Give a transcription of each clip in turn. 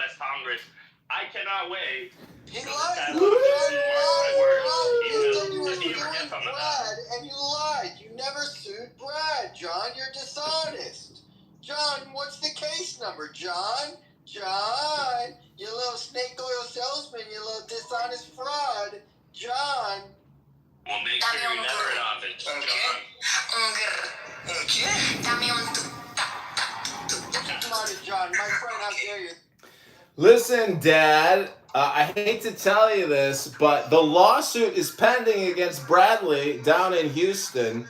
as Congress. I cannot wait. He lied. You said you were suing Brad, and you lied. You never sued Brad, John. You're dishonest. John, what's the case number, John? John, you little snake oil salesman, you little dishonest fraud. John. We'll make sure you're never in office, John. John, my friend, how dare you? Listen, Dad, I hate to tell you this, but the lawsuit is pending against Bradley down in Houston.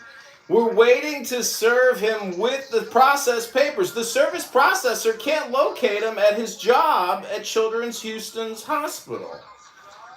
We're waiting to serve him with the process papers. The service processor can't locate him at his job at Children's Houston's Hospital.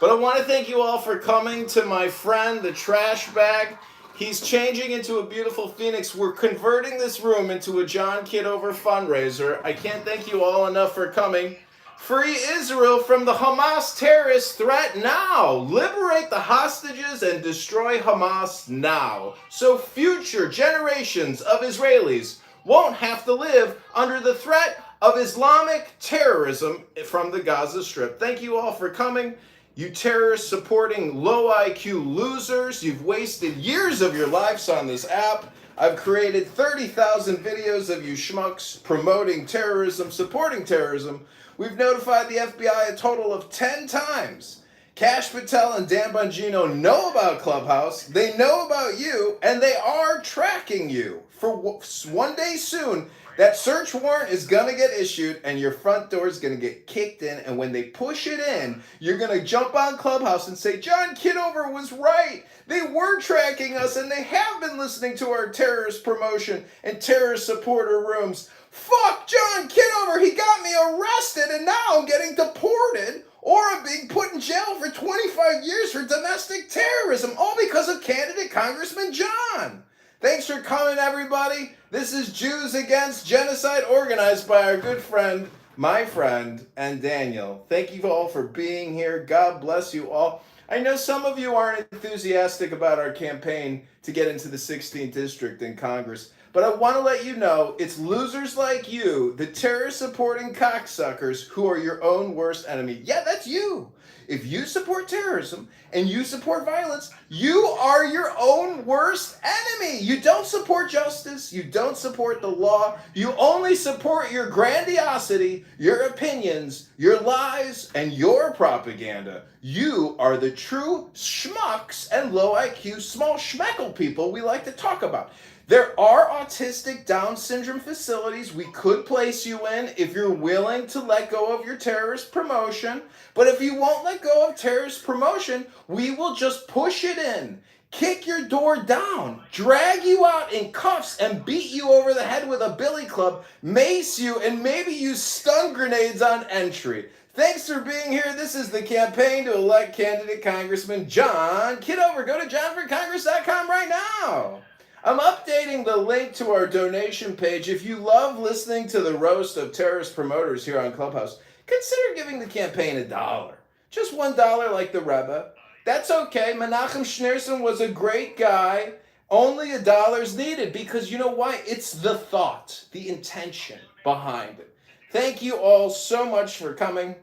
But I want to thank you all for coming to my friend, the trash bag. He's changing into a beautiful phoenix. We're converting this room into a John Kitover fundraiser. I can't thank you all enough for coming. Free Israel from the Hamas terrorist threat now. Liberate the hostages and destroy Hamas now. So future generations of Israelis won't have to live under the threat of Islamic terrorism from the Gaza Strip. Thank you all for coming. You terrorists supporting low IQ losers. You've wasted years of your lives on this app. I've created 30,000 videos of you schmucks promoting terrorism, supporting terrorism. We've notified the FBI a total of 10 times. Kash Patel and Dan Bongino know about Clubhouse. They know about you, and they are tracking you. For one day soon, that search warrant is going to get issued, and your front door is going to get kicked in. And when they push it in, you're going to jump on Clubhouse and say, John Kitover was right. They were tracking us, and they have been listening to our terrorist promotion and terrorist supporter rooms. Fuck John Kitover. He got me arrested, and now I'm getting deported, or I'm being put in jail for 25 years for domestic terrorism, all because of candidate Congressman John. Thanks for coming, everybody. This is Jews Against Genocide, organized by our good friend, my friend, and Daniel. Thank you all for being here. God bless you all. I know some of you aren't enthusiastic about our campaign to get into the 16th district in Congress, but I want to let you know it's losers like you, the terrorist-supporting cocksuckers, who are your own worst enemy. Yeah, that's you. If you support terrorism and you support violence, you are your own worst enemy. You don't support justice. You don't support the law. You only support your grandiosity, your opinions, your lies, and your propaganda. You are the true schmucks and low IQ small schmeckle people we like to talk about. There are autistic Down syndrome facilities we could place you in if you're willing to let go of your terrorist promotion. But if you won't let go of terrorist promotion, we will just push it in, kick your door down, drag you out in cuffs, and beat you over the head with a billy club, mace you, and maybe use stun grenades on entry. Thanks for being here. This is the campaign to elect candidate Congressman John Kitover. Go to johnforcongress.com right now. I'm updating the link to our donation page. If you love listening to the roast of terrorist promoters here on Clubhouse, consider giving the campaign $1. Just $1 like the Rebbe. That's okay. Menachem Schneerson was a great guy. Only $1 needed because you know why? It's the thought, the intention behind it. Thank you all so much for coming.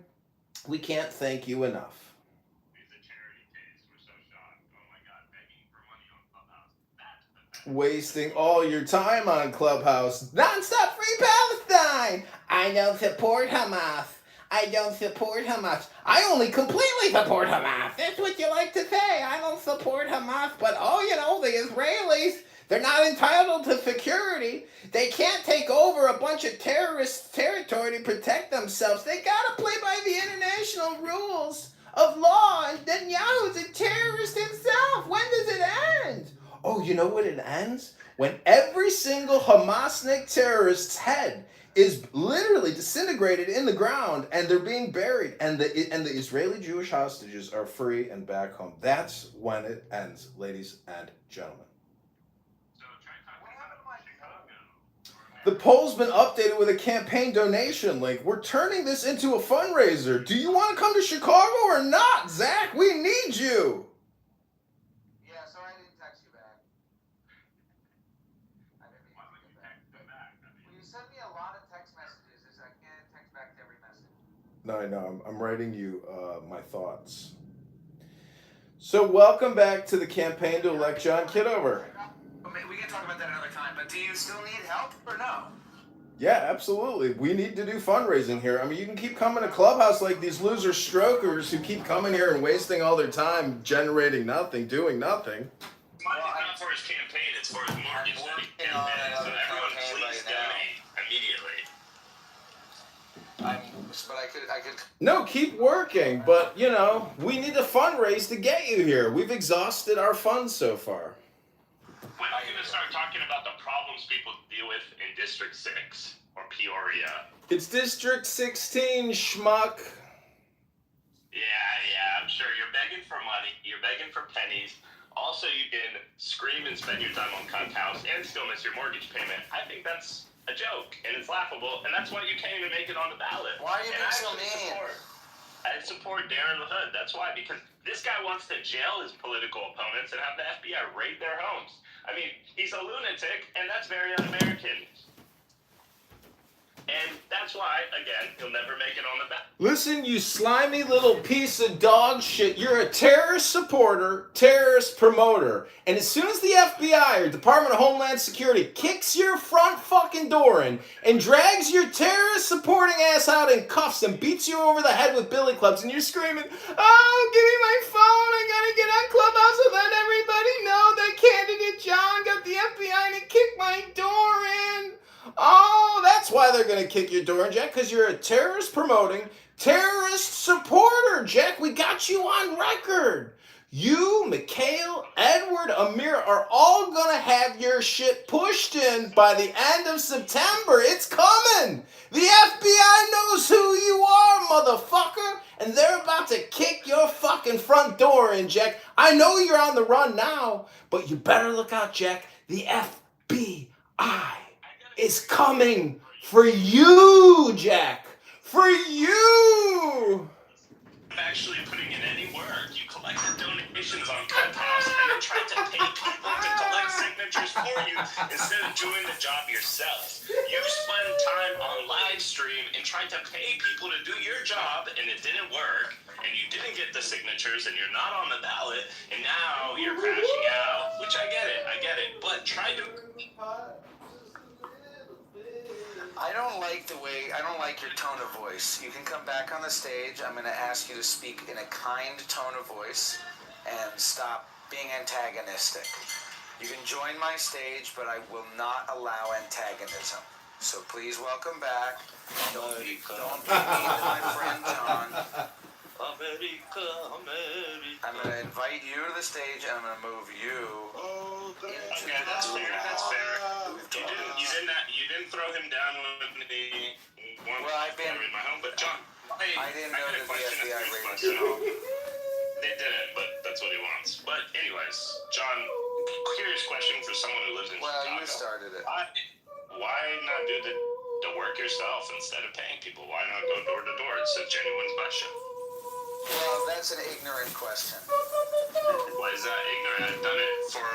We can't thank you enough. Wasting all your time on Clubhouse. Non-stop free Palestine! I don't support Hamas. I don't support Hamas. I only completely support Hamas. That's what you like to say. I don't support Hamas. But, the Israelis, they're not entitled to security. They can't take over a bunch of terrorist territory to protect themselves. They gotta play by the international rules of law. And Netanyahu's a terrorist himself. When does it end? Oh, you know when it ends? When every single Hamasnik terrorist's head is literally disintegrated in the ground and they're being buried and the Israeli Jewish hostages are free and back home. That's when it ends, ladies and gentlemen. The poll's been updated with a campaign donation link. We're turning this into a fundraiser. Do you want to come to Chicago or not, Zach? We need you. No, I know. I'm writing you my thoughts. So welcome back to the campaign to elect John Kitover. We can talk about that another time, but do you still need help or no? Yeah, absolutely. We need to do fundraising here. I mean, you can keep coming to Clubhouse like these loser strokers who keep coming here and wasting all their time generating nothing, doing nothing. Money's not for his campaign, it's for his mortgage campaign. So everyone please donate immediately. But I could. No, keep working, but you know, we need to fundraise to get you here. We've exhausted our funds so far. When are you going to start talking about the problems people deal with in District 6 or Peoria? It's District 16, schmuck. Yeah, I'm sure you're begging for money, you're begging for pennies. Also, you can scream and spend your time on Cunt House and still miss your mortgage payment. I think that's a joke, and it's laughable, and that's why you can't even make it on the ballot. Why are you being so mean? I support Darren LaHood. That's why, because this guy wants to jail his political opponents and have the FBI raid their homes. I mean, he's a lunatic, and that's very un-American. And that's why, again, he'll never make it on the ballot. Listen, you slimy little piece of dog shit. You're a terrorist supporter, terrorist promoter. And as soon as the FBI or Department of Homeland Security kicks your front fucking door in and drags your terrorist supporting ass out in cuffs and beats you over the head with billy clubs and you're screaming, oh, give me my phone, I gotta get on Clubhouse and let everybody know that candidate John got the FBI to kick my door in. Oh, that's why they're going to kick your door in, Jack, because you're a terrorist promoting, terrorist supporter, Jack. We got you on record. You, Mikhail, Edward, Amir are all going to have your shit pushed in by the end of September. It's coming. The FBI knows who you are, motherfucker, and they're about to kick your fucking front door in, Jack. I know you're on the run now, but you better look out, Jack. The FBI is coming for you, Jack. For you. Actually putting in any work. You collected donations on Clubhouse and then tried to pay people to collect signatures for you instead of doing the job yourself. You spent time on live stream and tried to pay people to do your job and it didn't work and you didn't get the signatures and you're not on the ballot and now you're crashing out, which I get it, but try to... I don't like your tone of voice. You can come back on the stage. I'm going to ask you to speak in a kind tone of voice and stop being antagonistic. You can join my stage, but I will not allow antagonism. So please welcome back. Don't be mean to my friend John. America. I'm going to invite you to the stage and I'm going to move you into Okay, that's fair. the You didn't throw him down when he in my home, but John, I didn't know that the FBI raided you know, they didn't, but that's what he wants. But anyways, John, curious question for someone who lives in Chicago. Well, you started it. Why not do the work yourself instead of paying people? Why not go door to door? It's a genuine question. Well, that's an ignorant question. Why is that ignorant? I've done it for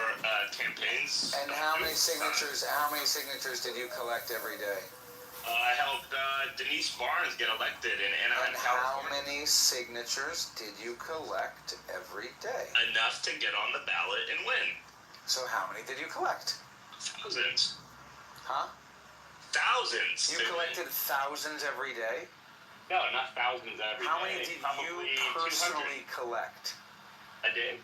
campaigns. And how many signatures did you collect every day? I helped Denise Barnes get elected in Anaheim, And how California. many signatures did you collect every day? Enough to get on the ballot and win. So how many did you collect? Thousands. Huh? Thousands. You collected thousands every day? No, not thousands every How day. many did Probably you 200 personally collect? a day?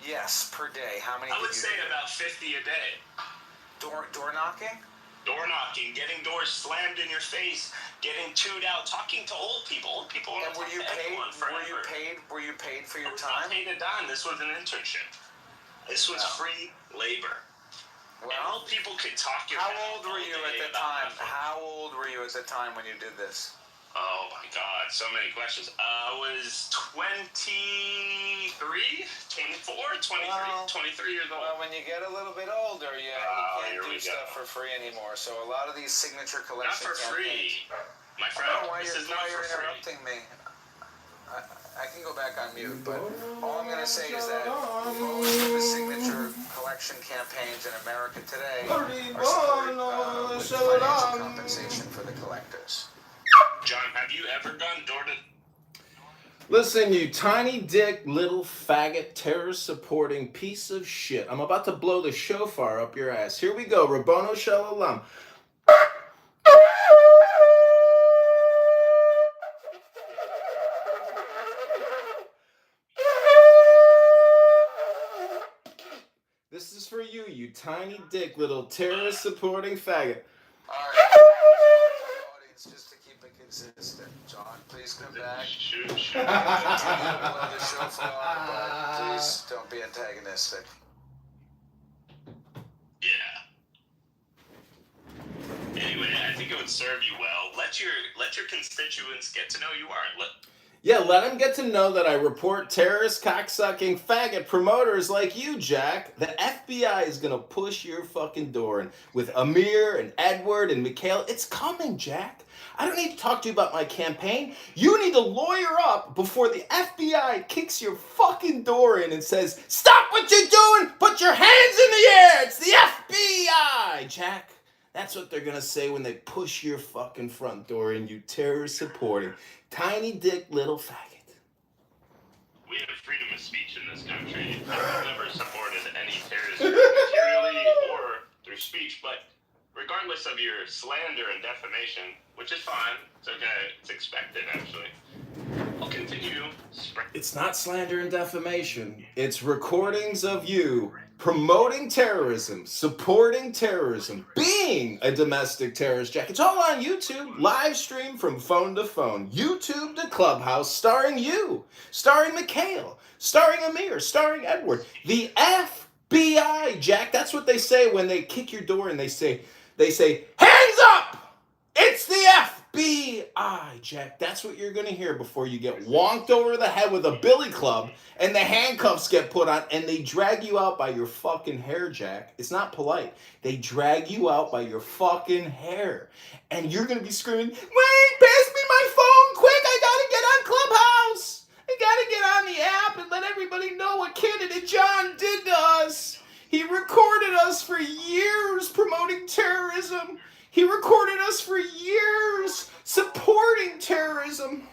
Yes, per day. How many I did would you say do? about 50 a day. Door knocking? Door knocking, getting doors slammed in your face, getting chewed out, talking to old people. Old people And won't were you talk to paid? anyone forever. Were you paid for your I was not time? paid a dime. This was an internship. This was free labor. And Well, old people could talk your how mouth old were all you day at the about time? nothing. How old were you at the time when you did this? Oh my God, so many questions. I was 23, 24, 23, Well, 23 years old. Well, when you get a little bit older, you here can't we do go. stuff for free anymore. So a lot of these signature collection Not for campaigns. free. My friend, I don't know why this you're is not for free. interrupting me. I can go back on mute, but all I'm going to say is that most of the signature collection campaigns in America today are supported with financial compensation for the collectors. John, have you ever gone door to Listen, you tiny dick little faggot terrorist supporting piece of shit. I'm about to blow the shofar up your ass. Here we go. Rabono Shalom. This is for you, you tiny dick little terrorist supporting faggot. All right, audience, just to keep it consistent. John, please come back. Shoot. Continue to blow the shofar, but please don't be antagonistic. Yeah. Anyway, I think it would serve you well. Let your constituents get to know you are. Yeah, let them get to know that I report terrorist, cocksucking, faggot promoters like you, Jack. The FBI is gonna push your fucking door in with Amir and Edward and Mikhail. It's coming, Jack. I don't need to talk to you about my campaign. You need to lawyer up before the FBI kicks your fucking door in and says, "Stop what you're doing! Put your hands in the air! It's the FBI, Jack." That's what they're gonna say when they push your fucking front door in, you terrorist supporting tiny dick little faggot. We have freedom of speech in this country. I've never supported any terrorism materially or through speech, but regardless of your slander and defamation, which is fine, it's okay, it's expected actually, I'll continue spreading. It's not slander and defamation. It's recordings of you promoting terrorism, supporting terrorism, being a domestic terrorist, Jack. It's all on YouTube, live stream from phone to phone, YouTube to Clubhouse, starring you, starring Mikhail, starring Amir, starring Edward. The FBI, Jack. That's what they say when they kick your door and they say, hands up! It's the FBI, Jack. That's what you're going to hear before you get wonked over the head with a billy club and the handcuffs get put on and they drag you out by your fucking hair, Jack. It's not polite. They drag you out by your fucking hair. And you're going to be screaming, "Wait, pass me my phone, quick, I got to get on Clubhouse. I got to get on the app and let everybody know what candidate John did to us. He recorded us for years promoting terrorism. He recorded us for years supporting terrorism."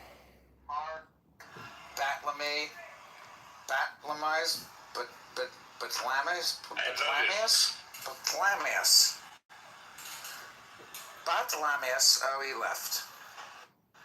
Bartolamius, oh, he left.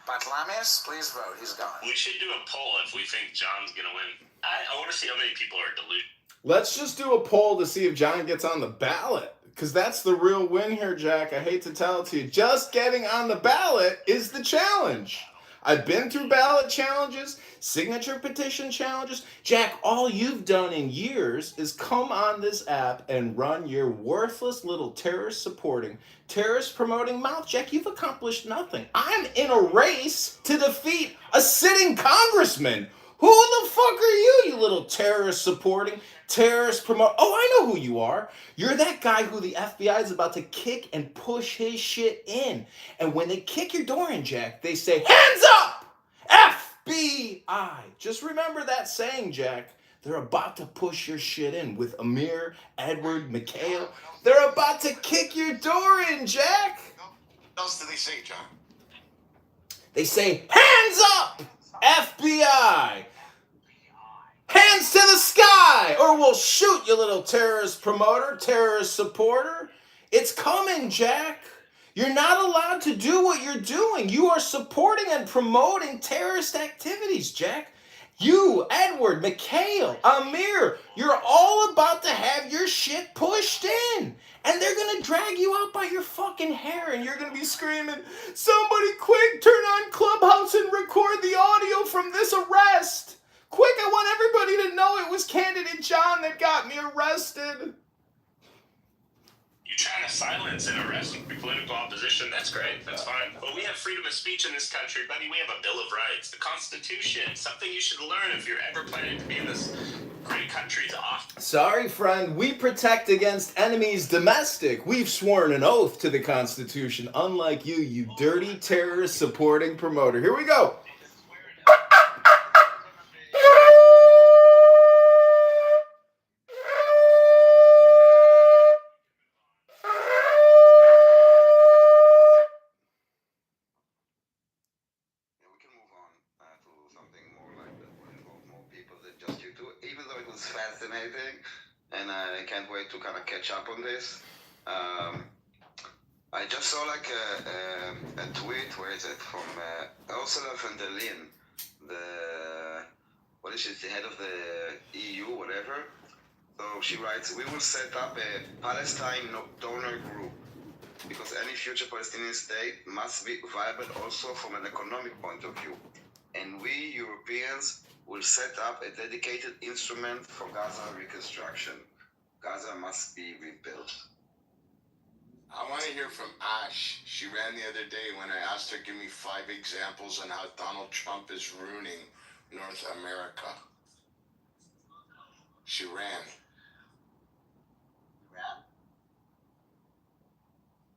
Bartolamius, please vote. He's gone. We should do a poll if we think John's gonna win. I want to see how many people are deluded. Let's just do a poll to see if John gets on the ballot. Because that's the real win here, Jack. I hate to tell it to you. Just getting on the ballot is the challenge. I've been through ballot challenges, signature petition challenges. Jack, all you've done in years is come on this app and run your worthless little terrorist supporting, terrorist promoting mouth. Jack, you've accomplished nothing. I'm in a race to defeat a sitting congressman. Who the fuck are you, you little terrorist supporting, terrorist promote? Oh, I know who you are. You're that guy who the FBI is about to kick and push his shit in. And when they kick your door in, Jack, they say, "Hands up! FBI!" Just remember that saying, Jack. They're about to push your shit in with Amir, Edward, Mikhail. They're about to kick your door in, Jack. What else do they say, John? They say, "Hands up! FBI! Hands to the sky, or we'll shoot, you little terrorist promoter, terrorist supporter." It's coming, Jack. You're not allowed to do what you're doing. You are supporting and promoting terrorist activities, Jack. You, Edward, Mikhail, Amir, you're all about to have your shit pushed in. And they're going to drag you out by your fucking hair. And you're going to be screaming, "Somebody quick, turn on Clubhouse and record the audio from this arrest. Quick, I want everybody to know it was candidate John that got me arrested." You trying to silence and arrest political opposition, that's great, that's fine. But we have freedom of speech in this country, buddy. We have a Bill of Rights, the Constitution, something you should learn if you're ever planning to be in this great country's office. Sorry, friend, we protect against enemies domestic. We've sworn an oath to the Constitution, unlike you, you dirty terrorist supporting promoter. Here we go. Yeah, we can move on to something more like was fascinating, and I can't wait to kind of catch up on this. I just saw like a tweet. Where is it from Ursula von der Leyen, what is she? The head of the EU, whatever. So she writes, "We will set up a Palestine donor group because any future Palestinian state must be viable also from an economic point of view. And we Europeans will set up a dedicated instrument for Gaza reconstruction. Gaza must be rebuilt." I want to hear from Ash. She ran the other day when I asked her, give me 5 examples on how Donald Trump is ruining North America. She ran.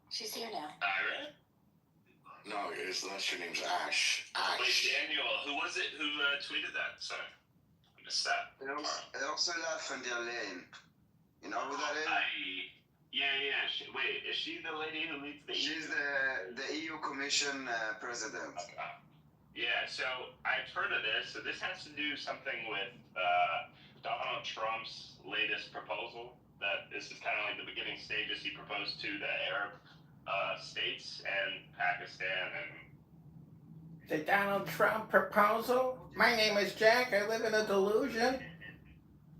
She's here now. Ira? No, unless your name's Ash. Wait, Ash. Daniel, who was it who tweeted that? Sorry. I missed that. Ursula von der Leyen. You know who that is? Yeah. Wait, is she the lady who leads the She's the EU Commission president. Yeah, so I've heard of this. So this has to do something with Donald Trump's latest proposal. That this is kind of like the beginning stages. He proposed to the Arab states and Pakistan and. The Donald Trump proposal? My name is Jack. I live in a delusion.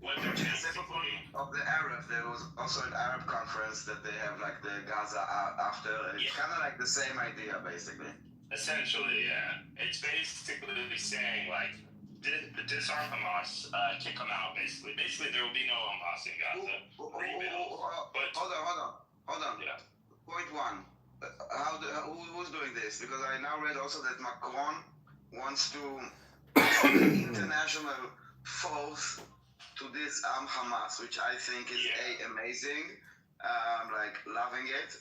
What they're basically. Of the Arabs, there was also an Arab conference that they have like the Gaza after, and it's kind of like the same idea basically. Essentially, yeah. It's basically saying like, disarm Hamas, kick them out. Basically, there will be no Hamas in Gaza. Rebuild. But Hold on. yeah. Point 1. Who's doing this? Because I now read also that Macron wants to international force to disarm Hamas, which I think is amazing. Like loving it.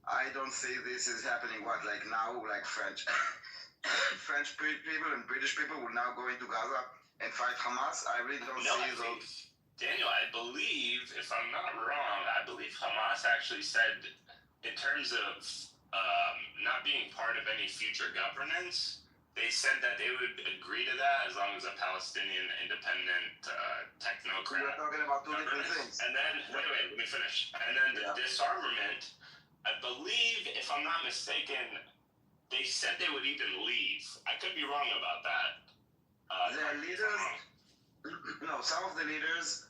I don't see this is happening. Like now, like French people and British people will now go into Gaza and fight Hamas. I really don't see those. Daniel, I believe, if I'm not wrong, Hamas actually said, in terms of not being part of any future governance, they said that they would agree to that as long as a Palestinian independent technocrat. We're talking about 2 different things. And then, wait, let me finish. And then the disarmament, I believe, if I'm not mistaken, they said they would even leave. I could be wrong about that. Their leaders, some of the leaders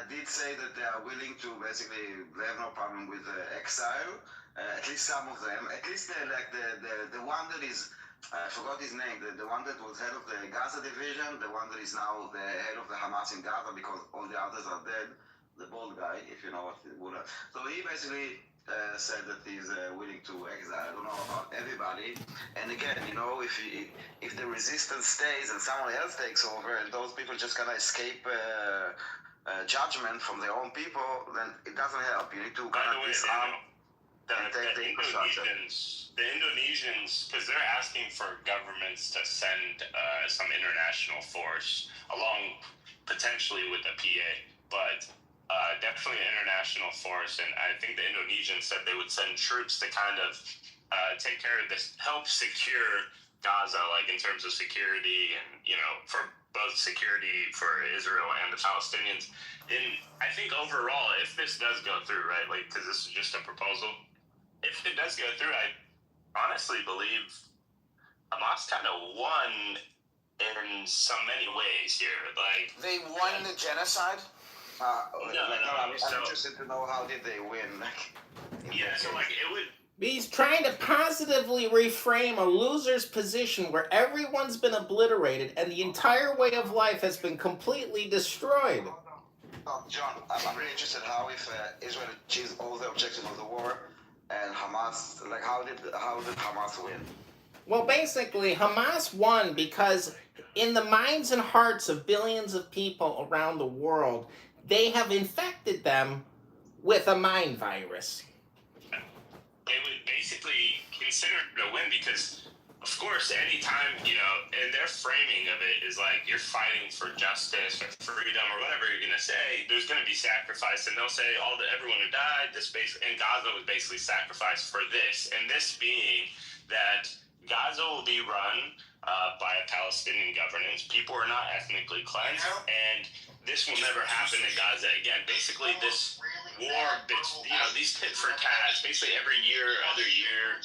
did say that they are willing to basically, they have no problem with exile. At least some of them. At least the one that is, I forgot his name, the one that was head of the Gaza division, the one that is now the head of the Hamas in Gaza because all the others are dead, the bald guy, if you know what he would have. So he basically said that he's willing to exile. I don't know about everybody. And again, if the resistance stays and someone else takes over and those people just kind of escape judgment from their own people, then it doesn't help. You need to kind of disarm. The Indonesians, because they're asking for governments to send some international force along potentially with the PA, but definitely international force. And I think the Indonesians said they would send troops to kind of take care of this, help secure Gaza, like in terms of security and, for both security for Israel and the Palestinians. And I think overall, if this does go through, right, like, because this is just a proposal, if it does go through, I honestly believe Hamas kind of won in so many ways here. Like They won the genocide? I'm interested to know how did they win. so like it would. He's trying to positively reframe a loser's position where everyone's been obliterated and the entire way of life has been completely destroyed. John, I'm really interested how if Israel achieves all the objectives of the war and Hamas, like how did Hamas win? Well, basically, Hamas won because in the minds and hearts of billions of people around the world, they have infected them with a mind virus. They would basically consider it a win because, of course, anytime, and their framing of it is like you're fighting for justice or freedom or whatever you're going to say, there's going to be sacrifice. And they'll say everyone who died, in Gaza was basically sacrificed for this. And this being that, Gaza will be run by a Palestinian governance. People are not ethnically cleansed, and this will never happen in Gaza again. Basically, this war, these tit for tats, basically every year, other year,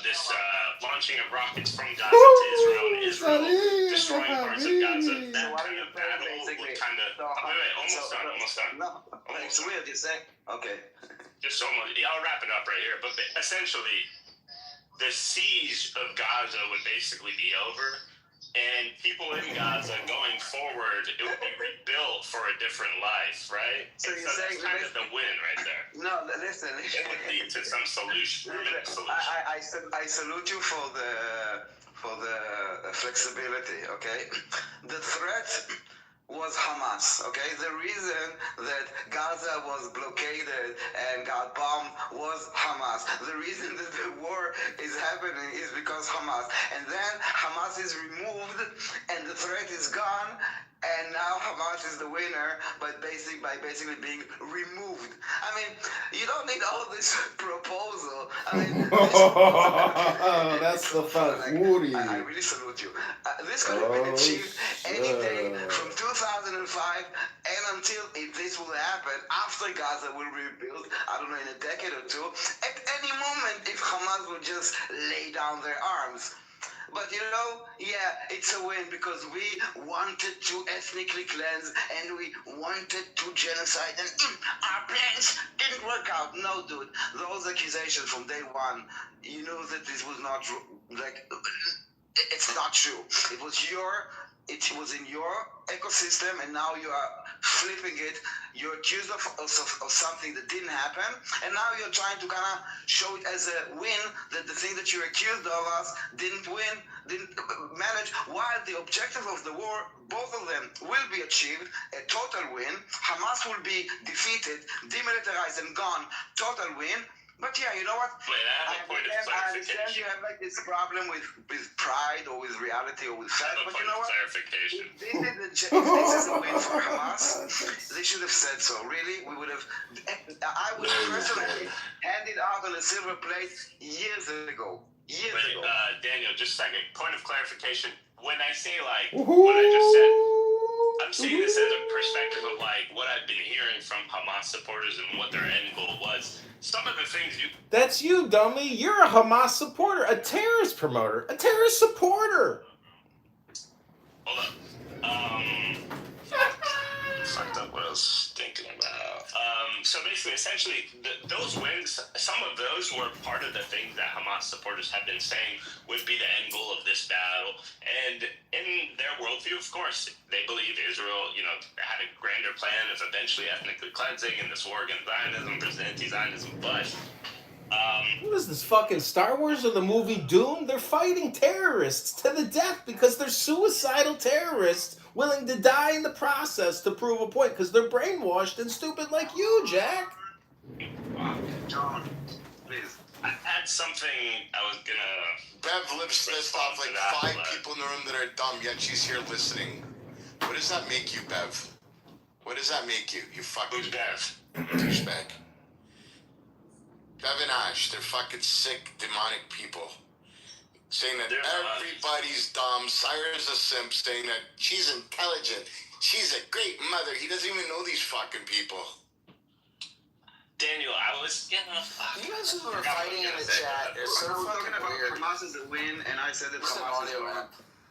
this launching of rockets from Gaza to Israel and Israel destroying parts of Gaza. That kind of battle would kind of... Wait, almost done. No, it's weird, you say? Okay. Just almost... I'll wrap it up right here. But essentially, the siege of Gaza would basically be over, and people in Gaza going forward, it would be rebuilt for a different life, right? So and you're saying that's kind of the win right there. No, listen. It would lead to some solution. I salute you for the flexibility. Okay, the threat was Hamas, okay? The reason that Gaza was blockaded and got bombed was Hamas. The reason that the war is happening is because Hamas. And then Hamas is removed and the threat is gone, and now Hamas is the winner by basically being removed. I mean, you don't need all this proposal. I mean, that's the fun. I really salute you. This could have been achieved any day from 2005 and until this will happen after Gaza will rebuild, I don't know, in a decade or two, at any moment if Hamas will just lay down their arms. But it's a win because we wanted to ethnically cleanse and we wanted to genocide, and our plans didn't work out. No, dude, those accusations from day one, you knew that this was not true. It's not true. It was in your ecosystem, and now you are flipping it. You're accused of something that didn't happen, and now you're trying to kind of show it as a win that the thing that you're accused of us didn't manage, while the objective of the war, both of them will be achieved, a total win. Hamas will be defeated, demilitarized and gone, total win. But yeah, you know what? Wait, I have a point of clarification. I understand you have this problem with pride or with reality or with fact, but you know what? Clarification. If this is a win for Hamas, they should have said so. Really, we would have. I would have personally handed out on a silver plate years ago. Daniel, just a second. Point of clarification. When I say what I just said, I'm seeing this as a perspective of what I've been hearing from Hamas supporters and what their end goal was. Some of the things That's you, dummy. You're a Hamas supporter, a terrorist promoter, a terrorist supporter. Hold up. Fucked up what I was thinking about. So basically, essentially, those wins, some of those were part of the things that Hamas supporters have been saying would be the end goal of this battle. And in their worldview, of course, they believe Israel, had a grander plan of eventually ethnically cleansing in this war against Zionism, versus anti-Zionism, but... what is this, fucking Star Wars or the movie Doom? They're fighting terrorists to the death because they're suicidal terrorists willing to die in the process to prove a point because they're brainwashed and stupid like you, Jack. John, please. I had something I was gonna... Bev lips list off 5 people in the room that are dumb, yet she's here listening. What does that make you, Bev? What does that make you? You fucking... Who's Bev? douchebag. Bev and Ash, they're fucking sick, demonic people. Saying that everybody's dumb. Cyrus a simp, saying that she's intelligent. She's a great mother. He doesn't even know these fucking people. Daniel, I was... You guys who are fighting in the chat are so fucking weird. Hamas is a win, and I said that Hamas is a win.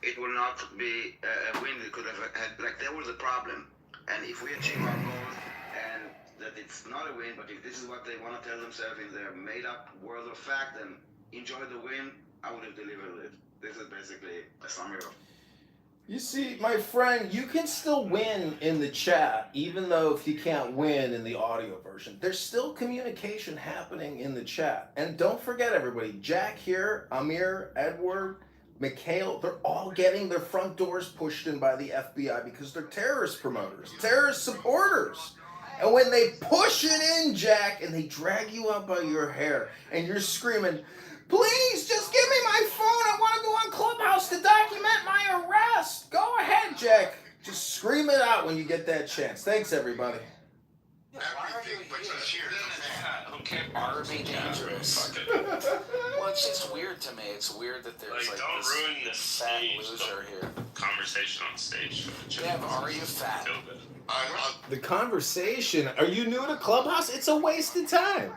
It will not be a win. It could have had... there was a problem. And if we achieve our goals, and that it's not a win, but if this is what they want to tell themselves in their made-up world of fact, then enjoy the win. I would have delivered it. This is basically a summary of... You see, my friend, you can still win in the chat, even though if you can't win in the audio version. There's still communication happening in the chat. And don't forget, everybody, Jack here, Amir, Edward, Mikhail, they're all getting their front doors pushed in by the FBI because they're terrorist promoters, terrorist supporters. And when they push it in, Jack, and they drag you out by your hair, and you're screaming, please, just give me my phone. I want to go on Clubhouse to document my arrest. Go ahead, Jack. Just scream it out when you get that chance. Thanks, everybody. Everything but just here. Are be dangerous. Well, it's just weird to me. It's weird that there's like don't this ruin the fat stage. loser here. Conversation on stage. Dev, are you fat? Feel good. The conversation. Are you new to Clubhouse? It's a waste of time.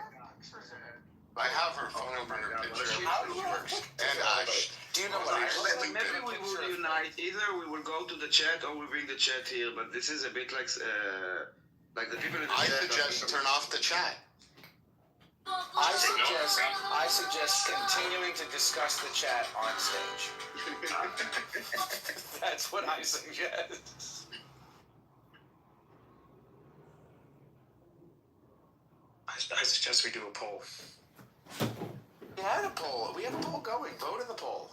I have her phone number and her picture. And Ash. Do you know what I Maybe we will unite. Either we will go to the chat or we bring the chat here. But this is a bit like the people in the I chat. suggest turn off the chat. I suggest continuing to discuss the chat on stage. That's what I suggest. I suggest we do a poll. We had a poll. We have a poll going. Vote in the poll.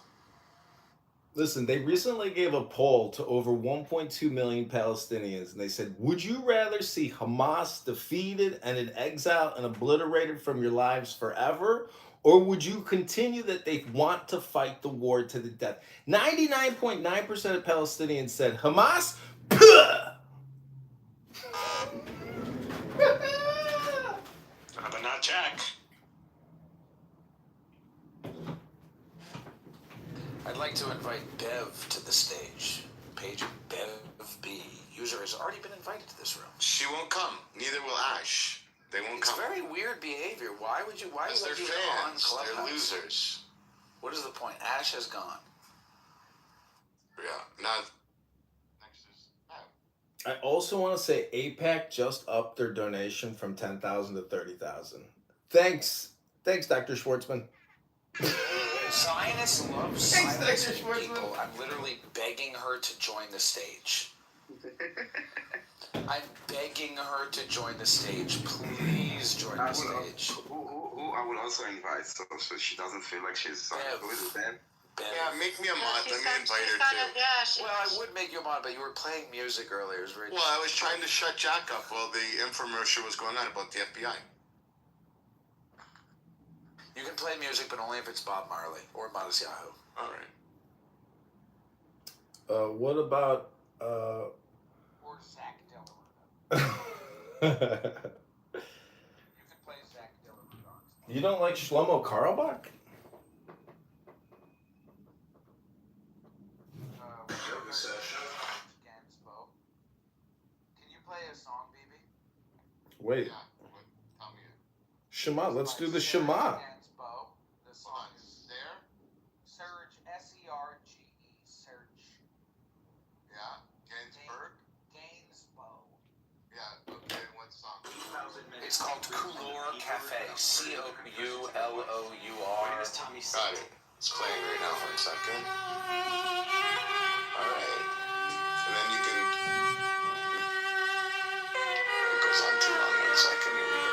Listen, they recently gave a poll to over 1.2 million Palestinians, and they said, would you rather see Hamas defeated and in exile and obliterated from your lives forever, or would you continue that they want to fight the war to the death? 99.9% of Palestinians said, Hamas, But not Jack. I'd like to invite Bev to the stage. Page Bev B. User has already been invited to this room. She won't come. Neither will Ash. They won't It's come. very weird behavior. Why would you Because they're let you on fans. Clubhouse? They're losers. What is the point? Ash has gone. Yeah. Now, next is I also want to say APAC just upped their donation from 10,000 to 30,000. Thanks, Dr. Schwartzman. Zionists love Thanks, Dr. silencing Schwartzman. people. I'm literally begging her to join the stage. I'm begging her to join the stage. Please join the stage. Who I will also invite, so she doesn't feel like she's Bev. with them. Bev. Yeah, make me a mod. Let me invite her too. Well, I would make you a mod, but you were playing music earlier. It was very Well, I was trying to shut Jack up while the infomercial was going on about the FBI. You can play music, but only if it's Bob Marley or Modest Yahoo. All right. What about Or Zach Diller. You can play Zach Diller. You don't like Shlomo Karlbach? Can you play a song, BB? Wait, Yeah. Tell me it. Shema. Let's do the Shema. The song is There? Surge, S-E-R-G-E, Surge. Yeah. Gainsbourg? Gainsbow. Yeah. Okay. What song? It's called Couleur Cafe. C-O-U-L-O-U-R. Got it. It's playing right now. 1 second. All right. And then you can. It goes on too long. 1 second. Here we go.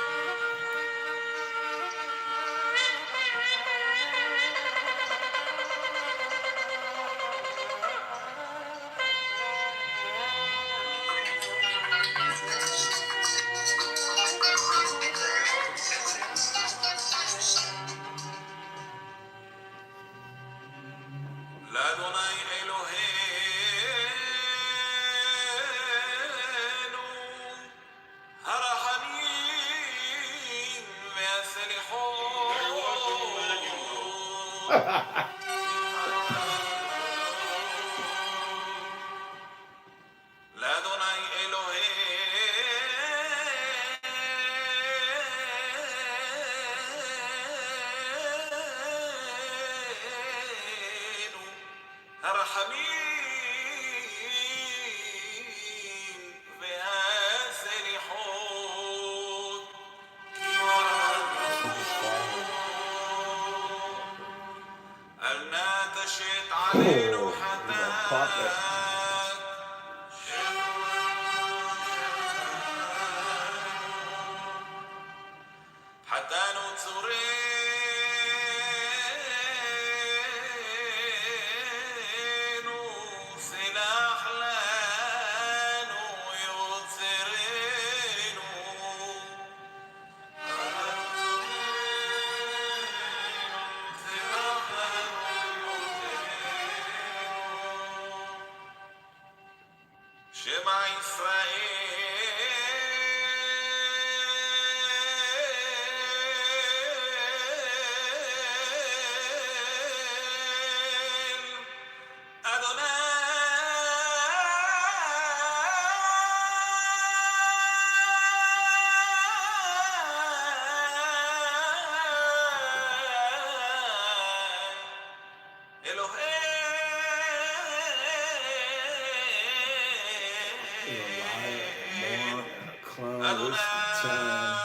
clown with time.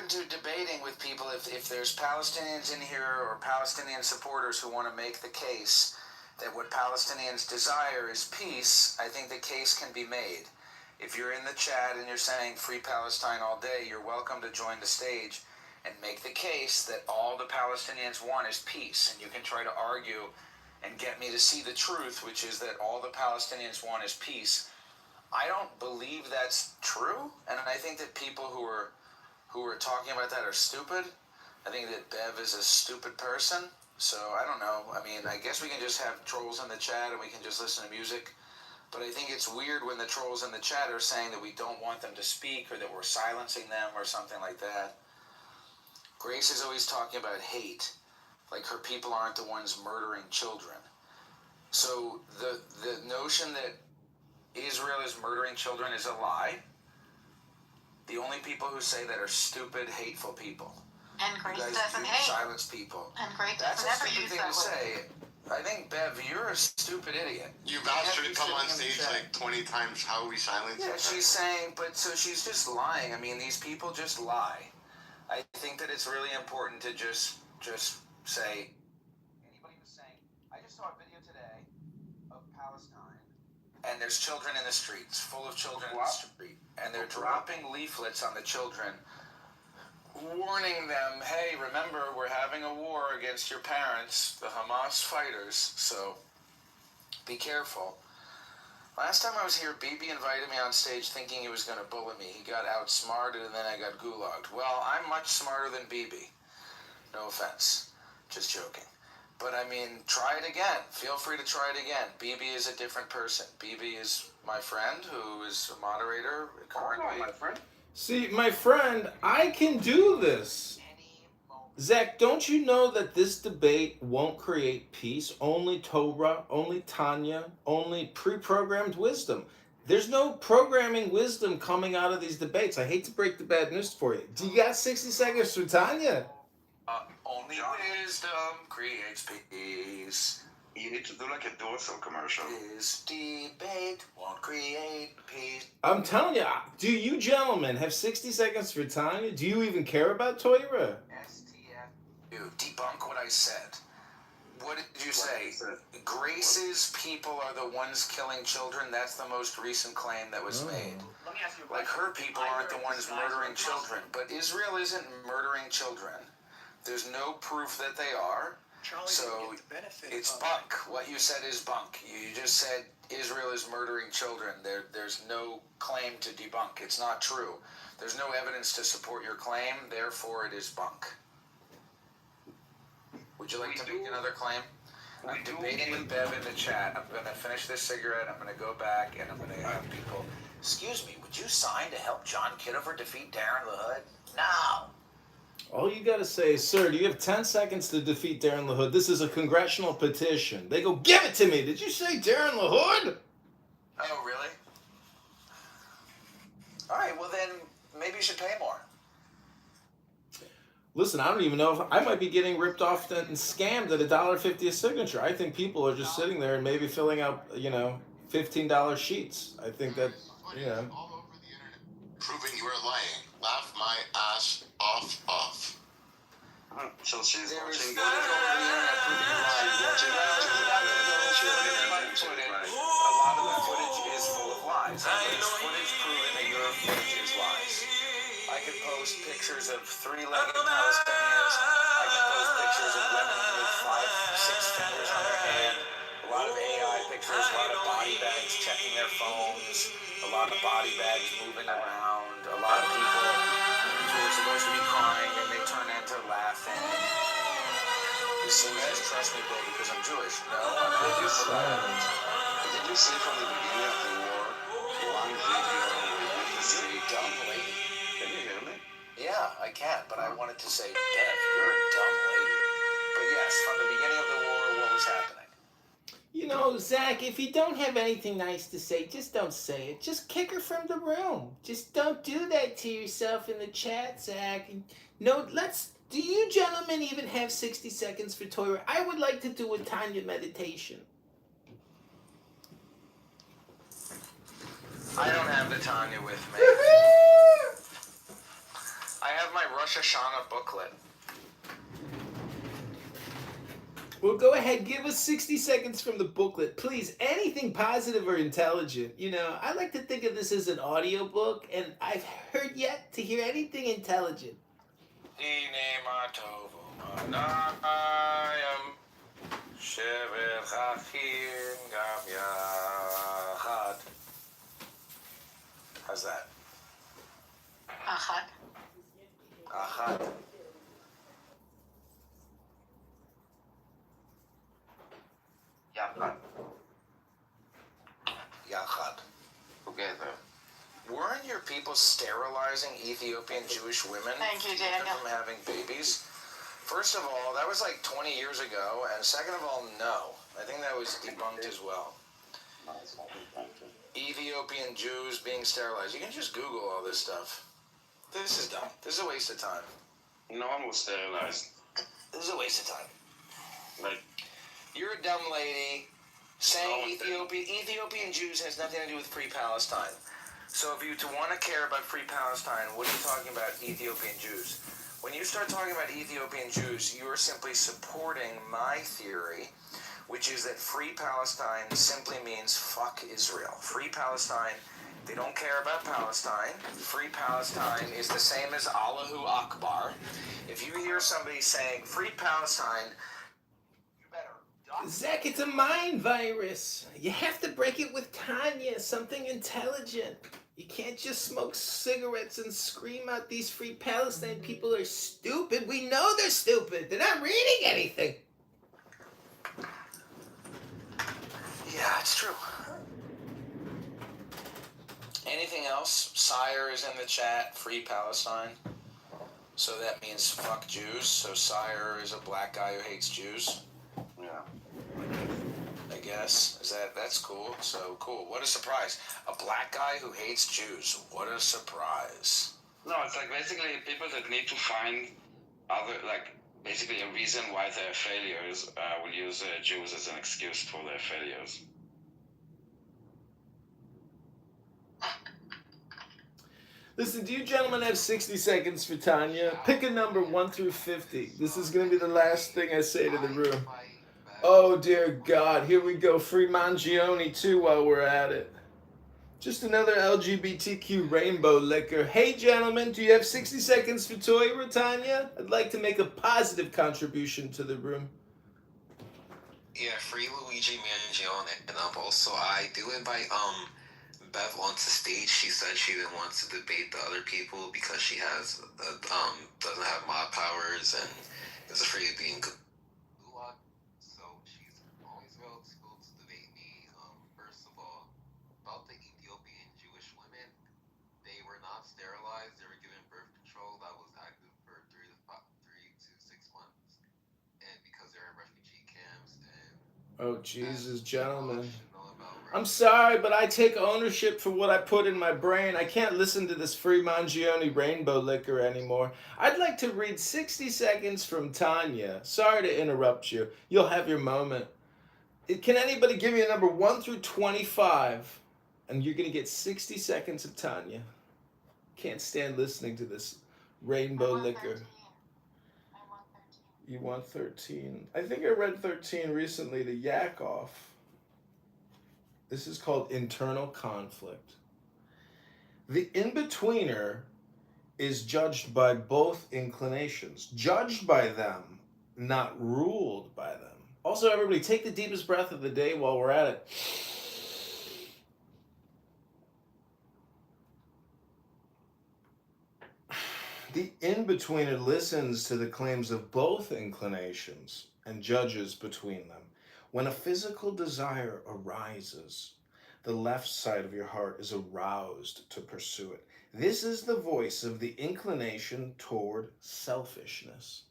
To debating with people if there's Palestinians in here or Palestinian supporters who want to make the case that what Palestinians desire is peace. I think the case can be made. If you're in the chat and you're saying free Palestine all day, you're welcome to join the stage and make the case that all the Palestinians want is peace. And you can try to argue and get me to see the truth, which is that all the Palestinians want is peace. I don't believe that's true, and I think that people who are talking about that are stupid. I think that Bev is a stupid person. So I don't know. I mean, I guess we can just have trolls in the chat and we can just listen to music. But I think it's weird when the trolls in the chat are saying that we don't want them to speak or that we're silencing them or something like that. Grace is always talking about hate, like her people aren't the ones murdering children. So the notion that Israel is murdering children is a lie. The only people who say that are stupid, hateful people. And Grace You guys doesn't do hate. silence people. And Grace That's doesn't a ever stupid use thing that to word. say. I think, Bev, you're a stupid idiot. You've asked her to You've come on sitting in the stage chat. like 20 times. How are we silencing Yeah, her? she's saying, but so she's just lying. I mean, these people just lie. I think that it's really important to just say, anybody who's saying, I just saw a video today of Palestine, and there's children in the streets, full of children in the street, and they're dropping leaflets on the children, warning them, hey, remember, we're having a war against your parents, the Hamas fighters, so be careful. Last time I was here, BB invited me on stage thinking he was going to bully me. He got outsmarted and then I got gulagged. Well, I'm much smarter than BB. No offense. Just joking. But I mean, try it again. Feel free to try it again. BB is a different person. BB is my friend who is a moderator currently. my friend. See, my friend, I can do this. Zach, don't you know that this debate won't create peace? Only Torah, only Tanya, only pre-programmed wisdom. There's no programming wisdom coming out of these debates. I hate to break the bad news for you. Do you got 60 seconds for Tanya? Only wisdom creates peace. You need to do like a Dorso commercial. This debate won't create peace. I'm telling you, do you gentlemen have 60 seconds for Tanya? Do you even care about Torah? You debunk what I said. What did you say? Grace's people are the ones killing children? That's the most recent claim that was made. Let me ask you a Like question. her people aren't the ones murdering children. But Israel isn't murdering children. There's no proof that they are. So it's bunk. What you said is bunk. You just said Israel is murdering children. There's no claim to debunk. It's not true. There's no evidence to support your claim. Therefore, it is bunk. Would you like to make another claim? I'm debating with Bev in the chat. I'm going to finish this cigarette. I'm going to go back and I'm going to have people. Excuse me, would you sign to help John Kitover defeat Darren LaHood? No. All you gotta say is, sir, do you have 10 seconds to defeat Darren LaHood? This is a congressional petition. They go, give it to me. Did you say Darren LaHood? Oh, really? All right, well then, maybe you should pay more. Listen, I don't even know if I might be getting ripped off and scammed at $1.50 a signature. I think people are just sitting there and maybe filling out, $15 sheets. I think that, All over the internet. proving you are lying. Laugh my ass off. So she's There is watching. footage over the internet proving you're lying. A lot of the footage is full of lies. There's footage proving that your footage is lies. I could post pictures of three-legged Palestinians. I can post pictures of women with 5, 6 fingers on their hand. A lot of AI pictures, a lot of body bags checking their phones, a lot of body bags moving around, a lot of people who are supposed to be crying and they turn into laughing. You say, guys, trust me, bro, because I'm Jewish. No, I'm not Jewish. Did you see from the beginning of the war one video where you see You're a dumb lady. Can you hear me? Yeah, I can, but I wanted to say, Dev, you're a dumb lady. But yes, from the beginning of the war, what was happening? You know, Zach, if you don't have anything nice to say, just don't say it. Just kick her from the room. Just don't do that to yourself in the chat, Zach. No, do you gentlemen even have 60 seconds for Torah? I would like to do a Tanya meditation. I don't have the Tanya with me. I have my Rosh Hashanah booklet. Well, go ahead, give us 60 seconds from the booklet. Please, anything positive or intelligent. You know, I like to think of this as an audiobook, and I've heard yet to hear anything intelligent. How's that? Ahad. Ahad. Yachad. together? Weren't your people sterilizing Ethiopian Jewish women Thank you, to keep them Daniel. from having babies? First of all, that was like 20 years ago, and second of all, no. I think that was debunked as well. Ethiopian Jews being sterilized. You can just Google all this stuff. This is dumb. This is a waste of time. No one was sterilized. This is a waste of time. Like, You're a dumb lady saying No, Ethiopian Jews has nothing to do with Free Palestine. So if you want to care about Free Palestine, what are you talking about Ethiopian Jews? When you start talking about Ethiopian Jews, you are simply supporting my theory, which is that Free Palestine simply means fuck Israel. Free Palestine, they don't care about Palestine. Free Palestine is the same as Allahu Akbar. If you hear somebody saying Free Palestine, you better duck. Zach, it's a mind virus. You have to break it with Tanya, something intelligent. You can't just smoke cigarettes and scream out these Free Palestine people are stupid. We know they're stupid. They're not reading anything. Yeah, it's true. Anything else? Sire is in the chat. Free Palestine. So that means fuck Jews. So Sire is a black guy who hates Jews. yeah. I guess. That's cool. So cool. What a surprise. A black guy who hates Jews. What a surprise. No, it's like basically people that need to find other, like, basically a reason why they're failures will use Jews as an excuse for their failures. Listen, do you gentlemen have 60 seconds for Tanya? Pick a number 1 through 50. This is going to be the last thing I say to the room. Oh, dear God. Here we go. Free Mangione, too, while we're at it. Just another LGBTQ rainbow liquor. Hey, gentlemen, do you have 60 seconds for Torah, Tanya? I'd like to make a positive contribution to the room. Yeah, free Luigi Mangione. And also, I do invite Bev onto stage. She said she didn't want to debate the other people because she has doesn't have mob powers and is afraid of being gulag. So she's always available to debate me. First of all, about the Ethiopian Jewish women, they were not sterilized. They were given birth control that was active for 3 to 6 months, and because they're in refugee camps and. Oh, Jesus, gentlemen. I'm sorry, but I take ownership for what I put in my brain. I can't listen to this Free Mangione rainbow liquor anymore. I'd like to read 60 seconds from Tanya. Sorry to interrupt you. You'll have your moment. Can anybody give me a number 1 through 25? And you're going to get 60 seconds of Tanya. Can't stand listening to this rainbow liquor. You want 13. I think I read 13 recently to yak off. This is called internal conflict. The in-betweener is judged by both inclinations. Judged by them, not ruled by them. Also, everybody, take the deepest breath of the day while we're at it. The in-betweener listens to the claims of both inclinations and judges between them. When a physical desire arises, the left side of your heart is aroused to pursue it. This is the voice of the inclination toward selfishness.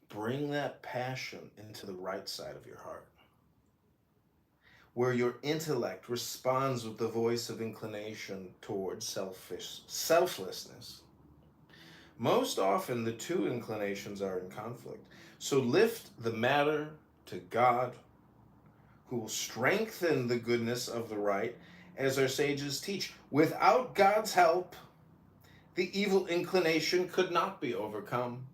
Bring that passion into the right side of your heart, where your intellect responds with the voice of inclination toward selflessness. Most often, the two inclinations are in conflict. So lift the matter to God, who will strengthen the goodness of the right, as our sages teach. Without God's help, the evil inclination could not be overcome.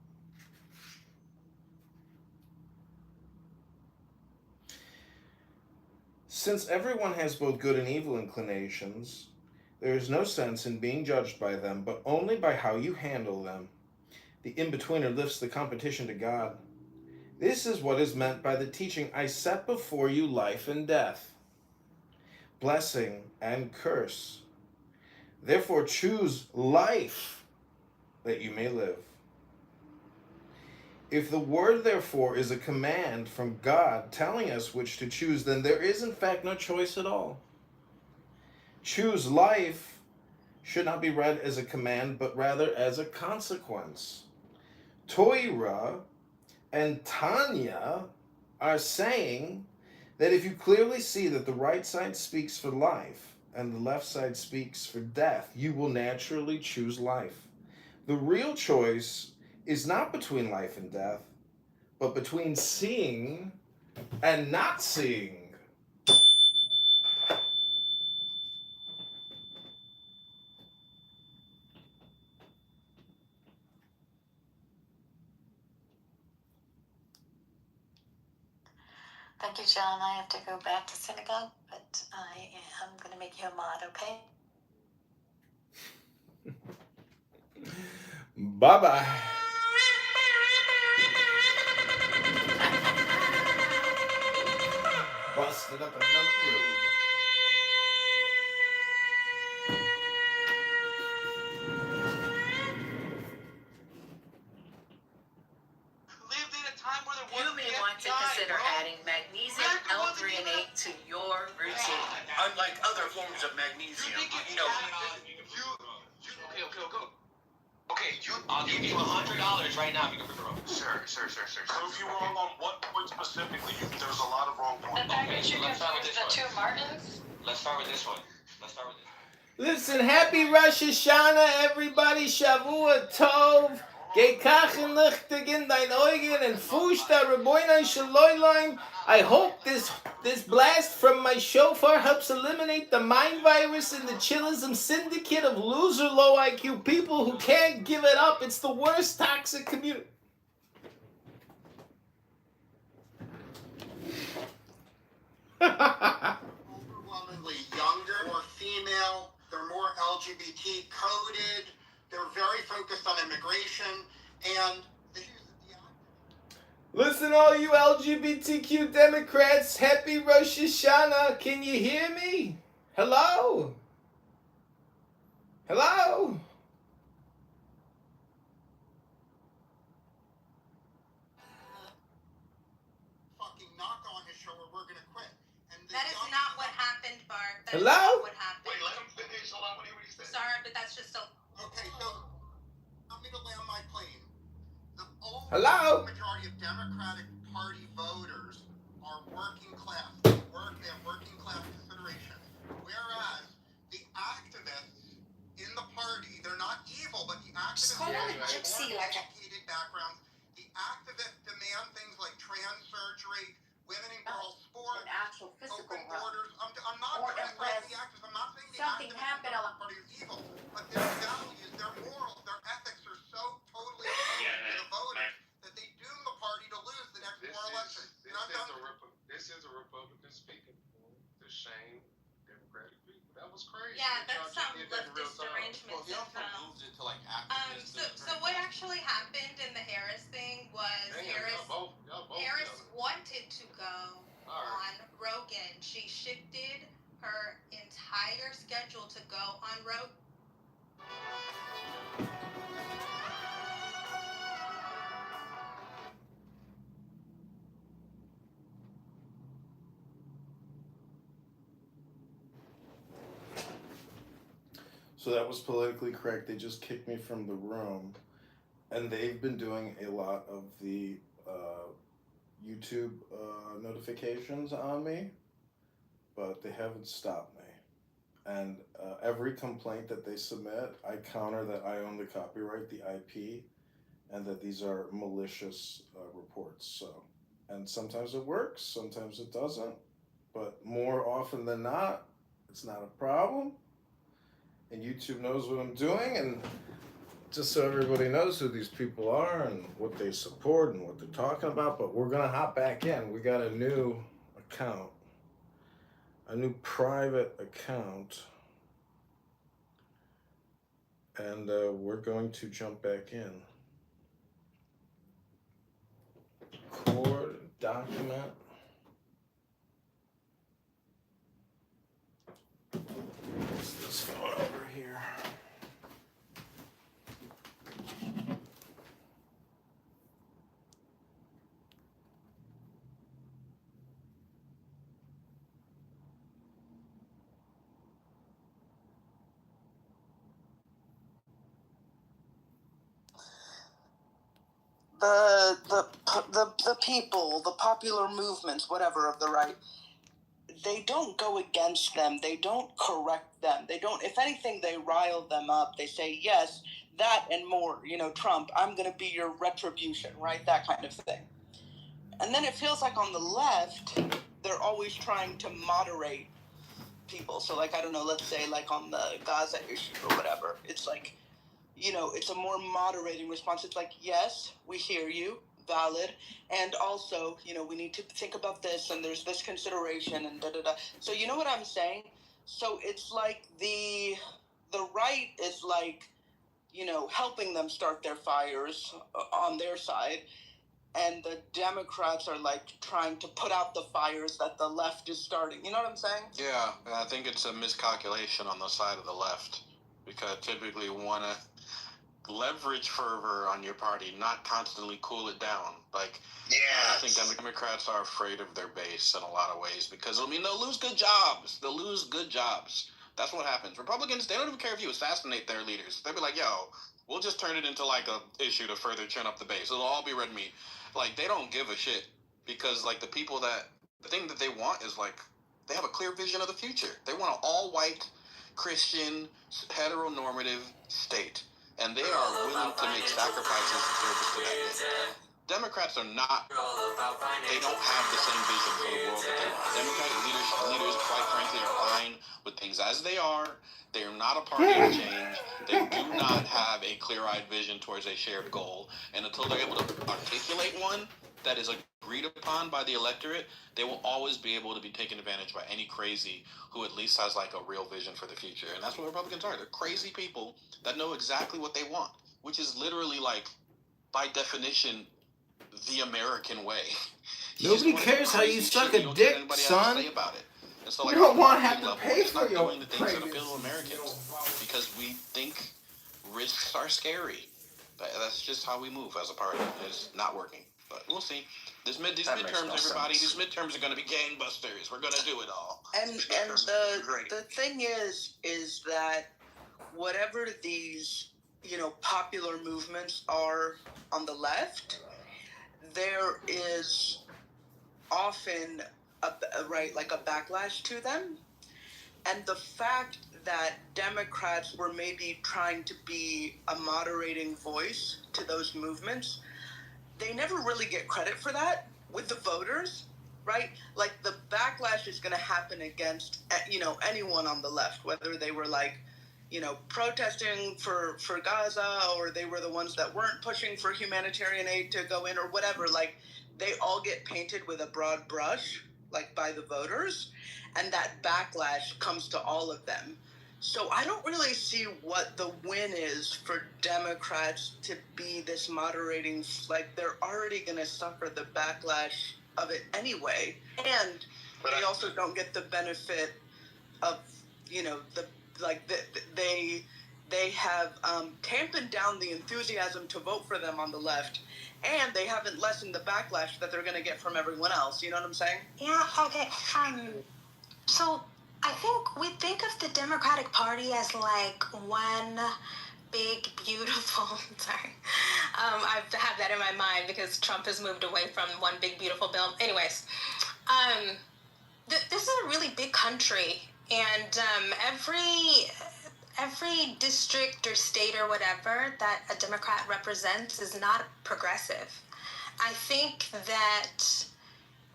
Since everyone has both good and evil inclinations, there is no sense in being judged by them, but only by how you handle them. The in-betweener lifts the competition to God. This is what is meant by the teaching, I set before you life and death, blessing and curse. Therefore choose life that you may live. If the word therefore is a command from God telling us which to choose, then there is in fact no choice at all. Choose life should not be read as a command, but rather as a consequence. Torah and Tanya are saying that if you clearly see that the right side speaks for life and the left side speaks for death, you will naturally choose life. The real choice is not between life and death, but between seeing and not seeing. Thank you, John. I have to go back to synagogue, but I am going to make you a mod, okay? Bye-bye. Busted up another road. Lived in a time where there You may want to consider adding magnesium L-threonate to your routine. Unlike other forms of magnesium, I'll give you $100 right now if you can prove it wrong. Sir. Prove you wrong on what point specifically? There's a lot of wrong points. Okay, so let's start with this one. Two Martins? Let's start with this one. Listen, happy Rosh Hashanah, everybody. Shavua Tov. Geh kachen lichtig in dein Augen and fush da Reboinai Shaloilaim. I hope this blast from my shofar helps eliminate the mind virus and the chillism syndicate of loser low IQ people who can't give it up. It's the worst toxic community. Overwhelmingly younger, more female, they're more LGBT coded, they're very focused on immigration, and Listen, all you LGBTQ Democrats, happy Rosh Hashanah. Can you hear me? Hello? Hello? fucking knock on his shoulder, we're gonna quit. And That is not what happened, Bart. That is Hello? not what happened. Wait, let him finish. Hold on, what do you say? Sorry, but that's just a... Okay, so I'm gonna land my plane. The Hello? majority of Democratic Party voters are working class. They have working class considerations. Whereas the activists in the party, they're not evil, but the activists Call have him a gypsy, more like a- educated backgrounds. The activists demand things like trans surgery, women and girls sports, actual open borders. I'm not Or criticizing unless the activists. I'm not saying the something activists in happened the on- party are evil, but they're to shame Democratic people. That was crazy. Yeah, that y'all that's some did that in real leftist time. derangement Well, he also syndrome. moved it to like after this. So what actually happened in the Harris thing was Damn, Harris y'all both together. wanted to go Alright. on Rogan. She shifted her entire schedule to go on Rogan. So that was politically correct. They just kicked me from the room. And they've been doing a lot of the YouTube notifications on me, but they haven't stopped me. And every complaint that they submit, I counter that I own the copyright, the IP, and that these are malicious reports. So, and sometimes it works, sometimes it doesn't, but more often than not, it's not a problem. And YouTube knows what I'm doing, and just so everybody knows who these people are and what they support and what they're talking about. But we're gonna hop back in. We got a new account, a new private account, and we're going to jump back in. Record, document. What's this phone over here? The people, the popular movements, whatever, of the right, they don't go against them. They don't correct them. They don't, if anything, they rile them up. They say, yes, that and more, Trump, I'm going to be your retribution, right? That kind of thing. And then it feels like on the left, they're always trying to moderate people. So, like, I don't know, let's say, like, on the Gaza issue or whatever, it's like, it's a more moderating response. It's like, yes, we hear you, valid, and also, we need to think about this, and there's this consideration, and da-da-da. So you know what I'm saying? So it's like the right is like, helping them start their fires on their side, and the Democrats are like trying to put out the fires that the left is starting. You know what I'm saying? Yeah, and I think it's a miscalculation on the side of the left, because typically you want to leverage fervor on your party, not constantly cool it down. Like, I think Democrats are afraid of their base in a lot of ways, because, they'll lose good jobs. They'll lose good jobs. That's what happens. Republicans, they don't even care if you assassinate their leaders. They'll be like, yo, we'll just turn it into, like, a issue to further chin up the base. It'll all be red meat. Like, they don't give a shit, because, like, the thing that they want is, like, they have a clear vision of the future. They want an all-white, Christian, heteronormative state. And they are willing to make sacrifices in service to that end. Democrats are not, they don't have the same vision for the world that they want. Democratic leaders, quite frankly, are fine with things as they are. They are not a party of change. They do not have a clear-eyed vision towards a shared goal. And until they're able to articulate one that is agreed upon by the electorate, they will always be able to be taken advantage by any crazy who at least has like a real vision for the future. And that's what Republicans are. They're crazy people that know exactly what they want, which is literally, like, by definition, the American way. Nobody cares how you suck a dick, son. And so, you don't want to have to pay for your doing the things that appeal to Americans, because we think risks are scary. But that's just how we move as a party. It's not working. But we'll see. These midterms, everybody, these midterms are going to be gangbusters. We're going to do it all. And the thing is that whatever these, popular movements are on the left, there is often a backlash to them. And the fact that Democrats were maybe trying to be a moderating voice to those movements, they never really get credit for that with the voters, right? Like, the backlash is going to happen against, anyone on the left, whether they were protesting for Gaza, or they were the ones that weren't pushing for humanitarian aid to go in, or whatever. Like, they all get painted with a broad brush. like by the voters, and that backlash comes to all of them. So I don't really see what the win is for Democrats to be this moderating, like they're already going to suffer the backlash of it anyway. And they also don't get the benefit of, they have tampened down the enthusiasm to vote for them on the left, and they haven't lessened the backlash that they're going to get from everyone else. You know what I'm saying? Yeah, okay. So I think we think of the Democratic Party as like one big, beautiful, sorry. I have that in my mind because Trump has moved away from one big, beautiful bill. Anyways, this is a really big country, and every district or state or whatever that a Democrat represents is not progressive. I think that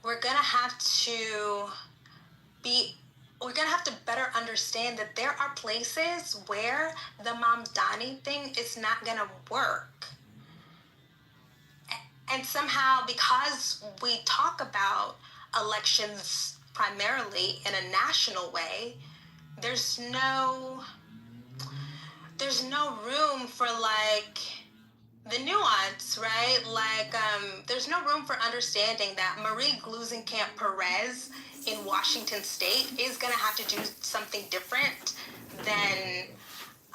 we're gonna have to better understand that there are places where the Mamdani thing is not gonna work. And somehow, because we talk about elections primarily in a national way, there's no room for like the nuance, right? Like, there's no room for understanding that Marie Gluesenkamp Perez in Washington State is going to have to do something different than,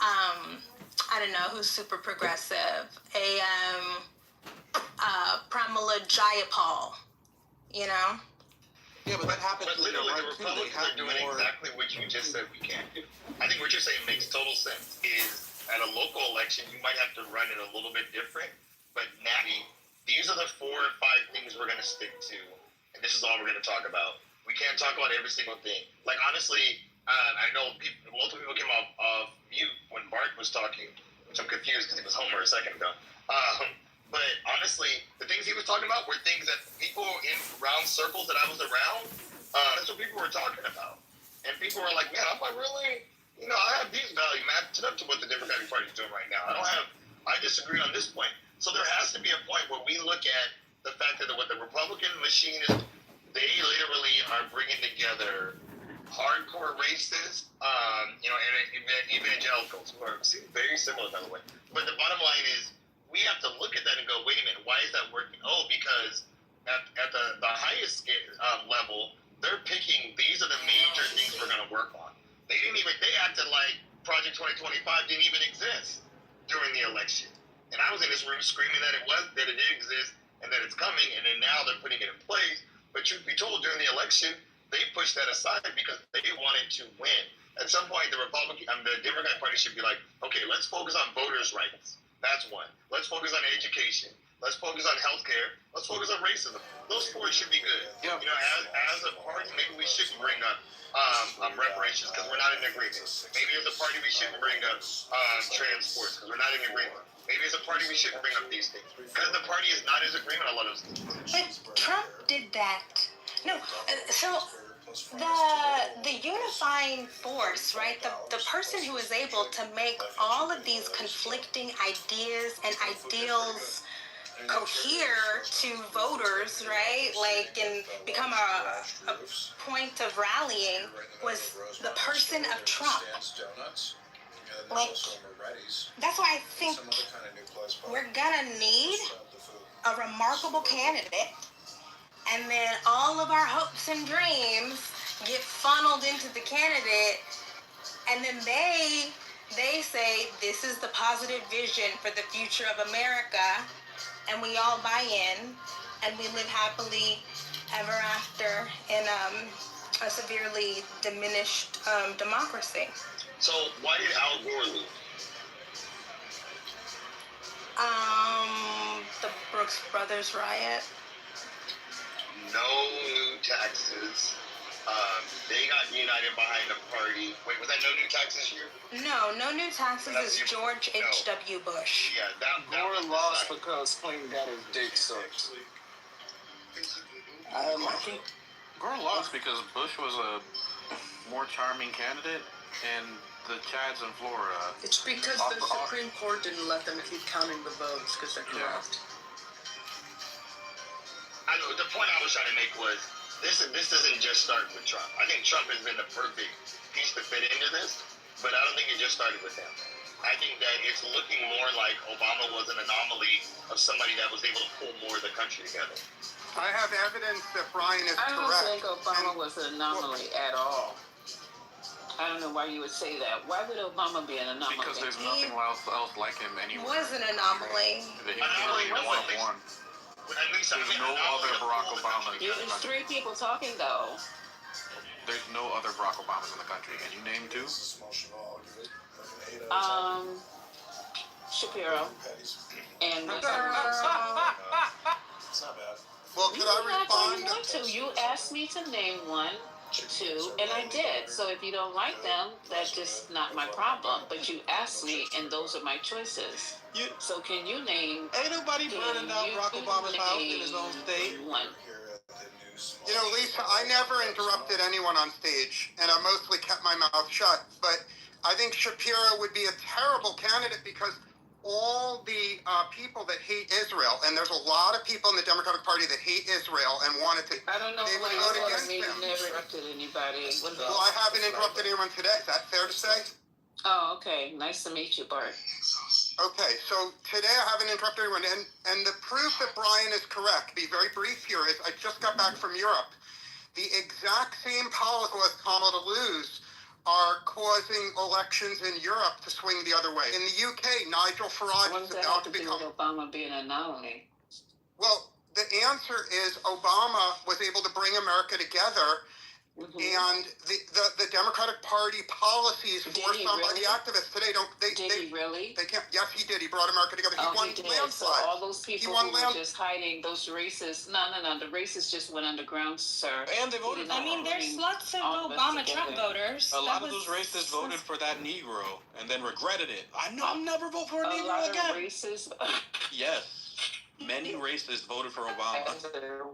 I don't know, who's super progressive, Pramila Jayapal, you know? Yeah, but that happens. But literally, the Republicans are doing exactly what you just said we can't do. I think what you're saying makes total sense. Is at a local election, you might have to run it a little bit different, but Natty, these are the 4 or 5 things we're going to stick to, and this is all we're going to talk about. We can't talk about every single thing. Like, honestly, I know multiple people came off mute when Bart was talking, which I'm confused because he was Homer a second ago. But honestly, the things he was talking about were things that people in round circles that I was around, that's what people were talking about. And people were like, man, I'm like, really? You know, I have these values matched up to what the Democratic Party is doing right now. I disagree on this point. So there has to be a point where we look at the fact that what the Republican machine is, they literally are bringing together hardcore racists, and evangelicals who are very similar, by the way. But the bottom line is, we have to look at that and go, wait a minute, why is that working? Oh, because at the highest level, they're picking, these are the major things we're going to work on. They acted like Project 2025 didn't even exist during the election. And I was in this room screaming that it did exist and that it's coming, and then now they're putting it in place. But truth be told, during the election, they pushed that aside because they wanted to win. At some point, the Democratic Party should be like, okay, let's focus on voters' rights. That's one. Let's focus on education. Let's focus on healthcare. Let's focus on racism. Those 4 should be good. Yeah. You know, as a party, maybe we shouldn't bring up reparations because we're not in agreement. Maybe as a party we shouldn't bring up transports because we're not in agreement. Maybe as a party we shouldn't bring up these things because the party is not in agreement on a lot of things. But Trump did that. No, so the unifying force, right? The person who is able to make all of these conflicting ideas and ideals cohere to voters, right? Like, and become a point of rallying was the person of Trump. Like, that's why I think we're gonna need a remarkable candidate, and then all of our hopes and dreams get funneled into the candidate, and then they say this is the positive vision for the future of America, and we all buy in, and we live happily ever after in a severely diminished democracy. So why did Al Gore lose? The Brooks Brothers riot. No new taxes. They got united behind the party. Wait, was that no new taxes year? No new taxes is George H.W. Bush. Yeah, that Gore lost because Clinton got his dick sucked. I think Gore lost because Bush was a more charming candidate, and the Chads in Florida. it's because the Supreme Court didn't let them keep counting the votes because they're corrupt. I know the point I was trying to make was this doesn't just start with Trump. I think Trump has been the perfect piece to fit into this, but I don't think it just started with him. I think that it's looking more like Obama was an anomaly of somebody that was able to pull more of the country together. I have evidence that Brian is I don't correct. think Obama was an anomaly at all. I don't know why you would say that. Why would Obama be an anomaly? Because there's nothing else like him anywhere. Was an anomaly. He's really one of one. There's no other Barack Obamas in the There's country. 3 people talking, though. There's no other Barack Obamas in the country. Can you name 2? Shapiro. And It's not bad. Well, could I respond? You want to. You asked me to name 1, 2, and I did. So if you don't like them, that's just not my problem. But you asked me, and those are my choices. So can you name? Ain't nobody burning down Barack Obama's house in his own state. 1. You know, Lisa, I never interrupted anyone on stage, and I mostly kept my mouth shut. But I think Shapiro would be a terrible candidate because all the people that hate Israel, and there's a lot of people in the Democratic Party that hate Israel and wanted to. I don't know they why would you vote told against me him. you never interrupted anybody. Well, I haven't interrupted anyone today. Is that fair to say? Oh, okay. Nice to meet you, Bart. Okay, so today I haven't interrupted anyone, and the proof that Brian is correct, be very brief here, is I just got back from Europe. The exact same policies as Kamala to lose are causing elections in Europe to swing the other way. In the UK, Nigel Farage What is does that about have to to do become... with Obama being an anomaly? Well, the answer is Obama was able to bring America together, and the Democratic Party policies for somebody activists today don't... Did he really? They can't... Yes, he did. He brought America together. He won He did. landslides. So all those people who were just hiding, those racists... No. The racists just went underground, sir. And they voted for him. I mean, there's lots of Obama Trump voters. A lot of those racists voted for that Negro and then regretted it. I'll never vote for a Negro again. A lot of racists? Yes. Many racists voted for Obama.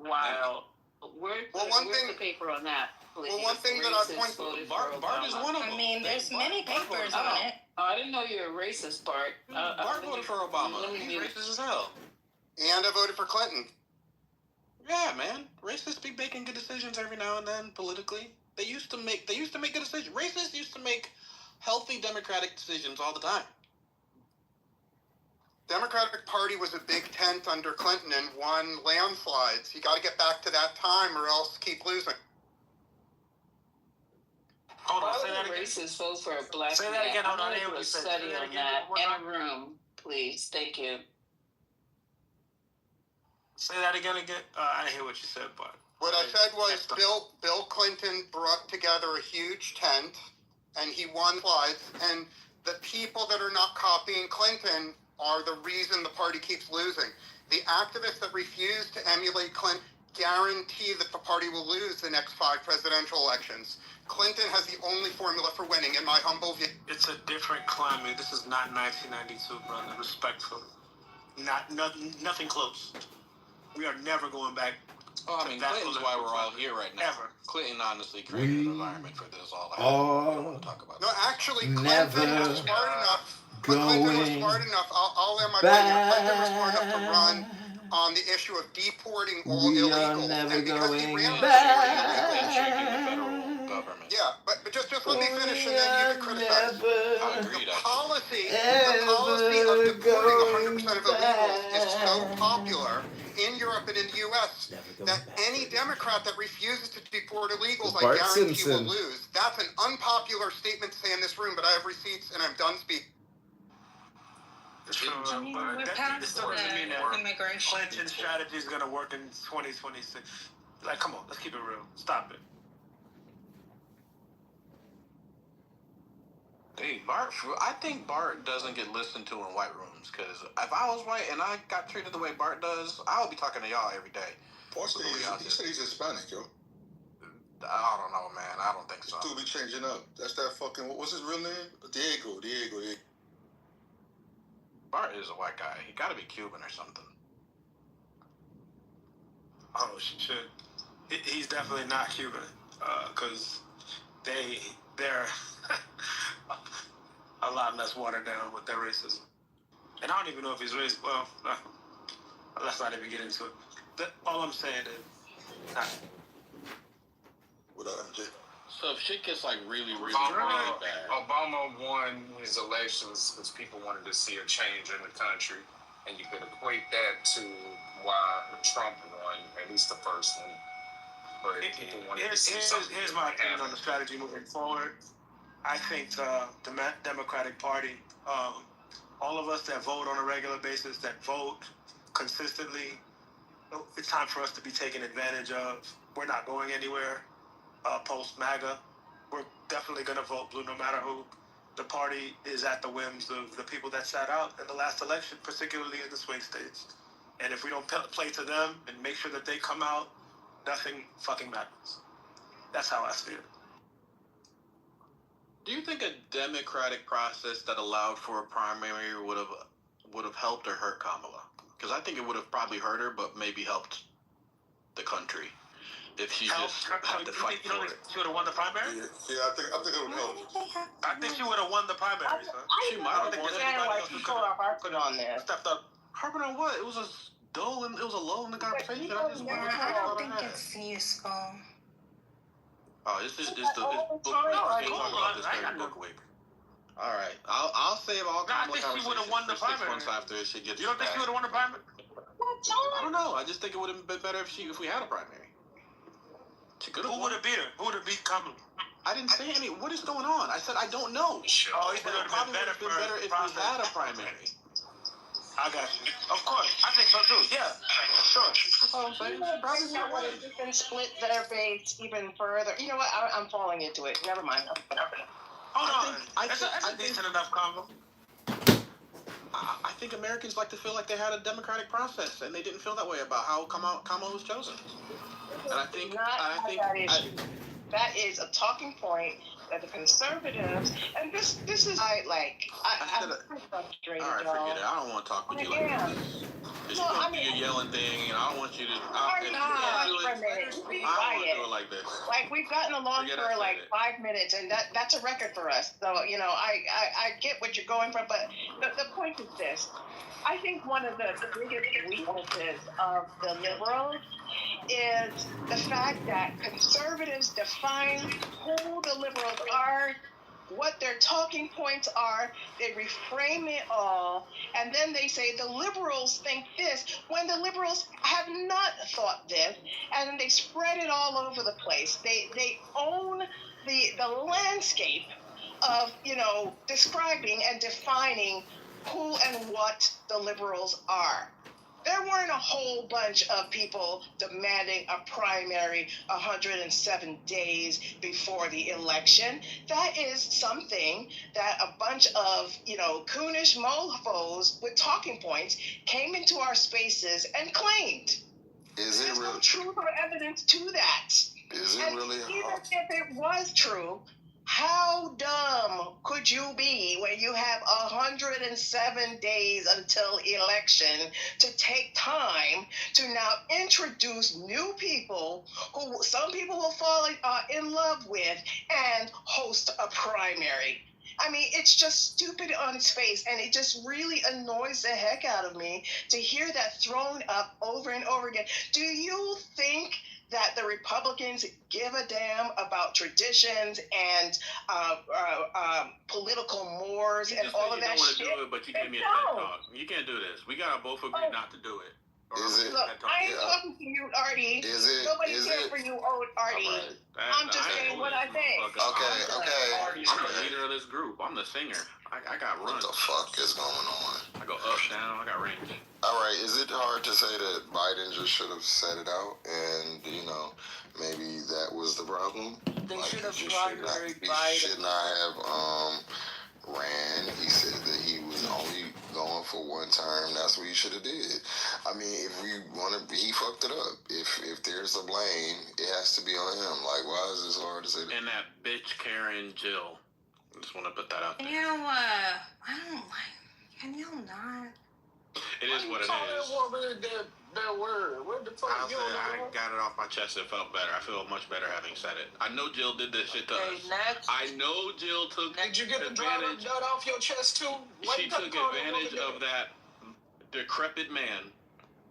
Wow. Where's the paper on that? Please. Well, one thing that I point to, Bart is one of them. I mean, there's many papers on it. Oh, I didn't know you were a racist, Bart. Bart voted for Obama. He's racist as hell. And I voted for Clinton. Yeah, man. Racists be making good decisions every now and then politically. They used to make good decisions. Racists used to make healthy democratic decisions all the time. Democratic Party was a big tent under Clinton and won landslides. You got to get back to that time or else keep losing. Hold on, say that again. Racists vote for a black man. Say that again. Hold on. I'm going to do a study on that in a room, please. Thank you. Say that again. I didn't hear what you said, but what I said was Bill Clinton brought together a huge tent, and he won slides. And the people that are not copying Clinton are the reason the party keeps losing. The activists that refuse to emulate Clinton guarantee that the party will lose the next 5 presidential elections. Clinton has the only formula for winning, in my humble view. It's a different climate. This is not 1992, brother. Respectfully, nothing close. We are never going back. Oh, I mean, Clinton's why we're all here right now. Ever. Clinton honestly created an environment for this all. I don't want to talk about. No, actually, Clinton was smart enough. Clinton was smart enough. I'll end my point here. Clinton was smart enough to run on the issue of deporting all illegals, and because he ran on yeah, but just let me finish, and then you can criticize. The policy of deporting 100% of illegals is so popular in Europe and in the U.S. that any Democrat that refuses to deport illegals, I guarantee will lose. That's an unpopular statement to say in this room, but I have receipts, and I'm done speaking. We're past the immigration. Clinton's strategy is going to work in 2026. Like, come on, let's keep it real. Stop it. Hey, I think Bart doesn't get listened to in white rooms, because if I was white and I got treated the way Bart does, I would be talking to y'all every day. He said he's Hispanic, yo. I don't know, man. I don't think so. Dude be changing up. That's that fucking, what's his real name? Diego. Bart is a white guy. He gotta be Cuban or something. Oh, shit. He's definitely not Cuban, because they're a lot less watered down with their racism. And I don't even know if he's racist. Well, let's not even get into it. All I'm saying is, without MJ. So if shit gets like really, really, Obama, really bad. Obama won his elections because people wanted to see a change in the country, and you could equate that to why Trump won, at least the first one. But people wanted to see something. Here's my opinion on the strategy moving forward. I think the Democratic Party, all of us that vote on a regular basis, that vote consistently, it's time for us to be taken advantage of. We're not going anywhere post MAGA. We're definitely going to vote blue no matter who. The party is at the whims of the people that sat out in the last election, particularly in the swing states. And if we don't play to them and make sure that they come out, nothing fucking matters. That's how I feel. Do you think a democratic process that allowed for a primary would have helped or hurt Kamala? Because I think it would have probably hurt her, but maybe helped the country if she just had to fight for it. She would have won the primary? Yeah, I think it would help. I think she would have won the primary, son. She might have won it. She pulled off Harper on there. Stepped up. Harper on what? It was a dull and it was a lull in the conversation. I don't think it's useful. Oh, it's the book. Talk about this during book week. All right, I'll save all Kamala conversations. I think she would have won the primary. 6 months after she gets. You don't think she would have won the primary? I don't know. I just think it would have been better if we had a primary. Who would have beat her? Who would have beat Kamala? I didn't say any. What is going on? I said I don't know. Oh, he said it would have been better if we had a primary. I got you. Of course. I think so too. Yeah. Sure. That's all I'm saying. Probably not would have been split their base even further. You know what? I'm falling into it. Never mind. Hold on. That's a decent enough combo. I think Americans like to feel like they had a democratic process, and they didn't feel that way about how Kamala was chosen. And I think that is a talking point that the conservatives, and this is I'm frustrated. All right, forget it. I don't want to talk with you like this. Because you're going to do your yelling thing, and I don't want you to. I don't want to do it like this. Like, we've gotten along for like 5 minutes, and that's a record for us. So, I get what you're going for, but the point is this. I think one of the biggest weaknesses of the liberals is the fact that conservatives define who the liberals are, what their talking points are, they reframe it all, and then they say the liberals think this, when the liberals have not thought this, and they spread it all over the place. They own the landscape of, describing and defining who and what the liberals are. There weren't a whole bunch of people demanding a primary 107 days before the election. That is something that a bunch of, coonish mofos with talking points came into our spaces and claimed. Is it There's really no truth or evidence to that. Is it really even hard? if it was true, how dumb could you be when you have 107 days until election to take time to now introduce new people who some people will fall in love with and host a primary? I mean, it's just stupid on its face, and it just really annoys the heck out of me to hear that thrown up over and over again. Do you think that the Republicans give a damn about traditions and political mores and all of that shit? You don't want to do it, but you gave me a TED talk. You can't do this. We gotta both agree not to do it. Look, I ain't talking to you, Artie. Nobody cares for you, Artie. Right. I'm just saying what I think. Okay. I'm the leader of this group. I'm the singer. I got runs. What the fuck is going on? I go up, down. I got range. All right, is it hard to say that Biden just should have said it out, and maybe that was the problem? They should have primaried Biden. He should not have ran. He said that he was only going for one term. That's what he should have did. I mean, if we want to, he fucked it up. If there's a blame, it has to be on him. Like, why is this hard to say that? And that bitch Karen Jill. I just want to put that out there. I don't like. Can you not? It is what it is. That word. What the fuck? I got it off my chest. It felt better. I feel much better having said it. I know Jill did this shit to us. Next. I know Jill took Did you get the driver nut off your chest too? She took advantage of that decrepit man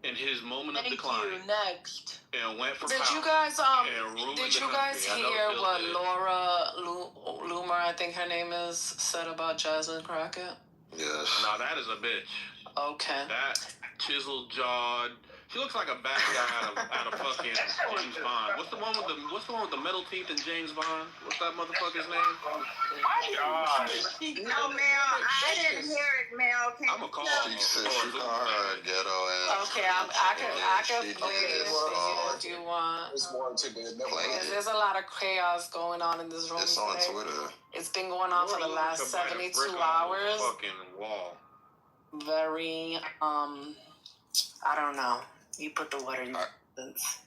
in his moment of Thank decline you. Next. and went for Did power. you guys and ruined did the you guys country. I know it hear feels what good. Laura Loomer, I think her name is, said about Jasmine Crockett? Yes. Now that is a bitch. Okay. That chiseled jawed. She looks like a bad guy out of fucking James Bond. What's the one with the metal teeth in James Bond? What's that motherfucker's name? No, Mel, I didn't hear it, Mel. I'm a call. She said she called her ghetto ass. Okay, I can She play did. this if you want. Play it. There's a lot of chaos going on in this room It's on today. Twitter. It's been going on for the last 72 hours. Fucking wall. Very, I don't know. You put the water in your sentence.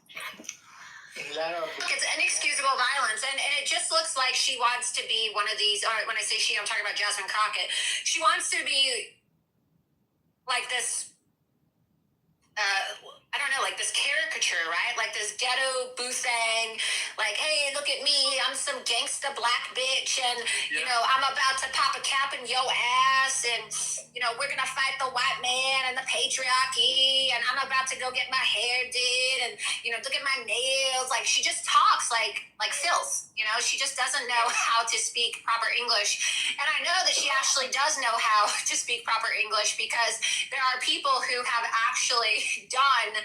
It's inexcusable violence, and it just looks like she wants to be one of these. Or when I say she, I'm talking about Jasmine Crockett. She wants to be like this. I don't know, like this caricature, right? Like this ghetto boosang, like, hey, look at me, I'm some gangsta black bitch, and you know, I'm about to pop a cap in your ass, and you know, we're gonna fight the white man and the patriarchy, and I'm about to go get my hair did, and you know, look at my nails. Like, she just talks like filth, you know. She just doesn't know how to speak proper English, and I know that she actually does know how to speak proper English, because there are people who have actually done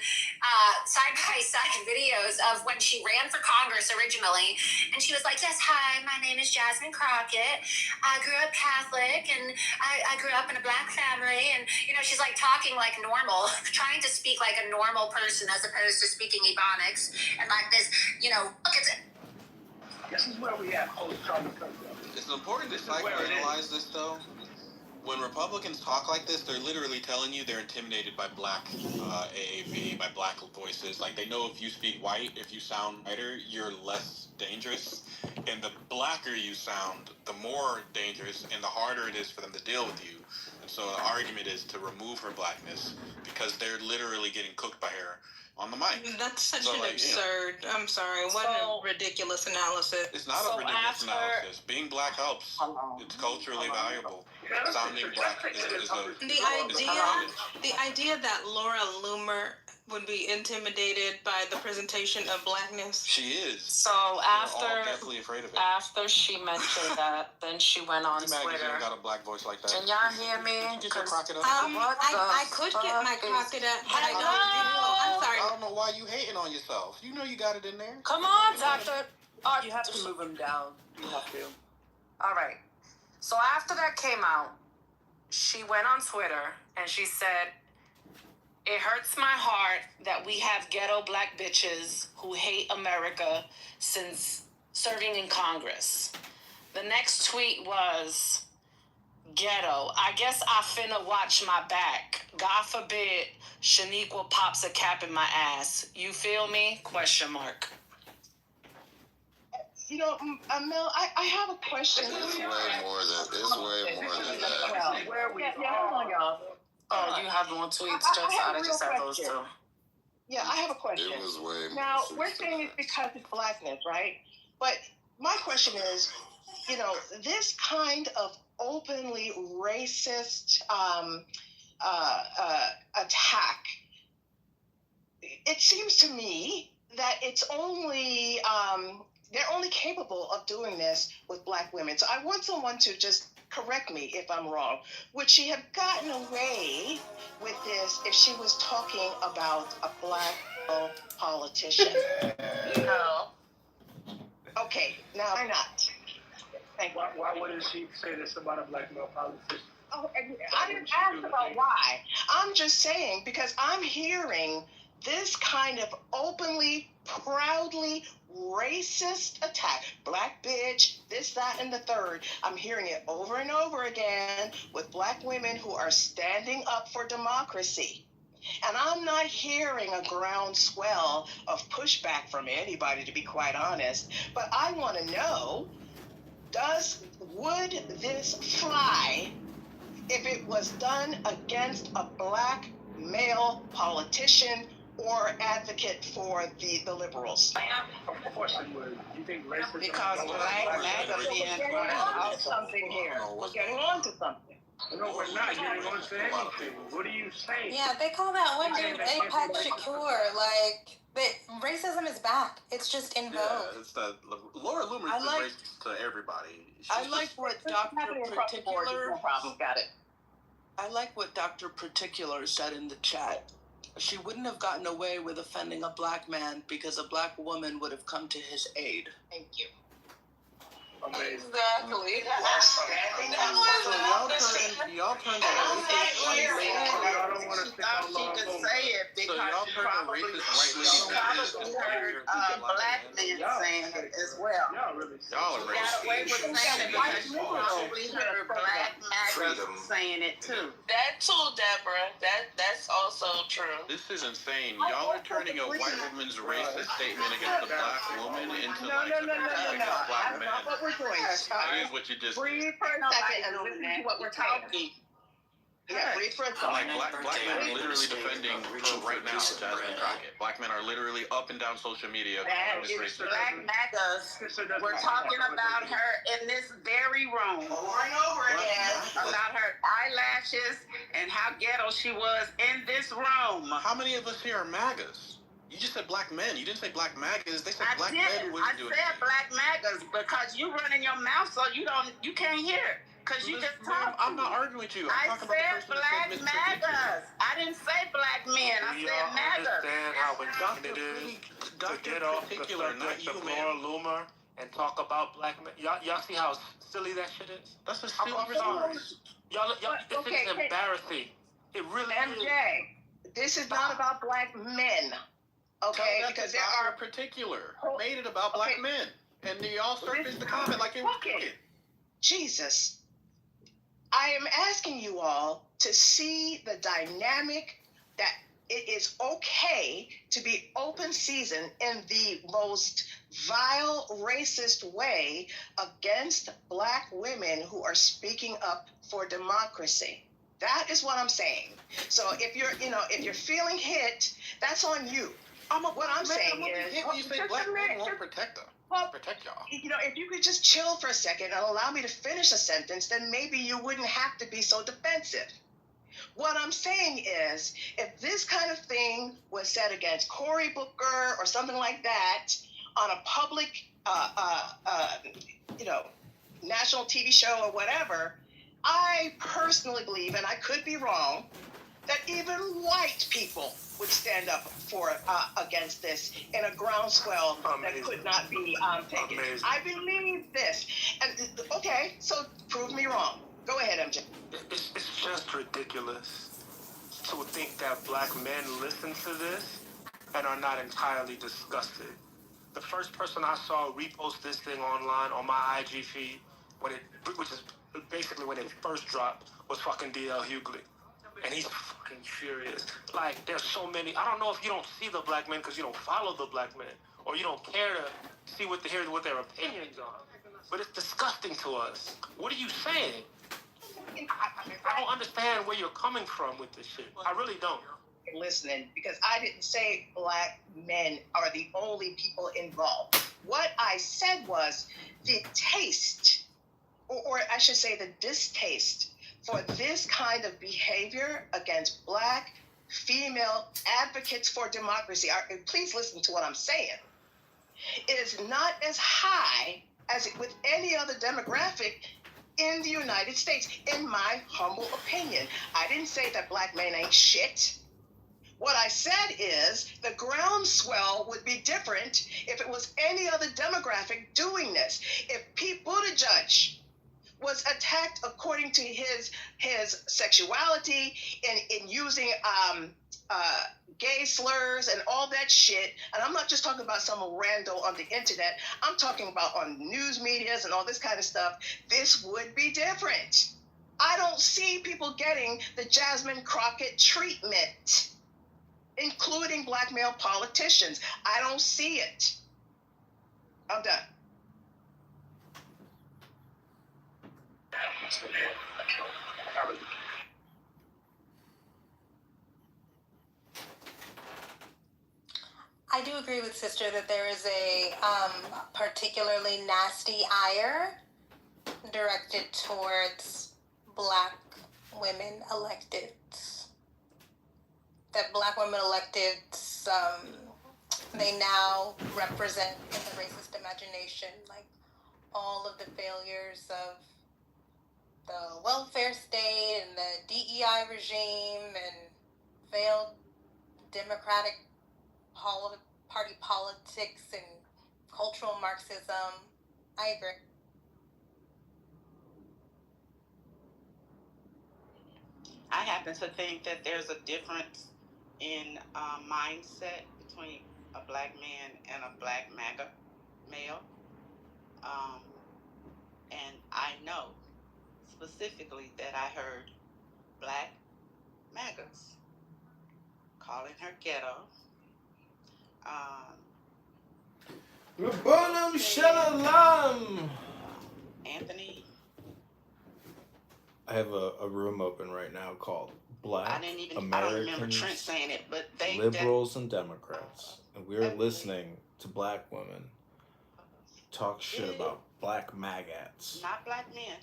side-by-side videos of when she ran for Congress originally, and she was like, yes, hi, my name is Jasmine Crockett, I grew up Catholic, and I grew up in a black family, and you know, she's like talking like normal, trying to speak like a normal person as opposed to speaking Ebonics, and like this, you know, look at it. This is where we at post-Trump. It's important to psychoanalyze this, though. When Republicans talk like this, they're literally telling you they're intimidated by black AAV, by black voices. Like, they know if you speak white, if you sound whiter, you're less dangerous. And the blacker you sound, the more dangerous and the harder it is for them to deal with you. And so the argument is to remove her blackness, because they're literally getting cooked by her on the mic. That's such So, an like, absurd, I'm sorry, what a ridiculous analysis. It's not a ridiculous analysis. Being black helps. It's culturally valuable. Sounding black is The idea that Laura Loomer would be intimidated by the presentation of blackness. She is. So We're all definitely afraid of it. after she mentioned that, then she went on Too bad you Twitter. got a black voice like that. Can y'all hear me? Get your crockett up. I could get my crockett up, but I don't I'm sorry. I don't know why you hating on yourself. You know you got it in there. Come on, Doctor. You have to move him down. You have to. All right. So after that came out, she went on Twitter and she said, it hurts my heart that we have ghetto black bitches who hate America since serving in Congress. The next tweet was, ghetto, I guess I finna watch my back. God forbid Shaniqua pops a cap in my ass. You feel me? Question mark. You know, Mel, I have a question. It's way more than that. Where are we? Yeah, hold on, y'all. Oh, you have more tweets? I just have those two. Yeah, I have a question. It was way more. Now, we're saying it's because it's blackness, right? But my question is, you know, this kind of openly racist attack, it seems to me that it's only, they're only capable of doing this with black women. So I want someone to just correct me if I'm wrong. Would she have gotten away with this if she was talking about a black politician? No. Okay, now why not? Thank you. Why wouldn't she say this about a black male politician? Oh, I didn't ask about why. I'm just saying, because I'm hearing this kind of openly, proudly racist attack. Black bitch, this, that, and the third. I'm hearing it over and over again with black women who are standing up for democracy. And I'm not hearing a groundswell of pushback from anybody, to be quite honest. But I want to know, would this fly if it was done against a black male politician or advocate for the liberals? Of course it would. You think racism? Because black MAGA being out something here. We're getting on to something. No, we're not. You ain't gonna say anything. What are you saying? Yeah, they call that one dude Apex Shakur. Like, racism is back. It's just in vogue. Yeah, it's that Laura Loomer's I like- racist to everybody. I like what Dr. Particular. No problem. Got it. I like what Dr. Particular said in the chat. She wouldn't have gotten away with offending a black man because a black woman would have come to his aid. Thank you. Amazing. Exactly. So y'all turned a racist white lady. I don't want to stick out She could say it So because y'all she turned a probably, racist white she lady. probably heard black men saying it as well. Y'all are She got away racist. with saying it because she probably heard black actors saying it too. That too, Deborah. That's also true. This is insane. Y'all are turning a white woman's racist statement against a black woman into like a black That's man. not what we're doing. That is what you just did. Breathe for a second and listen to what we're talking. Yeah, breathe for a Like second. black men are literally defending her right now, Jasmine Crockett. Black men are literally up and down social media That calling this is racist. black MAGAs. We're talking about her in this very room. Over and over again. About her eyelashes and how ghetto she was in this room. How many of us here are MAGAs? You just said black men. You didn't say black MAGAs. They said black men I wouldn't do it. said black MAGAs because you running your mouth so you can't hear. Because you just talk. I'm not arguing with you. I I'm talking about said the person black that said Mr. MAGAs. I didn't say black men. I said MAGAs. Understand how important it is to get off the subject of Laura Loomer and talk about black men. Y'all see how silly that shit is? That's a I'm silly sorry. response. Y'all, this shit is embarrassing. It really MJ, is. this is not about black men. Okay, because there are particular made it about black men, and y'all surfaced the comment like it was crooked. Jesus. I am asking you all to see the dynamic that it is okay to be open season in the most vile, racist way against black women who are speaking up for democracy. That is what I'm saying. So if you're feeling hit, that's on you. What I'm saying is, you say black men won't protect them. Protect y'all. If you could just chill for a second and allow me to finish a sentence, then maybe you wouldn't have to be so defensive. What I'm saying is, if this kind of thing was said against Cory Booker or something like that on a public, national TV show or whatever, I personally believe, and I could be wrong, that even white people would stand up for against this in a groundswell that could not be taken. Amazing. I believe this. And okay, so prove me wrong. Go ahead, MJ. It's just ridiculous to think that black men listen to this and are not entirely disgusted. The first person I saw repost this thing online on my IG feed, which is basically when it first dropped, was fucking DL Hughley. And he's fucking furious. Like, there's so many. I don't know if you don't see the black men because you don't follow the black men, or you don't care to hear what their opinions are. But it's disgusting to us. What are you saying? I don't understand where you're coming from with this shit. I really don't. Listening, because I didn't say black men are the only people involved. What I said was the taste, or I should say the distaste, for this kind of behavior against black female advocates for democracy, please listen to what I'm saying, is not as high as with any other demographic in the United States, in my humble opinion. I didn't say that black men ain't shit. What I said is the groundswell would be different if it was any other demographic doing this. If Pete Buttigieg was attacked according to his sexuality in using gay slurs and all that shit, and I'm not just talking about some rando on the internet, I'm talking about on news medias and all this kind of stuff, this would be different. I don't see people getting the Jasmine Crockett treatment, including black male politicians. I don't see it. I'm done. I do agree with Sister that there is a particularly nasty ire directed towards black women electeds. That black women electeds, they now represent in the racist imagination, like, all of the failures of the welfare state and the DEI regime and failed democratic party politics and cultural Marxism. I agree. I happen to think that there's a difference in mindset between a black man and a black MAGA male. And I know specifically that I heard black MAGAs calling her ghetto. Rabbonum Shalom. Anthony. I have a room open right now called Black I don't remember Trent Americans, saying it, but they Liberals, and Democrats. And we're listening to black women talk shit about black maggots. not black men.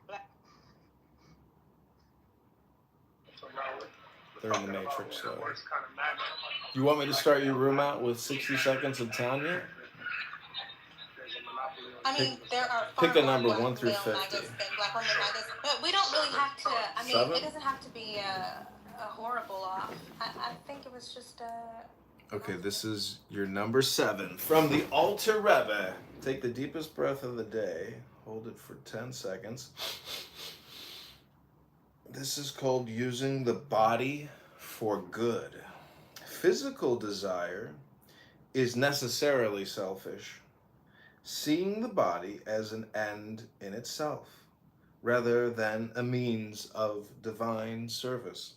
Black. They're in the Matrix, though. You want me to start your room out with 60 seconds of Tanya? I mean, there are Pick a number 1 through 50. Black women MAGAs, but we don't really have to. I mean, 7? it doesn't have to be a horrible off. I think it was just Okay, this is your number 7 from the Alter Rebbe. Take the deepest breath of the day. Hold it for 10 seconds. This is called using the body for good. Physical desire is necessarily selfish. Seeing the body as an end in itself, rather than a means of divine service.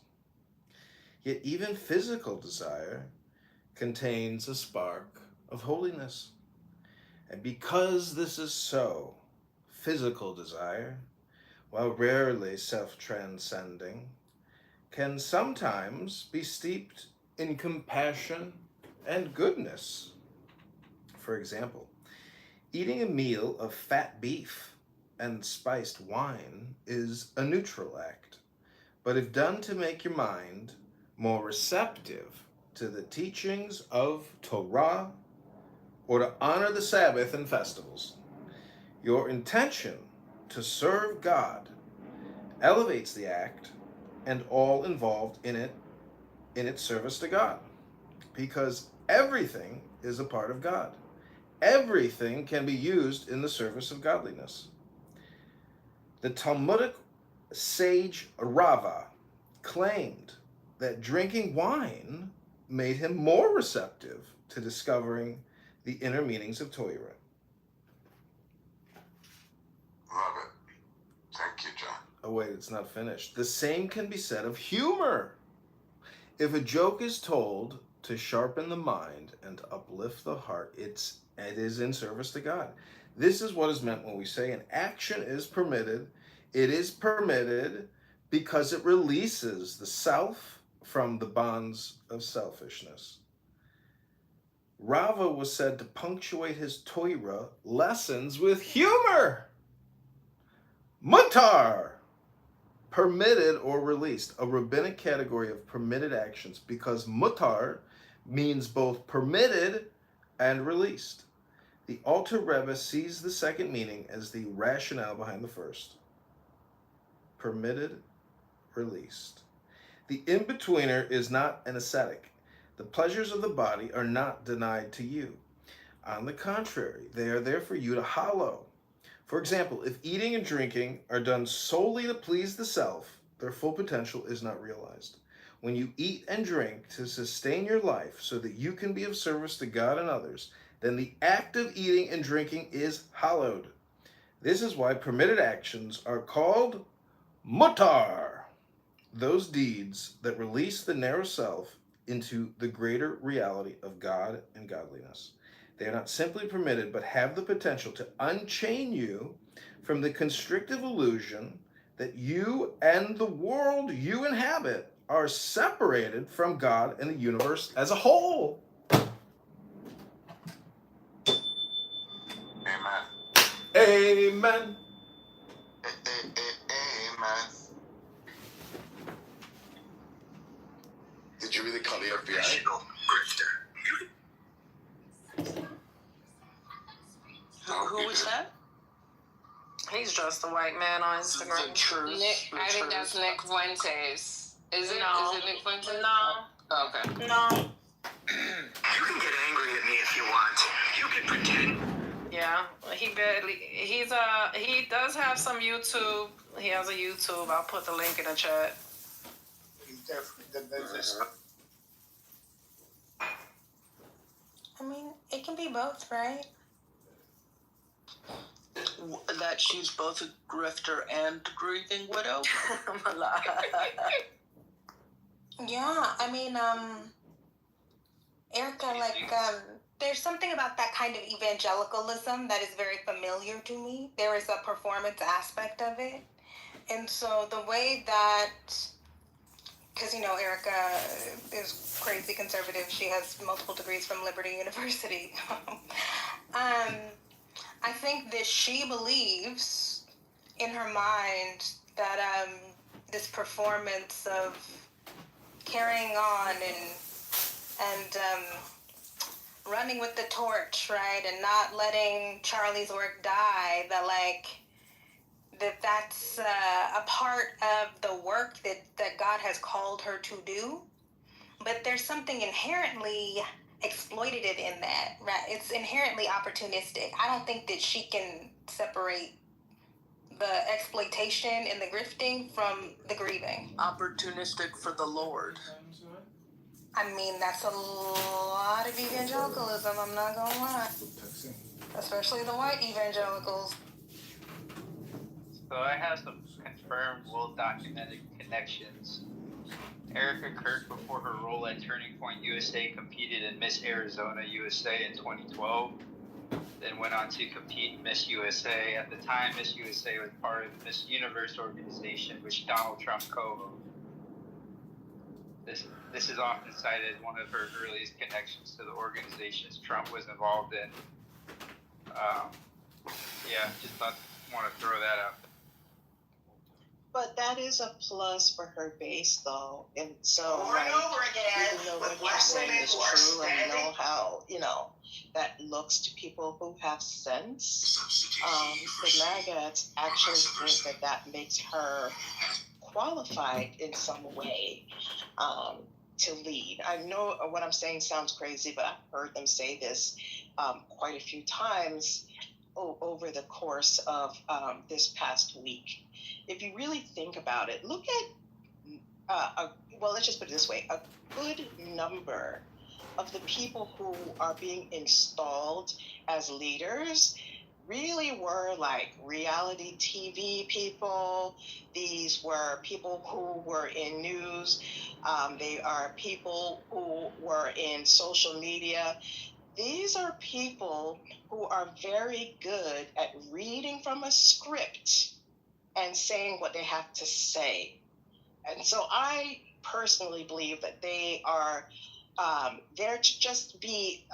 Yet even physical desire contains a spark of holiness. And because this is so, physical desire, while rarely self-transcending, can sometimes be steeped in compassion and goodness. For example, eating a meal of fat beef and spiced wine is a neutral act, but if done to make your mind more receptive to the teachings of Torah or to honor the Sabbath and festivals, your intention to serve God elevates the act and all involved in it, in its service to God, because everything is a part of God. Everything can be used in the service of godliness. The Talmudic sage Rava claimed that drinking wine made him more receptive to discovering the inner meanings of Torah. Love it. Thank you, John. Oh wait, it's not finished. The same can be said of humor. If a joke is told to sharpen the mind and to uplift the heart, it is in service to God. This is what is meant when we say an action is permitted. It is permitted because it releases the self from the bonds of selfishness. Rava was said to punctuate his Torah lessons with humor. Mutar, permitted or released, a rabbinic category of permitted actions, because mutar means both permitted and released. The Alter Rebbe sees the second meaning as the rationale behind the first. Permitted, released. The in-betweener is not an ascetic. The pleasures of the body are not denied to you. On the contrary, they are there for you to hollow. For example, if eating and drinking are done solely to please the self, their full potential is not realized. When you eat and drink to sustain your life so that you can be of service to God and others, then the act of eating and drinking is hallowed. This is why permitted actions are called mutar, those deeds that release the narrow self into the greater reality of God and godliness. They are not simply permitted, but have the potential to unchain you from the constrictive illusion that you and the world you inhabit are separated from God and the universe as a whole. Amen. Amen. Amen. really call the FBI? Who was that? He's just a white man on Instagram. Nick, I think that's Nick Fuentes. Is it? No. Is it Nick Fuentes? No. Oh, okay. No. You can get angry at me if you want. You can pretend. Yeah, he does have some YouTube. He has a YouTube. I'll put the link in the chat. He's definitely the business. I mean, it can be both, right? That she's both a grifter and grieving widow? Yeah, I mean, Erica, there's something about that kind of evangelicalism that is very familiar to me. There is a performance aspect of it. And so the way that, because, Erica is crazy conservative. She has multiple degrees from Liberty University. I think that she believes in her mind that this performance of carrying on and running with the torch, right, and not letting Charlie's work die, that's a part of the work that God has called her to do. But there's something inherently exploitative in that, right? It's inherently opportunistic. I don't think that she can separate the exploitation and the grifting from the grieving. Opportunistic for the Lord. I mean, that's a lot of evangelicalism, I'm not gonna lie. Especially the white evangelicals. So I have some confirmed, well-documented connections. Erica Kirk, before her role at Turning Point USA, competed in Miss Arizona USA in 2012. Then went on to compete in Miss USA. At the time, Miss USA was part of the Miss Universe organization, which Donald Trump co-owned. This is often cited as one of her earliest connections to the organizations Trump was involved in. Just want to throw that out. But that is a plus for her base, though. And so, Over and over again, even though with what you're black saying women is who are true, and you know standing. how, that looks to people who have sense, the MAGAs actually think that makes her qualified in some way to lead. I know what I'm saying sounds crazy, but I've heard them say this quite a few times over the course of this past week. If you really think about it, look at, let's just put it this way, a good number of the people who are being installed as leaders really were like reality TV people. These were people who were in news. They are people who were in social media. These are people who are very good at reading from a script and saying what they have to say. And so I personally believe that they are there to just be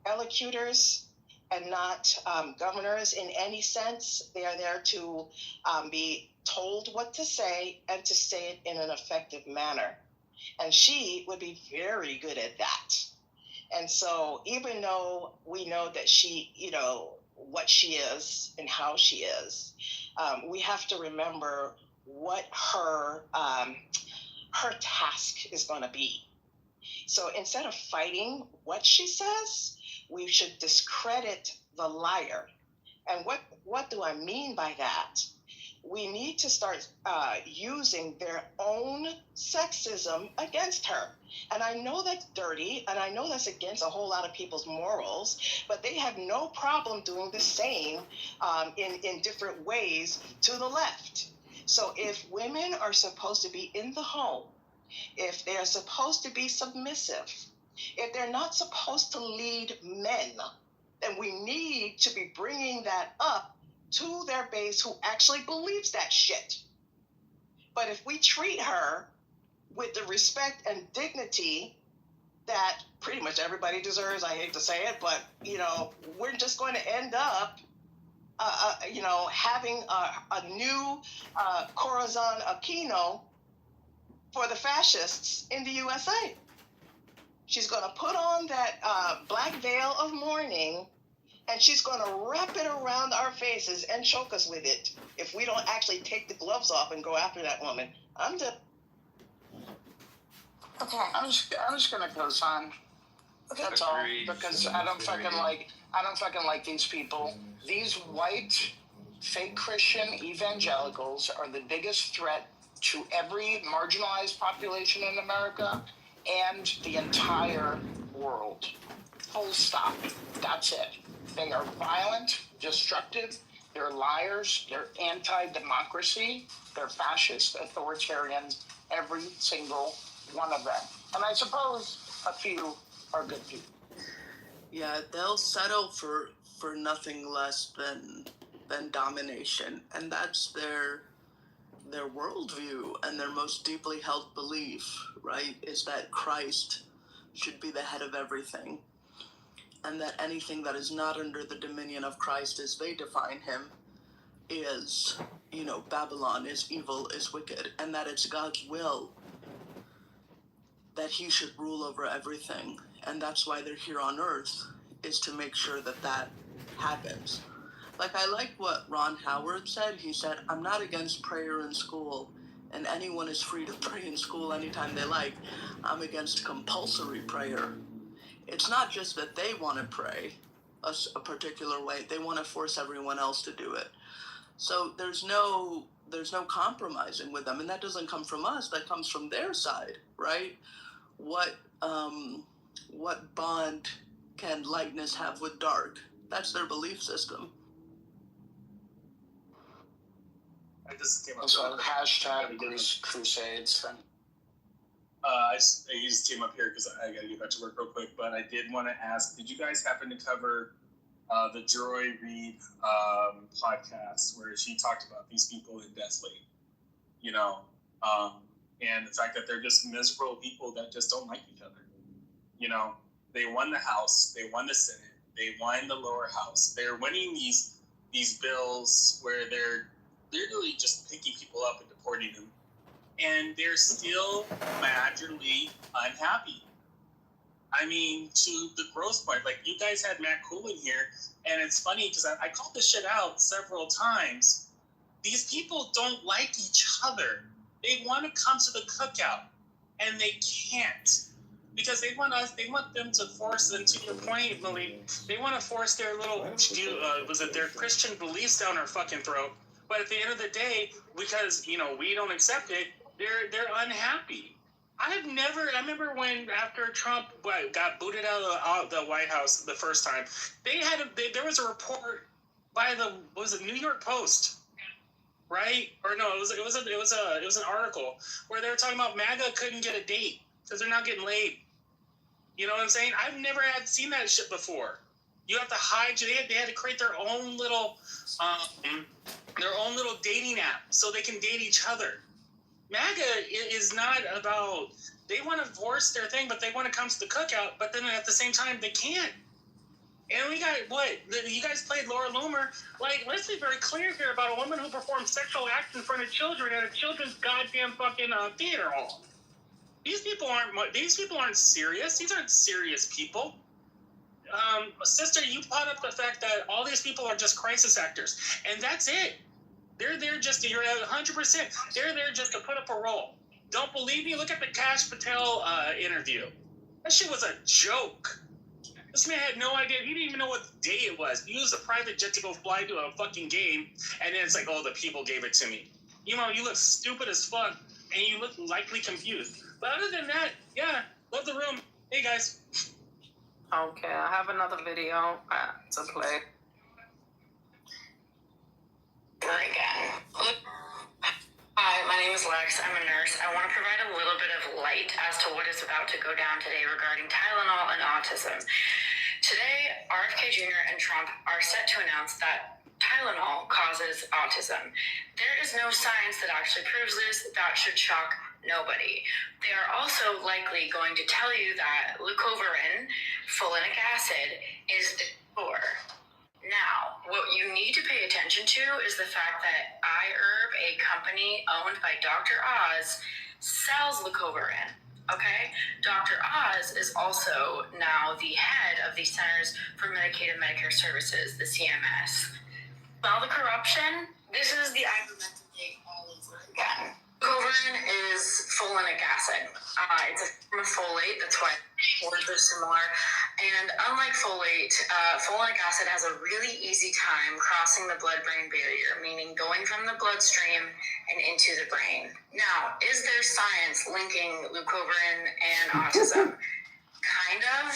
elocutors and not governors in any sense. They are there to be told what to say and to say it in an effective manner. And she would be very good at that. And so even though we know that she, what she is and how she is, we have to remember what her task is going to be. So instead of fighting what she says, we should discredit the liar. And what do I mean by that? We need to start using their own sexism against her. And I know that's dirty, and I know that's against a whole lot of people's morals, but they have no problem doing the same in different ways to the left. So if women are supposed to be in the home, if they're supposed to be submissive, if they're not supposed to lead men, then we need to be bringing that up to their base who actually believes that shit. But if we treat her with the respect and dignity that pretty much everybody deserves, I hate to say it, but, we're just going to end up, having a new Corazon Aquino for the fascists in the USA. She's going to put on that black veil of mourning, and she's going to wrap it around our faces and choke us with it if we don't actually take the gloves off and go after that woman. I'm just... Okay. I'm just gonna co-sign. Okay. That's Agreed. all. Because I don't fucking like these people. These white fake Christian evangelicals are the biggest threat to every marginalized population in America and the entire world. Full stop. That's it. They are violent, destructive, they're liars, they're anti-democracy, they're fascist, authoritarians, every single one of them. And I suppose a few are good people. Yeah, they'll settle for nothing less than domination, and that's their worldview and their most deeply held belief, right? Is that Christ should be the head of everything, and that anything that is not under the dominion of Christ, as they define him, is, Babylon, is evil, is wicked, and that it's God's will that he should rule over everything. And that's why they're here on earth, is to make sure that happens. Like, I like what Ron Howard said. He said, I'm not against prayer in school, and anyone is free to pray in school anytime they like. I'm against compulsory prayer. It's not just that they want to pray a particular way. They want to force everyone else to do it. So there's no compromising with them, and that doesn't come from us. That comes from their side, right? What bond can lightness have with dark? That's their belief system. I just came up. So hashtag Crusades. I just came up here because I got to get back to work real quick. But I did want to ask: did you guys happen to cover the Joy Reid podcast where she talked about these people in Deathly? And the fact that they're just miserable people that just don't like each other. They won the House, they won the Senate, they won the lower house. They're winning these bills where they're literally just picking people up and deporting them, and they're still majorly unhappy. I mean, to the gross point, like you guys had Matt Coolin here, and it's funny because I called this shit out several times. These people don't like each other. They want to come to the cookout, and they can't. Because they want them to force them, to your point, Malik, they want to force their little, their Christian beliefs down our fucking throat. But at the end of the day, because, we don't accept it, they're unhappy. I remember when, after Trump got booted out of the White House the first time, there was a report by the New York Post, right? Or no, it was an article where they were talking about MAGA couldn't get a date because they're not getting laid. You know what I'm saying? I've never seen that shit before. You have to hide. They had to create their own little dating app so they can date each other. MAGA is not about. They want to force their thing, but they want to come to the cookout. But then at the same time, they can't. And we got you guys played Laura Loomer. Like, let's be very clear here about a woman who performed sexual acts in front of children at a children's goddamn fucking theater hall. These people aren't serious. These aren't serious people. Sister, you brought up the fact that all these people are just crisis actors, and that's it. They're there just, you're at 100%. They're there just to put up a role. Don't believe me? Look at the Kash Patel interview. That shit was a joke. This man had no idea. He didn't even know what day it was. He used a private jet to go fly to a fucking game, and then it's like, oh, the people gave it to me. You look stupid as fuck, and you look likely confused. But other than that, yeah, love the room. Hey, guys. Okay, I have another video to play. Hi, my name is Lex. I'm a nurse. I want to provide a little bit of light as to what is about to go down today regarding Tylenol and autism. Today, RFK Jr. and Trump are set to announce that Tylenol causes autism. There is no science that actually proves this. That should shock nobody. They are also likely going to tell you that leucovorin, folinic acid, is the cure. Now, what you need to pay attention to is the fact that iHerb, a company owned by Dr. Oz, sells leucovorin. Okay? Dr. Oz is also now the head of the Centers for Medicaid and Medicare Services, the CMS. All the corruption, this is the ivermectin thing all over again. Covarin is folinic acid. It's a form of folate, that's why words are similar. And unlike folate, folinic acid has a really easy time crossing the blood-brain barrier, meaning going from the bloodstream and into the brain. Now, is there science linking leucovorin and autism? Kind of.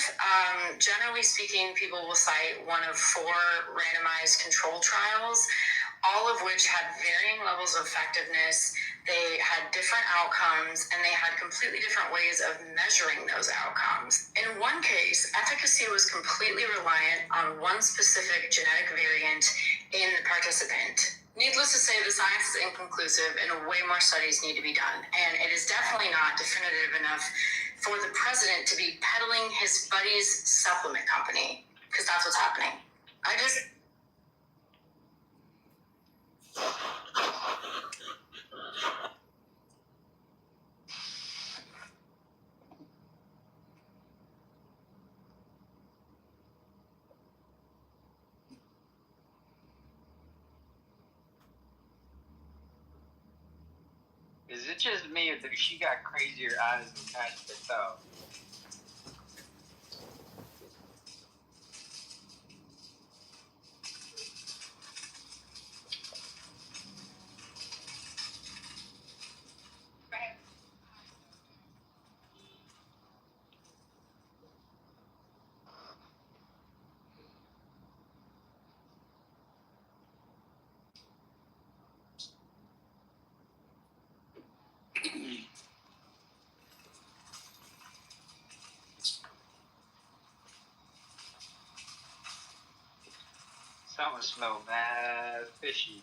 Generally speaking, people will cite one of 4 randomized control trials, all of which had varying levels of effectiveness. They had different outcomes, and they had completely different ways of measuring those outcomes. In one case, efficacy was completely reliant on one specific genetic variant in the participant. Needless to say, the science is inconclusive, and way more studies need to be done. And it is definitely not definitive enough for the president to be peddling his buddy's supplement company, because that's what's happening. Is it just me, or does she got crazier eyes than Patty Patel? Something smell mad fishy.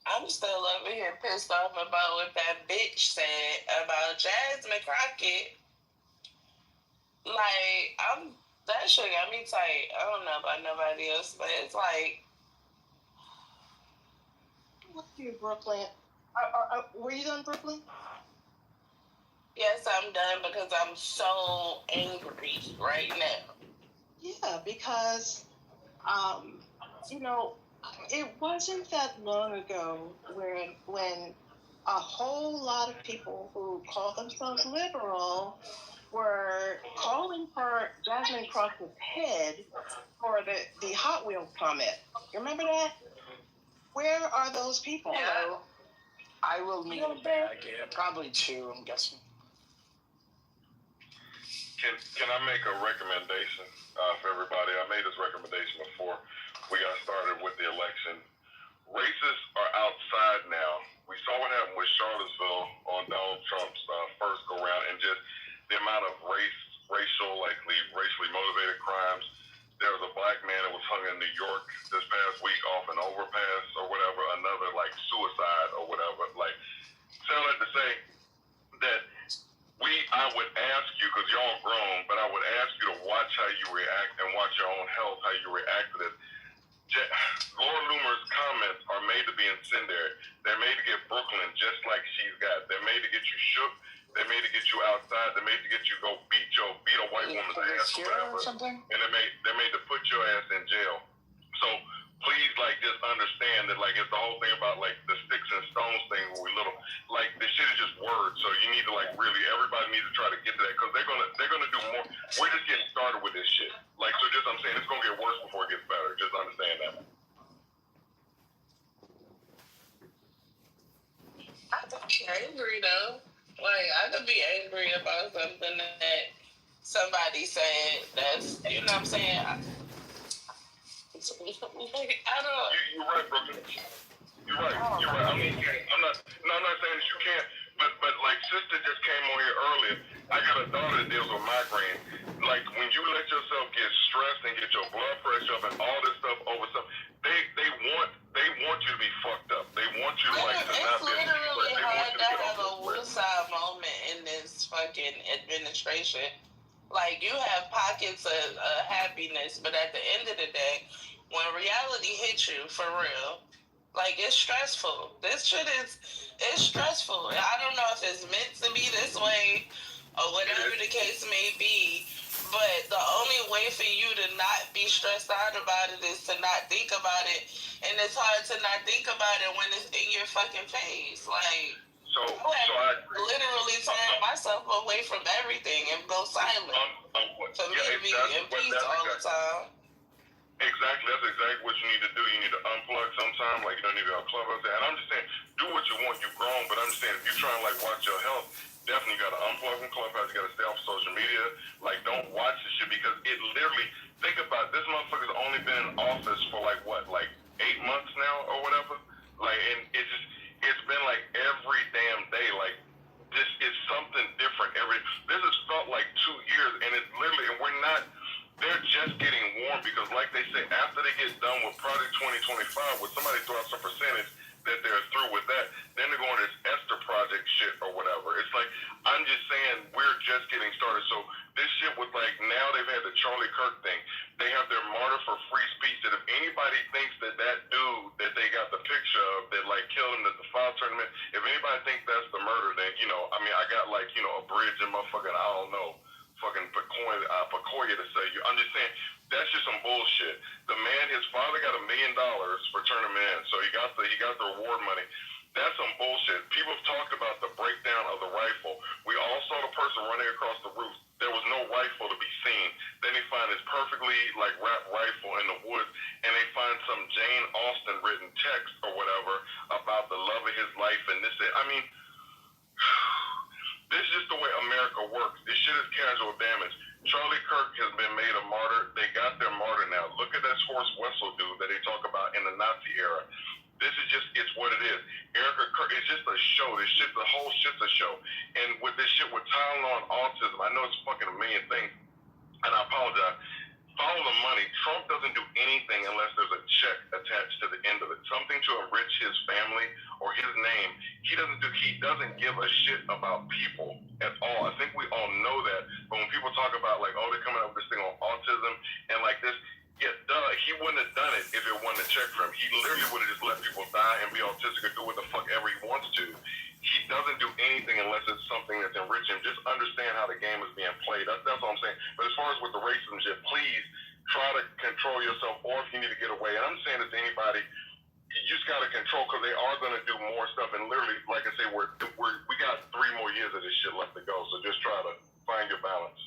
I'm still over here pissed off about what that bitch said about Jasmine Crockett. Like, that shit got me tight. I don't know about nobody else, but it's like, What's you, Brooklyn? Were you done, Brooklyn? yes, I'm done because I'm so angry right now. Yeah, because, you know, it wasn't that long ago when a whole lot of people who call themselves liberal were calling for Jasmine Crockett's head for the Hot Wheels comment. You remember that? Where are those people? Hello. I will need a bag. Yeah, probably 2, I'm guessing. Can I make a recommendation for everybody? I made this recommendation before we got started with the election. Races are outside now. We saw what happened with Charlottesville on Donald Trump's first go round, and just the amount of racially motivated crimes. There was a black man that was hung in New York this past week off an overpass or whatever, another like suicide or whatever. Like, sound like to say that I would ask you, because y'all grown, but I would ask you to watch how you react and watch your own health, how you react to this. Laura Loomer's comments are made to be incendiary. They're made to get Brooklyn just like she's got. They're made to get you shook. They're made to get you outside. They're made to get you go beat a white woman's ass or whatever. And they're made to put your ass in jail. So please, like, just understand that, like, it's the whole thing about, like, the sticks and stones thing when we little. Like, this shit is just words. So you need to, like, really, everybody needs to try to get to that, because they're gonna do more. We're just getting started with this shit. Like, so just, I'm saying, it's gonna get worse before it gets better. Just understand that. I don't be angry though. Like, I could be angry about something that somebody said. That's, you know what I'm saying? I don't. You're right, Brooklyn. You're right. I mean, I'm not saying that you can't, but like sister just came on here earlier. I got a Biden administration. Like, you have pockets of happiness, but at the end of the day, when reality hits you, for real, like, it's stressful. This shit it's stressful. I don't know if it's meant to be this way or whatever the case may be, but the only way for you to not be stressed out about it is to not think about it, and it's hard to not think about it when it's in your fucking face. Like, I literally turn myself away from everything and go silent for me to be in peace all the time. Exactly, that's exactly what you need to do. You need to unplug sometime, like you don't need to be on Clubhouse. And I'm just saying, do what you want, you've grown, but I'm just saying, if you're trying to like watch your health, definitely got to unplug from Clubhouse, you got to stay off social media. Like, don't watch this shit because it literally, think about it, this motherfucker's only been in office for like 8 months now or whatever? Like, and it's been like every damn day, like, this is something different this has felt like 2 years, and it's literally, and we're not, they're just getting warm because, like they say, after they get done with Project 2025, when somebody throw out some percentage that they're through with that, then they're going to this Esther Project shit or whatever. It's like, I'm just saying, we're just getting started. So this shit with, like, now they've had the Charlie Kirk thing. They have their martyr for free speech that if anybody thinks that dude that they got the picture of that, like, killed him at the foul tournament, if anybody thinks that's the murder, then, I mean, I got, like, a bridge in motherfucking, I don't know, fucking Pecoya to say you. I'm just saying, that's just some bullshit. The man, his father got $1 million for turning him in, so he got the reward money. That's some bullshit. People have talked about the breakdown of the rifle. We all saw the person running across the roof. There was no rifle to be seen. Then they find this perfectly, like, wrapped rifle in the woods, and they find some Jane Austen written text or whatever about the love of his life and this. I mean, this is just the way America works. This shit is casual damage. Charlie Kirk has been made a martyr. They got their martyr now. Look at this Horst Wessel dude that they talk about in the Nazi era. This is just, it's what it is. Erica Kirk, it's just a show. This shit, the whole shit's a show. And with this shit with Tylenol and autism, I know it's fucking a million things, and I apologize. Follow the money. Trump doesn't do anything unless there's a check attached to the end of it. Something to enrich his family or his name. He doesn't give a shit about people at all. I think we all know that. But when people talk about, like, oh, they're coming up with this thing on autism and like this, yeah, duh, he wouldn't have done it if it wasn't a check for him. He literally would have just let people die and be autistic or do what the fuck ever he wants to. He doesn't do anything unless it's something that's enriching him. Just understand how the game is being played. That's all I'm saying. But as far as with the racism shit, please try to control yourself, or if you need to get away. And I'm saying this to anybody, you just got to control, because they are going to do more stuff. And literally, like I say, we got 3 more years of this shit left to go. So just try to find your balance.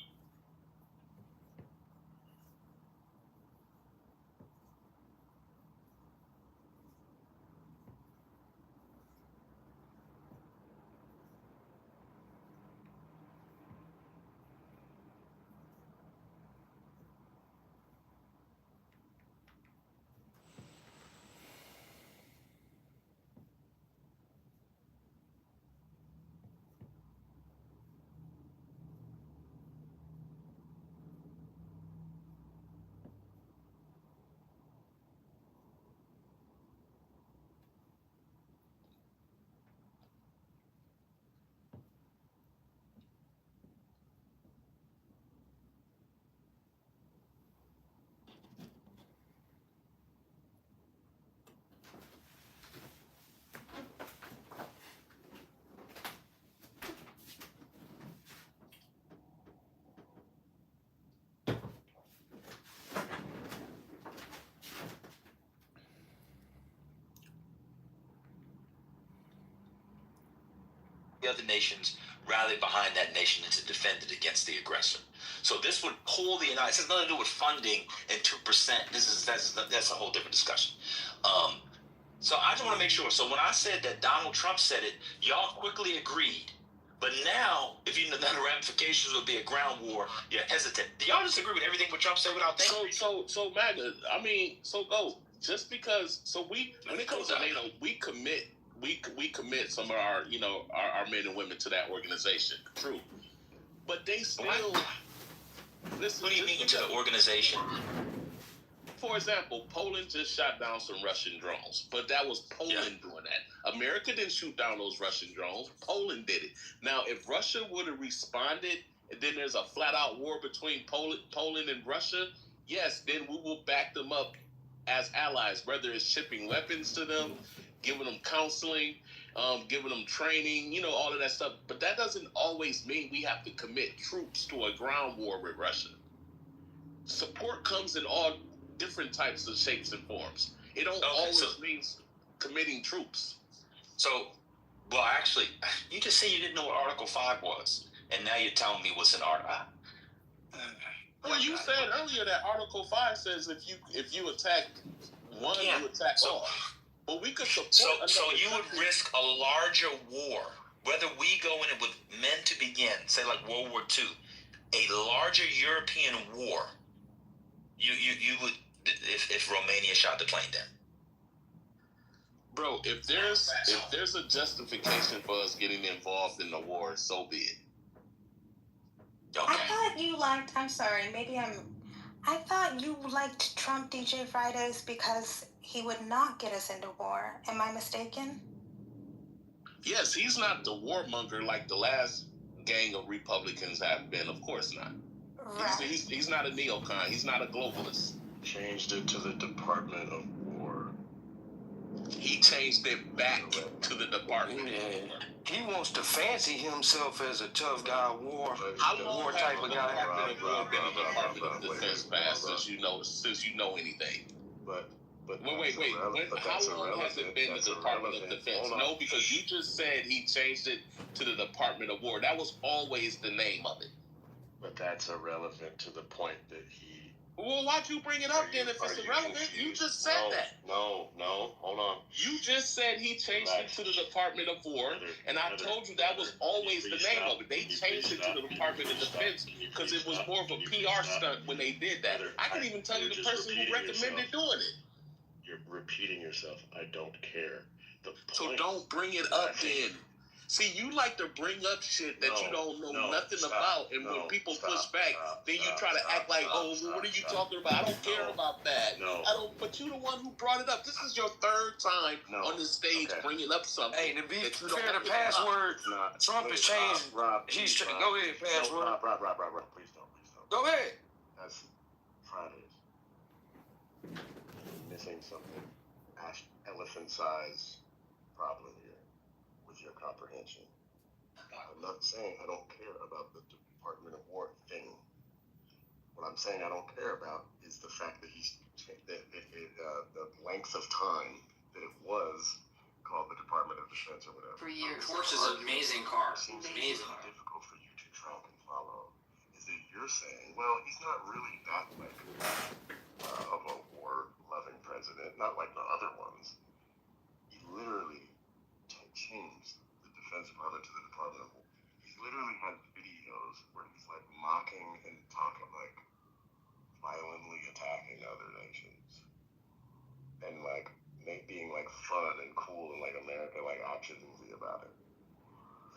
The other nations rally behind that nation and to defend it against the aggressor. So this would pull the United States. This has nothing to do with funding and 2%. That's a whole different discussion. So I just want to make sure. So when I said that Donald Trump said it, y'all quickly agreed. But now, if you know that the ramifications would be a ground war, you're hesitant. Do y'all disagree with everything what Trump said without thinking? So MAGA. I mean, so go just because. So when it comes to NATO, we commit. We commit some of our, our men and women to that organization. True. But they still... Listen, what do you mean to the organization? for example, Poland just shot down some Russian drones, but that was Poland doing that. America didn't shoot down those Russian drones. Poland did it. Now, if Russia would have responded, and then there's a flat-out war between Poland and Russia, yes, then we will back them up as allies, whether it's shipping weapons to them, giving them counseling, giving them training, all of that stuff. But that doesn't always mean we have to commit troops to a ground war with Russia. Support comes in all different types of shapes and forms. It don't always mean committing troops. So, well, actually, you just said you didn't know what Article 5 was, and now you're telling me what's in Article. Well, you said earlier that Article 5 says if you attack one, you attack all. But we could support. So you would risk a larger war, whether we go in it with men to begin, say like World War II, a larger European war. You would if Romania shot the plane down. Bro, if there's a justification for us getting involved in the war, so be it. Okay. I thought you liked. I'm sorry. I thought you liked Trump DJ Fridays because he would not get us into war. Am I mistaken? Yes, he's not the warmonger like the last gang of Republicans have been. Of course not. Right. He's not a neocon. He's not a globalist. Changed it to the Department of War. He changed it back to the Department of War. He wants to fancy himself as a tough guy, war type of guy. How long have you been in the Department of Defense past since you know anything? But wait. How long has it been the Department of Defense? No, because you just said he changed it to the Department of War. That was always the name of it. But that's irrelevant to the point that he... Well, why'd you bring it up then if it's irrelevant? You just said that. No, hold on. You just said he changed it to the Department of War, and I told you that was always the name of it. They changed it to the Department of Defense because it was more of a PR stunt when they did that. I can even tell you the person who recommended doing it. You're repeating yourself. I don't care. So don't bring it up then. See, you like to bring up shit that you don't know nothing about, and when people push back, then you try to act like, what are you talking about? I don't care about that. But you the one who brought it up. This is your third time on this stage bringing up something. Hey, to be fair, the password, Trump has changed. He's go ahead, password. Rob, please don't. Go ahead. That's Fridays. Missing something. Elephant-sized problem here with your comprehension. I'm not saying I don't care about the Department of War thing. What I'm saying I don't care about is the fact that the length of time that it was called the Department of Defense or whatever. For years. Porsche is an amazing car. Seems amazing. Difficult for you to track and follow. Is that you're saying, well, he's not really that of a war-loving president, not like the other ones. He literally changed the Defense Department to the Department of War. He literally had videos where he's like mocking and talking like violently attacking other nations and like being like fun and cool and like America like optimistic about it.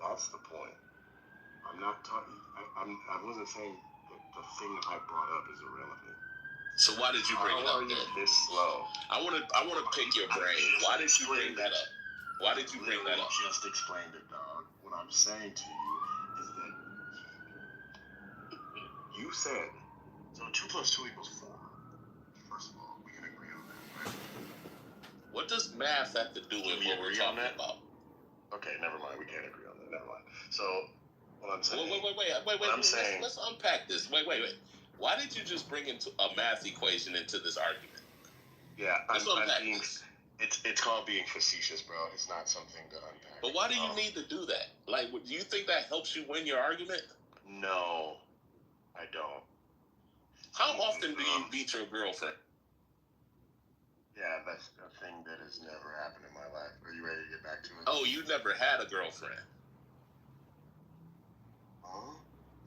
That's the point. I'm not talking. I wasn't saying the thing I brought up is irrelevant. So why did you bring it up then? This slow. I want to pick your brain. Why did you bring that up? Why did you bring that up? I just explained it, dog. What I'm saying to you is that you said, so 2 + 2 = 4. First of all, we can agree on that, right? What does math have to do with what we're talking about? Okay, never mind. We can't agree on that. Never mind. So, what I'm saying... Wait. Let's unpack this. Wait. Why did you just bring into a math equation into this argument? Yeah, I'm being... It's called being facetious, bro. It's not something to unpack. But why do you need to do that? Like, do you think that helps you win your argument? No, I don't. How often do you beat your girlfriend? Yeah, that's a thing that has never happened in my life. Are you ready to get back to it? Oh, you never had a girlfriend? Huh?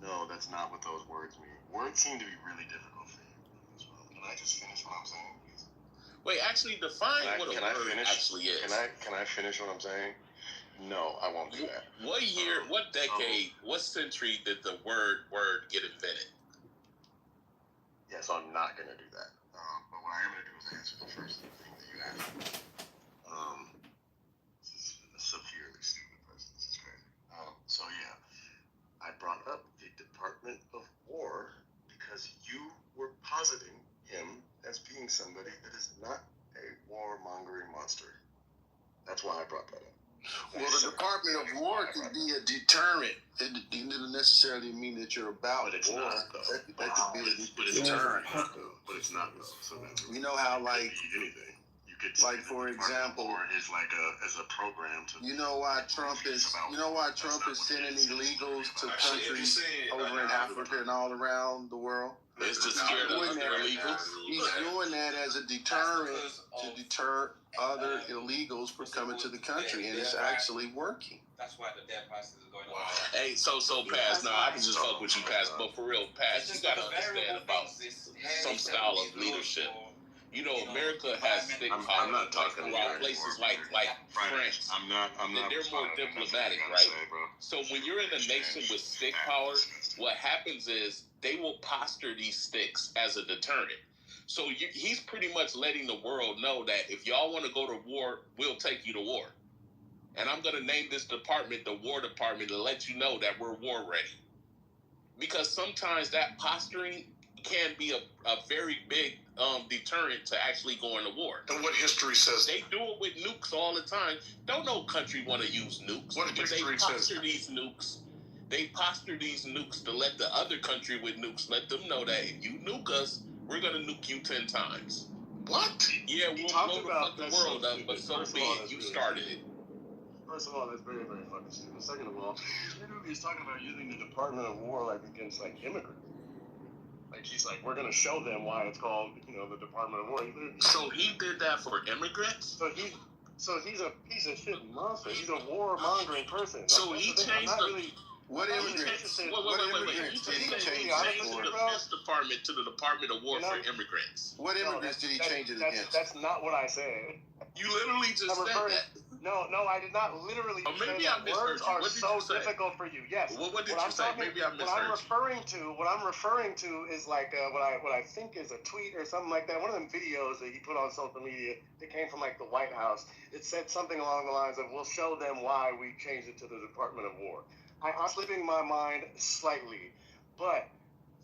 No, that's not what those words mean. Words seem to be really difficult for you. Can I just finish what I'm saying, please? Wait, actually define what a word actually is. Can I finish what I'm saying? No, I won't do that. What year, what decade, what century did the word get invented? Yeah, so I'm not going to do that. But what I am going to do is answer the first thing that you asked. This is a severely stupid person. This is crazy. So yeah, I brought up the Department of War because you were positing him as being somebody that is not a warmongering monster. That's why I brought that up. Well, the Department of War can be a deterrent. It doesn't necessarily mean that you're about war. That could be a deterrent. But it's not though. So you know how, like, anything. You could like, for example, is like as a program to. You know why Trump is sending illegals to countries over in Africa and all around the world? It's to scare the other illegals. He's doing that as a deterrent to deter other illegals from coming to the country, and it's actually working. That's why the debt prices are going up. Hey, so Paz, now I can just fuck with you, Paz, but for real, Paz, you gotta understand about some style of leadership. You know, America has thick power. I'm not talking around places like France. I'm not. They're more diplomatic, right? So when you're in a nation with stick power, what happens is they will posture these sticks as a deterrent. So he's pretty much letting the world know that if y'all want to go to war, we'll take you to war. And I'm going to name this department the War Department to let you know that we're war ready. Because sometimes that posturing can be a very big deterrent to actually going to war. And what history says? They do it with nukes all the time. Don't no country want to use nukes. What history says? They posture these nukes to let the other country with nukes let them know that if you nuke us, we're gonna nuke you 10 times. What? Yeah, we'll blow the fucking world up, but so be it. You started it. First of all, that's very, very fucking stupid. Second of all, literally he's talking about using the Department of War like against like immigrants. Like he's like, we're gonna show them why it's called, the Department of War. So he did that for immigrants? So he's a piece of shit monster. He's a warmongering person. So he changed What immigrants? Wait. You just changed the Defense Department to the Department of War for immigrants. What immigrants did he change it against? That's not what I said. You literally just said that. No, I did not literally say that. Words are so difficult for you. Yes. What did you say? Maybe I misheard you. What I'm referring to is like what I think is a tweet or something like that. One of them videos that he put on social media that came from like the White House. It said something along the lines of, "We'll show them why we changed it to the Department of War." I'm slipping my mind slightly, but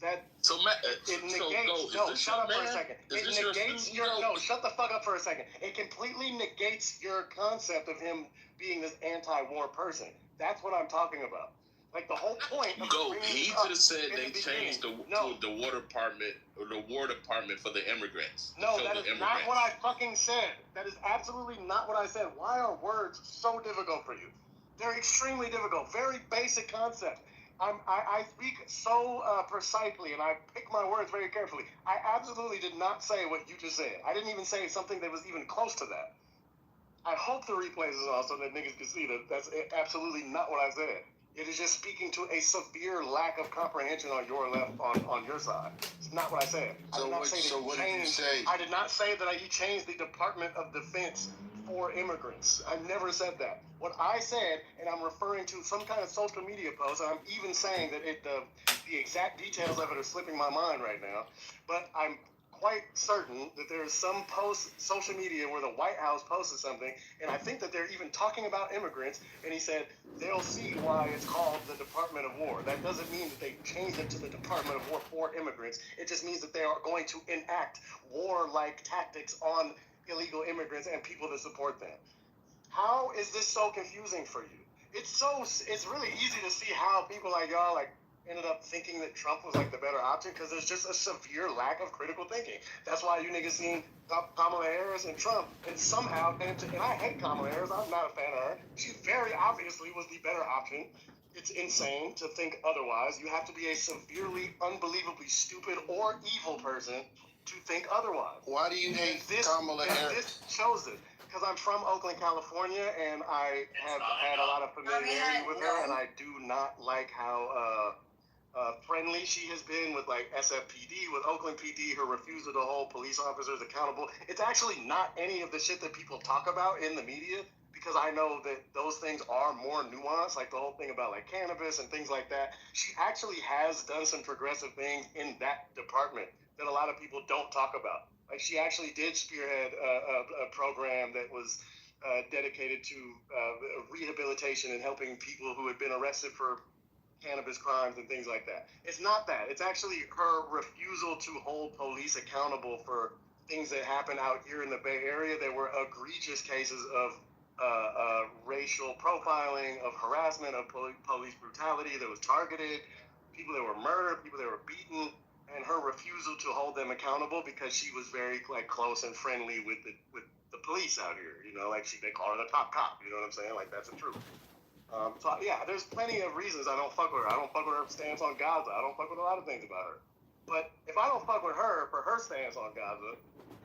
that it negates. No, shut up for a second. It negates your no. Shut the fuck up for a second. It completely negates your concept of him being this anti-war person. That's what I'm talking about. Like the whole point. He just said they changed the War Department or the War Department for the immigrants. No, that is not what I fucking said. That is absolutely not what I said. Why are words so difficult for you? They're extremely difficult. Very basic concept. I speak so precisely, and I pick my words very carefully. I absolutely did not say what you just said. I didn't even say something that was even close to that. I hope the replays is on so that niggas can see that that's absolutely not what I said. It is just speaking to a severe lack of comprehension on your left, on your side. It's not what I said. I did not say that he changed the Department of Defense for immigrants. I never said that. What I said, and I'm referring to some kind of social media post, and I'm even saying that the exact details of it are slipping my mind right now, but I'm quite certain that there is some social media where the White House posted something, and I think that they're even talking about immigrants, and he said they'll see why it's called the Department of War. That doesn't mean that they changed it to the Department of War for immigrants. It just means that they are going to enact war-like tactics on illegal immigrants and people that support them. How is this so confusing for you? It's really easy to see how people like y'all ended up thinking that Trump was like the better option because there's just a severe lack of critical thinking. That's why you niggas seen Kamala Harris and Trump, and somehow, and I hate Kamala Harris, I'm not a fan of her. She very obviously was the better option. It's insane to think otherwise. You have to be a severely, unbelievably stupid or evil person to think otherwise. Why do you hate Kamala Harris? This shows it. Because I'm from Oakland, California, and I have had a lot of familiarity with her, and I do not like how friendly she has been with like SFPD, with Oakland PD, her refusal to hold police officers accountable. It's actually not any of the shit that people talk about in the media, because I know that those things are more nuanced, like the whole thing about like cannabis and things like that. She actually has done some progressive things in that department that a lot of people don't talk about. Like, she actually did spearhead a program that was dedicated to rehabilitation and helping people who had been arrested for cannabis crimes and things like that. It's not that. It's actually her refusal to hold police accountable for things that happen out here in the Bay Area. There were egregious cases of racial profiling, of harassment, of police brutality that was targeted, people that were murdered, people that were beaten, and her refusal to hold them accountable because she was very like close and friendly with the police out here. You know, like they call her the top cop. You know what I'm saying? Like, that's the truth. So yeah, there's plenty of reasons I don't fuck with her. I don't fuck with her stance on Gaza. I don't fuck with a lot of things about her. But if I don't fuck with her for her stance on Gaza,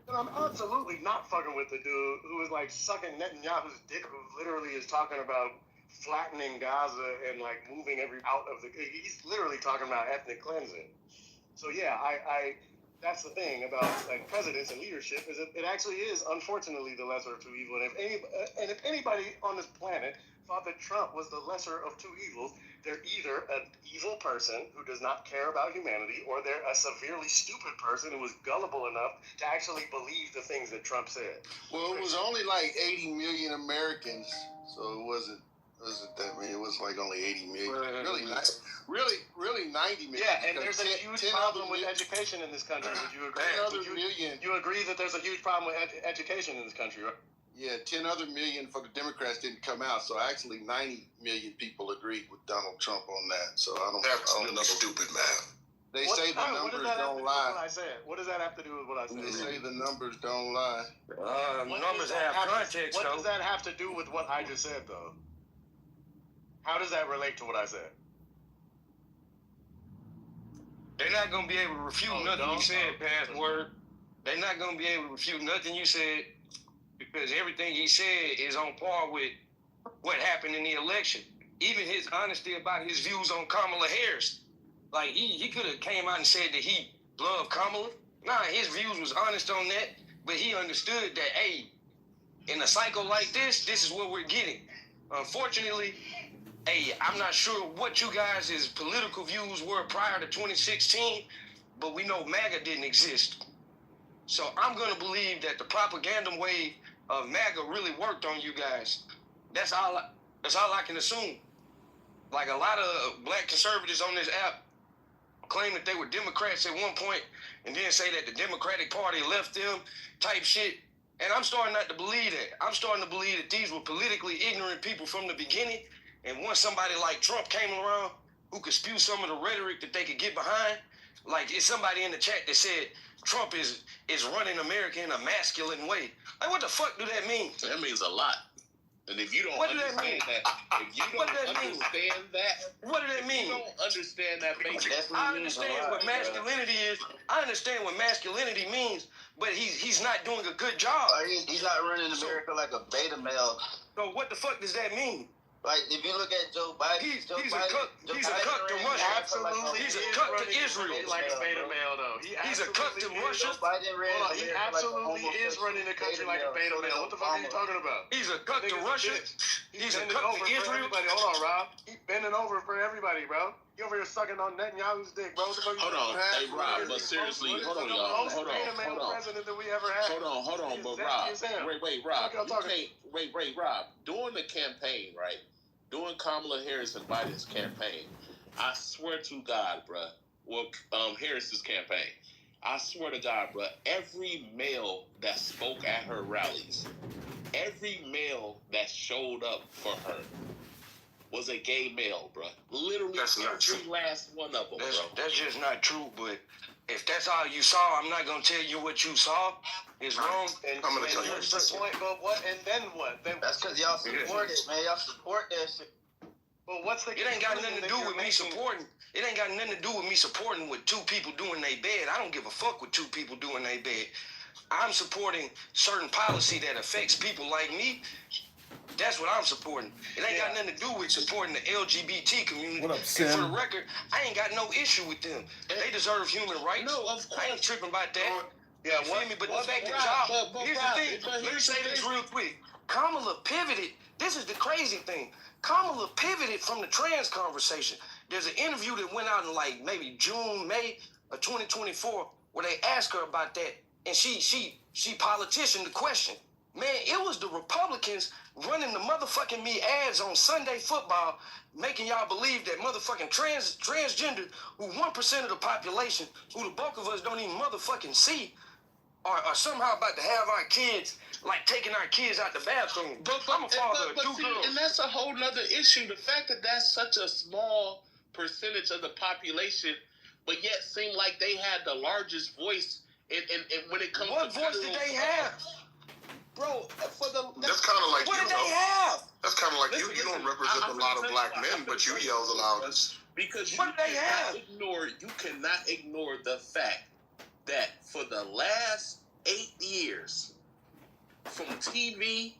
then I'm absolutely not fucking with the dude who is like sucking Netanyahu's dick, who literally is talking about flattening Gaza and like moving out of the. He's literally talking about ethnic cleansing. So yeah, I that's the thing about like presidents and leadership, is it actually is unfortunately the lesser of two evils. And if anybody on this planet thought that Trump was the lesser of two evils, they're either an evil person who does not care about humanity, or they're a severely stupid person who was gullible enough to actually believe the things that Trump said. Well, it was only like 80 million Americans, so it wasn't that many. It was like only 80 million. Really 90 million. Yeah, and there's a huge problem with education in this country. Would you agree? You agree that there's a huge problem with education in this country, right? Yeah, 10 other million for the Democrats didn't come out, so actually 90 million people agreed with Donald Trump on that. So I don't. That's really stupid, man. They say the numbers don't lie. What does that have to do with what I said? They say the numbers don't lie. Numbers have context, What does that have to do with what I just said, though? How does that relate to what I said? They're not gonna be able to refute nothing you said, Password. They're not gonna be able to refute nothing you said, because everything he said is on par with what happened in the election. Even his honesty about his views on Kamala Harris. Like, he could have came out and said that he loved Kamala. Nah, his views was honest on that, but he understood that, hey, in a cycle like this is what we're getting. Unfortunately, hey, I'm not sure what you guys' political views were prior to 2016, but we know MAGA didn't exist. So I'm going to believe that the propaganda wave of MAGA really worked on you guys. That's all I can assume. Like, a lot of black conservatives on this app claim that they were Democrats at one point and then say that the Democratic Party left them type shit. And I'm starting not to believe that. I'm starting to believe that these were politically ignorant people from the beginning. And once somebody like Trump came around who could spew some of the rhetoric that they could get behind, like, it's somebody in the chat that said Trump is running America in a masculine way. Like, what the fuck do that mean? That means a lot. And if you don't understand that, if you don't understand that, what does that mean? If you don't understand that basic. I understand what masculinity is. I understand what masculinity means, but he's not doing a good job. He's not running America like a beta male. So what the fuck does that mean? Like, if you look at Joe Biden, he's a cuck to Russia. Absolutely, he's a cuck to Israel. Like a beta male, though. He's a cuck to Russia. He absolutely is running the country like a beta male. What the fuck are you talking about? He's a cuck to Russia. He's a cuck to Israel. Hold on, Rob. He's bending over for everybody, bro. You over here sucking on Netanyahu's dick, bro. What the fuck hold on, hey Rob, but seriously, hold on, y'all. Hold on. President that we ever had. Hold on, but Rob. Wait, Rob. You can't. Wait, Rob. During the campaign, right? During Kamala Harris and Biden's campaign, I swear to God, bruh, well, Harris's campaign, I swear to God, bruh, every male that spoke at her rallies, every male that showed up for her was a gay male, bruh. Literally every last one of them, bro. That's just not true, but if that's all you saw, I'm not going to tell you what you saw. It's wrong. And I'm going to tell you point, but what? And then what? That's because y'all support it, man. Y'all support that shit. Well, what's the? It ain't got nothing to do with me supporting. It ain't got nothing to do with me supporting what two people do in their bed. I don't give a fuck what two people do in their bed. I'm supporting certain policy that affects people like me. That's what I'm supporting. It ain't got nothing to do with supporting the LGBT community. What up, Sam? And for the record, I ain't got no issue with them. They deserve human rights. No, of course. I ain't tripping about that. Yeah, you feel me? But the fact that y'all, here's the thing. Let me say this real quick. Kamala pivoted. This is the crazy thing. Kamala pivoted from the trans conversation. There's an interview that went out in like maybe June, May of 2024 where they asked her about that. and she politician the question. Man, it was the Republicans running the motherfucking me ads on Sunday football, making y'all believe that motherfucking transgender, who 1% of the population, who the bulk of us don't even motherfucking see, are somehow about to have our kids, like taking our kids out the bathroom. I'm a father of two girls. And that's a whole nother issue. The fact that that's such a small percentage of the population, but yet seem like they had the largest voice in when it comes to... What voice did they have? Bro, that's kind of like what you did they have? That's kind of like you don't represent a lot of black men, but you yell the loudest. Because what did they have? You cannot ignore the fact that for the last 8 years, from TV,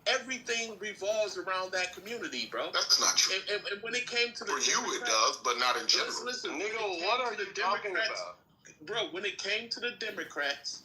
everything revolves around that community, bro. That's not true. And when it came to the for you, it does, but not in general. Listen, nigga, what are you talking about? Bro, when it came to the Democrats,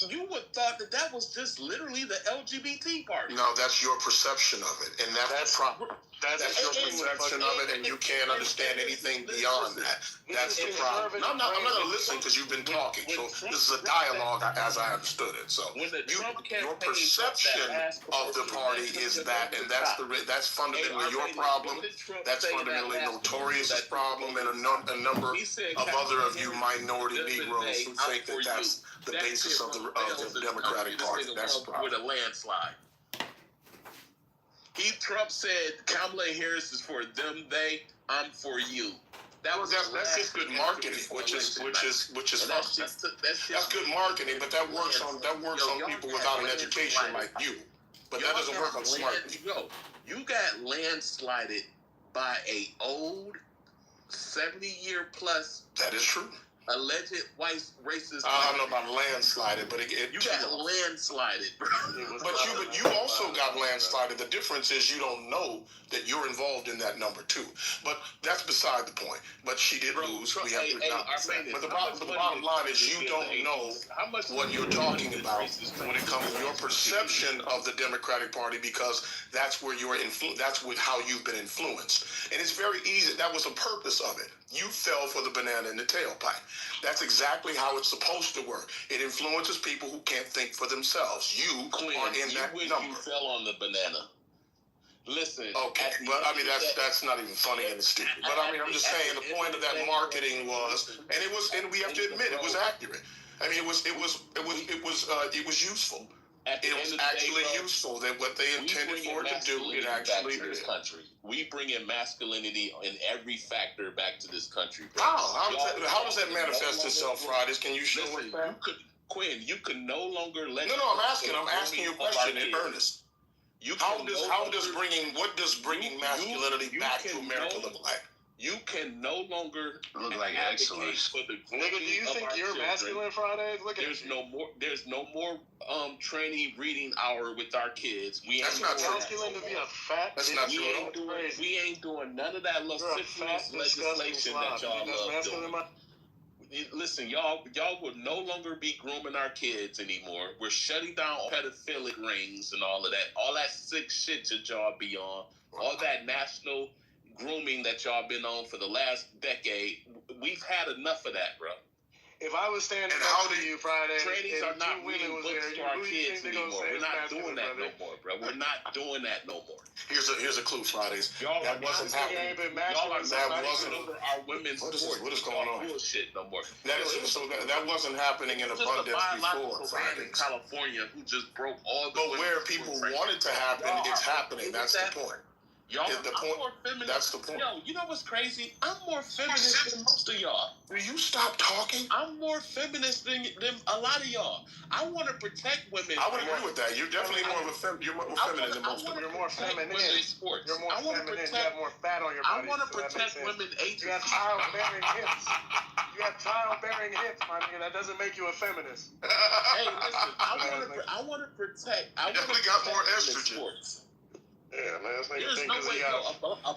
you would thought that was just literally the LGBT party. No, that's your perception of it, and that's the problem. That's your perception of it, and you can't understand anything beyond that. That's the problem. No, I'm not going to listen because you've been talking. So this is a dialogue as I understood it. So your perception of the party is that, and that's fundamentally your problem. That's fundamentally Notorious's problem, and a number of other of you minority Negroes who think that that's the basis of the Democratic Party. That's the problem. With a landslide. Trump said Kamala Harris is for them, they, I'm for you. That's just good marketing, which is that's good marketing, but that works on people without an education like you. But that doesn't work on smart people. You got landslided by a old 70-year plus. That is true. Alleged white racist. I don't know about landslided, but you got landslided, bro. But you also got landslided. The difference is you don't know that you're involved in that number too. But that's beside the point. But she did lose. We have to acknowledge that. But the bottom line is you don't know what you're talking about when it comes to your perception of the Democratic Party, because that's where you're that's with how you've been influenced. And it's very easy. That was the purpose of it. You fell for the banana in the tailpipe. That's exactly how it's supposed to work. It influences people who can't think for themselves. You are in that number. You fell on the banana. Listen. Okay, but I mean that's not even funny and stupid. But I mean I'm just saying the point of that marketing was, and we have to admit it was accurate. I mean it was useful. It was actually useful that what they intended for it to do, it actually did. This country. We bring in masculinity in every factor back to this country. How does that manifest itself, Fridays? Can you show it? Quinn, you can no longer let. No, I'm asking you a question in earnest. What does bringing masculinity back to America look like? You can no longer look like excellence. Nigga, do you think you're masculine, Fridays? There's no more training reading hour with our kids. That's not true. Masculine to be a fat. That's not true. We ain't doing none of that lascivious legislation that y'all love doing. Listen, y'all would no longer be grooming our kids anymore. We're shutting down pedophilic rings and all of that. All that sick shit that y'all be on. All that national grooming that y'all been on for the last decade. We've had enough of that, bro. If I was standing next to you Friday, trannies are not reading books there, to our kids anymore. We're not doing that no more, bro. We're not doing that no more. Here's a clue, Fridays. That wasn't happening. Y'all are that wasn't over our women's sports. What is going on? Bullshit no more. That wasn't happening in abundance before, Fridays. In California, who just broke all the. But where people want it to happen, it's happening. That's the point. Y'all, I'm more feminist. That's the point. Yo, you know what's crazy? I'm more feminist than most of y'all. Will you stop talking? I'm more feminist than a lot of y'all. I want to protect women. I would agree with that. You're definitely more of a you're more feminine than most of them. You're more feminine. Sports. You're more feminine. You have more fat on your body. I want to protect women. You have childbearing hips. You have childbearing hips, my nigga. That doesn't make you a feminist. Hey, listen. I want to protect. I definitely got more estrogen. Sports. Yeah, man. There's no way a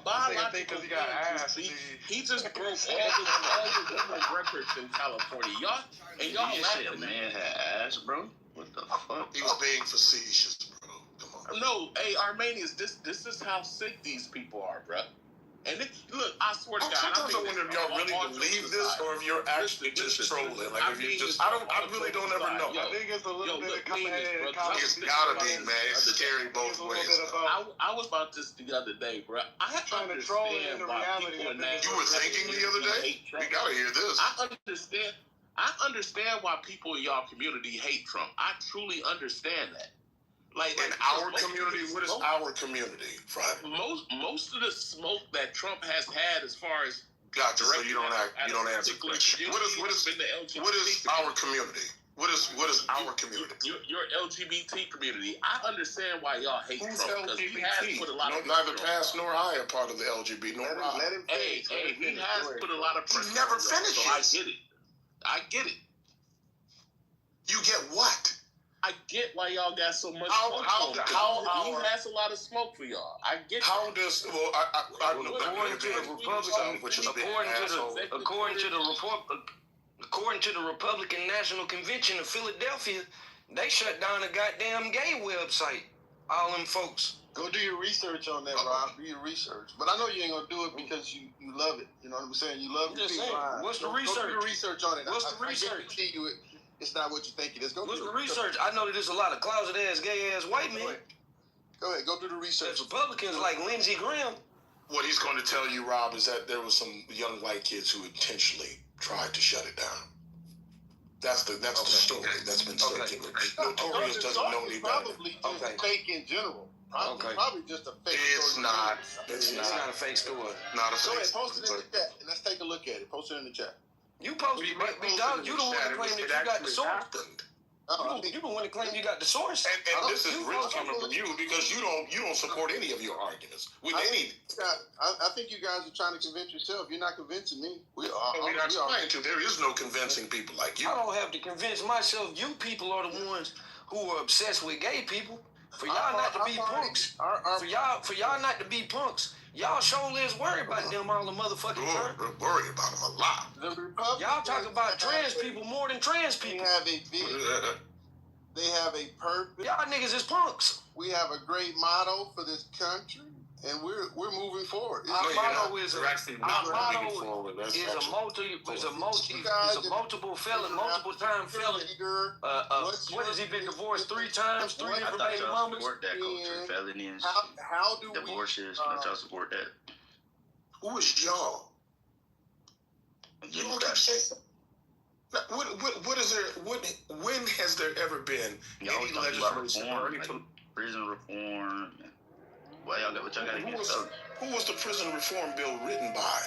biological ass. He just broke all the women records in California. Y'all laughing. Man had ass, bro. What the fuck? He was being facetious, bro. Come on. No, hey, Armenians, this is how sick these people are, bro. And look, I swear to God, sometimes I wonder if y'all really believe this or if you're actually just trolling. Like if you just, I really don't ever know. I think it's a little bit of coming in. It's gotta be, man. It's scary both ways. I was about this the other day, bro. I trying to troll into reality. You were thinking the other day? We gotta hear this. I understand why people in y'all community hate Trump. I truly understand that. Like in our community, what is our community, Friday? Most of the smoke that Trump has had, as far as gotcha. So you don't answer the question. What is our community? What is our community? Your LGBT community. I understand why y'all hate Who's Trump because he has put a lot of neither past nor I are part of the LGBT. Nor let him he has put a lot of pressure. He never finishes. So I get it. You get what? I get why y'all got so much smoke. He has a lot of smoke for y'all. I get. How does according to the Republican, according to the Republican National Convention of Philadelphia, they shut down a goddamn gay website. All them folks. Go do your research on that, Rob. Do your research. But I know you ain't gonna do it because you love it. You know what I'm saying? You love it. What's the research? Go do your research on it. What's the research? I guarantee you it's not what you think it is. What's the research? I know that there's a lot of closet ass, gay ass white men. Go ahead, go do the research. Republicans like Lindsey Graham. What he's going to tell you, Rob, is that there was some young white kids who intentionally tried to shut it down. That's the story that's been circulating. Notorious doesn't know any better. Probably just fake in general. Probably just a fake story. It's not a fake story. Not a fake story. Go ahead, post it in the chat, and let's take a look at it. Post it in the chat. You posted it, Big Dog. You the one that claimed that you got the source. You the one that claimed you got the source. And this is rich coming from you because you don't support any of your arguments with any. I think you guys are trying to convince yourself. You're not convincing me. We're not trying to. There is no convincing people like you. I don't have to convince myself. You people are the ones who are obsessed with gay people. For y'all not to be punks. For y'all not to be punks. Y'all sure is worried about them all the motherfucking time. We're worried about them a lot. Y'all talk about trans people more than trans people. They have a vision. They have a purpose. Y'all niggas is punks. We have a great motto for this country, and we're moving forward. Our motto is a multiple felon, multiple time felon. What has he been divorced 3 times? 3 different baby mamas. Support that culture, felonies, how do divorces. Don't y'all support that? Who is y'all? You don't keep saying. What is there? When has there ever been any legislation or any prison reform? What y'all got against that? Who was the prison reform bill written by?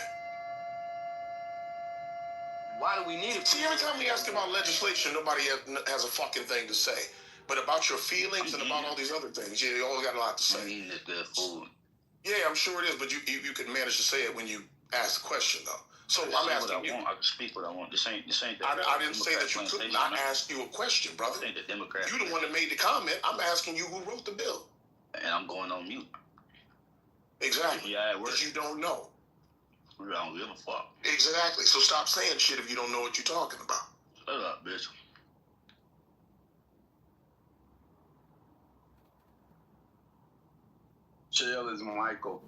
Why do we need it? See, every time we ask about legislation, nobody has a fucking thing to say. But about your feelings and about all these other things, you all got a lot to say. Eating is good food. Yeah, I'm sure it is, but you can manage to say it when you ask the question, though. So I'm asking you. I can speak what I want. This ain't that. I didn't say that you couldn't. I asked you a question, brother. Ain't the Democrat. You the one that made the comment. I'm asking you who wrote the bill. And I'm going on mute. Exactly. Yeah, it works. Because you don't know. I don't give a fuck. Exactly. So stop saying shit if you don't know what you're talking about. Shut up, bitch. Chill is Michael.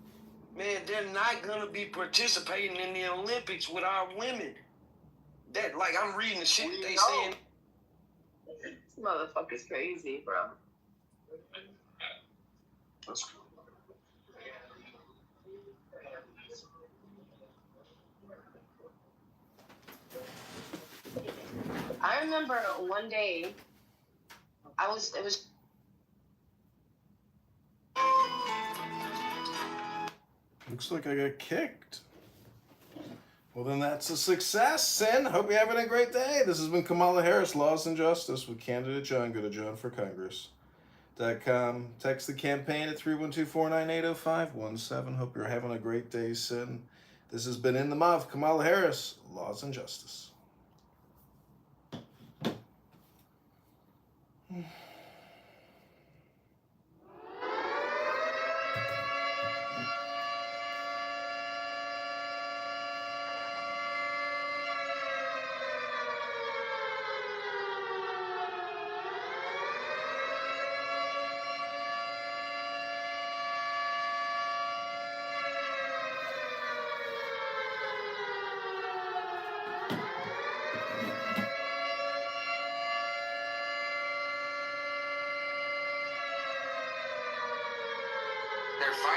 Man, they're not gonna be participating in the Olympics with our women. That, like, I'm reading the shit they saying. This motherfucker's crazy, bro. That's cool. I remember one day, it was. Looks like I got kicked. Well, then that's a success, Sin. Hope you're having a great day. This has been Kamala Harris, Laws and Justice with candidate John. Go to johnforcongress.com. Text the campaign at 312-498-0517. Hope you're having a great day, Sin. This has been In the Mouth, Kamala Harris, Laws and Justice.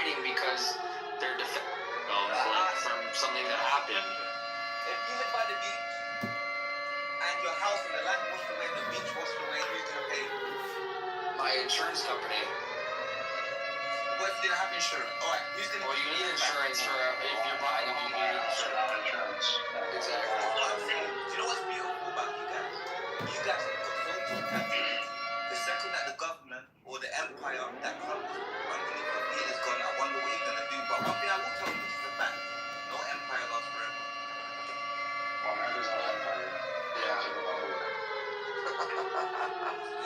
fighting because they're from something that happened. If you live by the beach and your house and the land washed away, the beach washed away, who's gonna pay? My insurance company. What if you didn't have insurance? Alright, who's gonna Well, you need insurance for if you're buying it, you need insurance. Exactly. What I'm saying, do you know what's beautiful about you guys? You guys have got so much capacity. The second that the government or the empire that comes underneath your feet is gone, I wonder what you're gonna do. But one thing I will tell you, this is a fact. No empire lasts forever.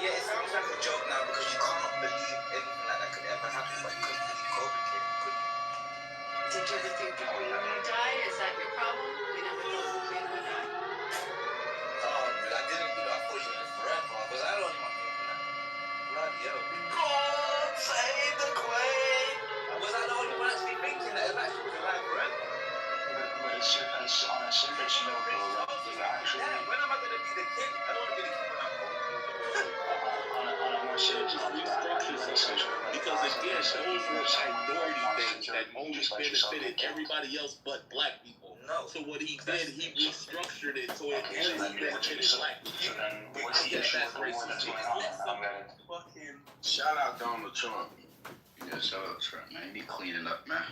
Yeah, it sounds like a joke now because you can't believe anything like that could ever happen, but you couldn't believe COVID came, could you? Did you ever think that we would die? Is that your problem? You never thought we would die? Oh, I didn't do that. I thought you lived forever. Was I the only one thinking that? Bloody hell. God save the Queen! Was I the only one actually thinking that? If actually was alive forever? But it's on a surface level, Yeah, when am I going to be the king? I don't want to be the king when I'm old. on a more serious level, Because again, those were minority things that only benefited everybody else but black people. No. So what he did, he restructured it so it only benefited black people. That's racist. Fucking shout out Donald Trump. Yeah, shout out Trump, man. He be cleaning up, man.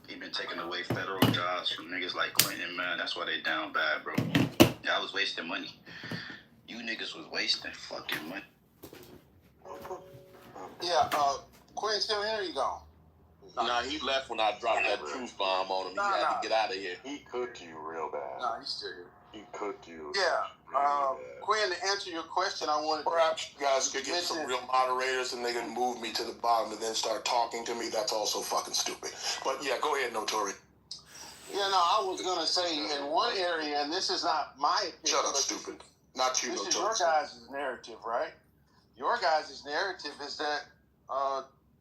He been taking away federal jobs from niggas like Clinton, man. That's why they down bad, bro. Y'all was wasting money. You niggas was wasting fucking money. Yeah, Quinn still here, you gone? Nah, he left when I dropped that truth bomb on him. He had to get out of here. He cooked you real bad. Nah, he's still here. He cooked you. Yeah. Quinn, to answer your question, I wanted perhaps you guys could get some real moderators and they can move me to the bottom and then start talking to me. That's also fucking stupid. But yeah, go ahead, Notori. Yeah, no, I was gonna say in one area, and this is not my opinion. Shut up, stupid. Not you, Notori. This is your guys' narrative, right? Your guys' narrative is that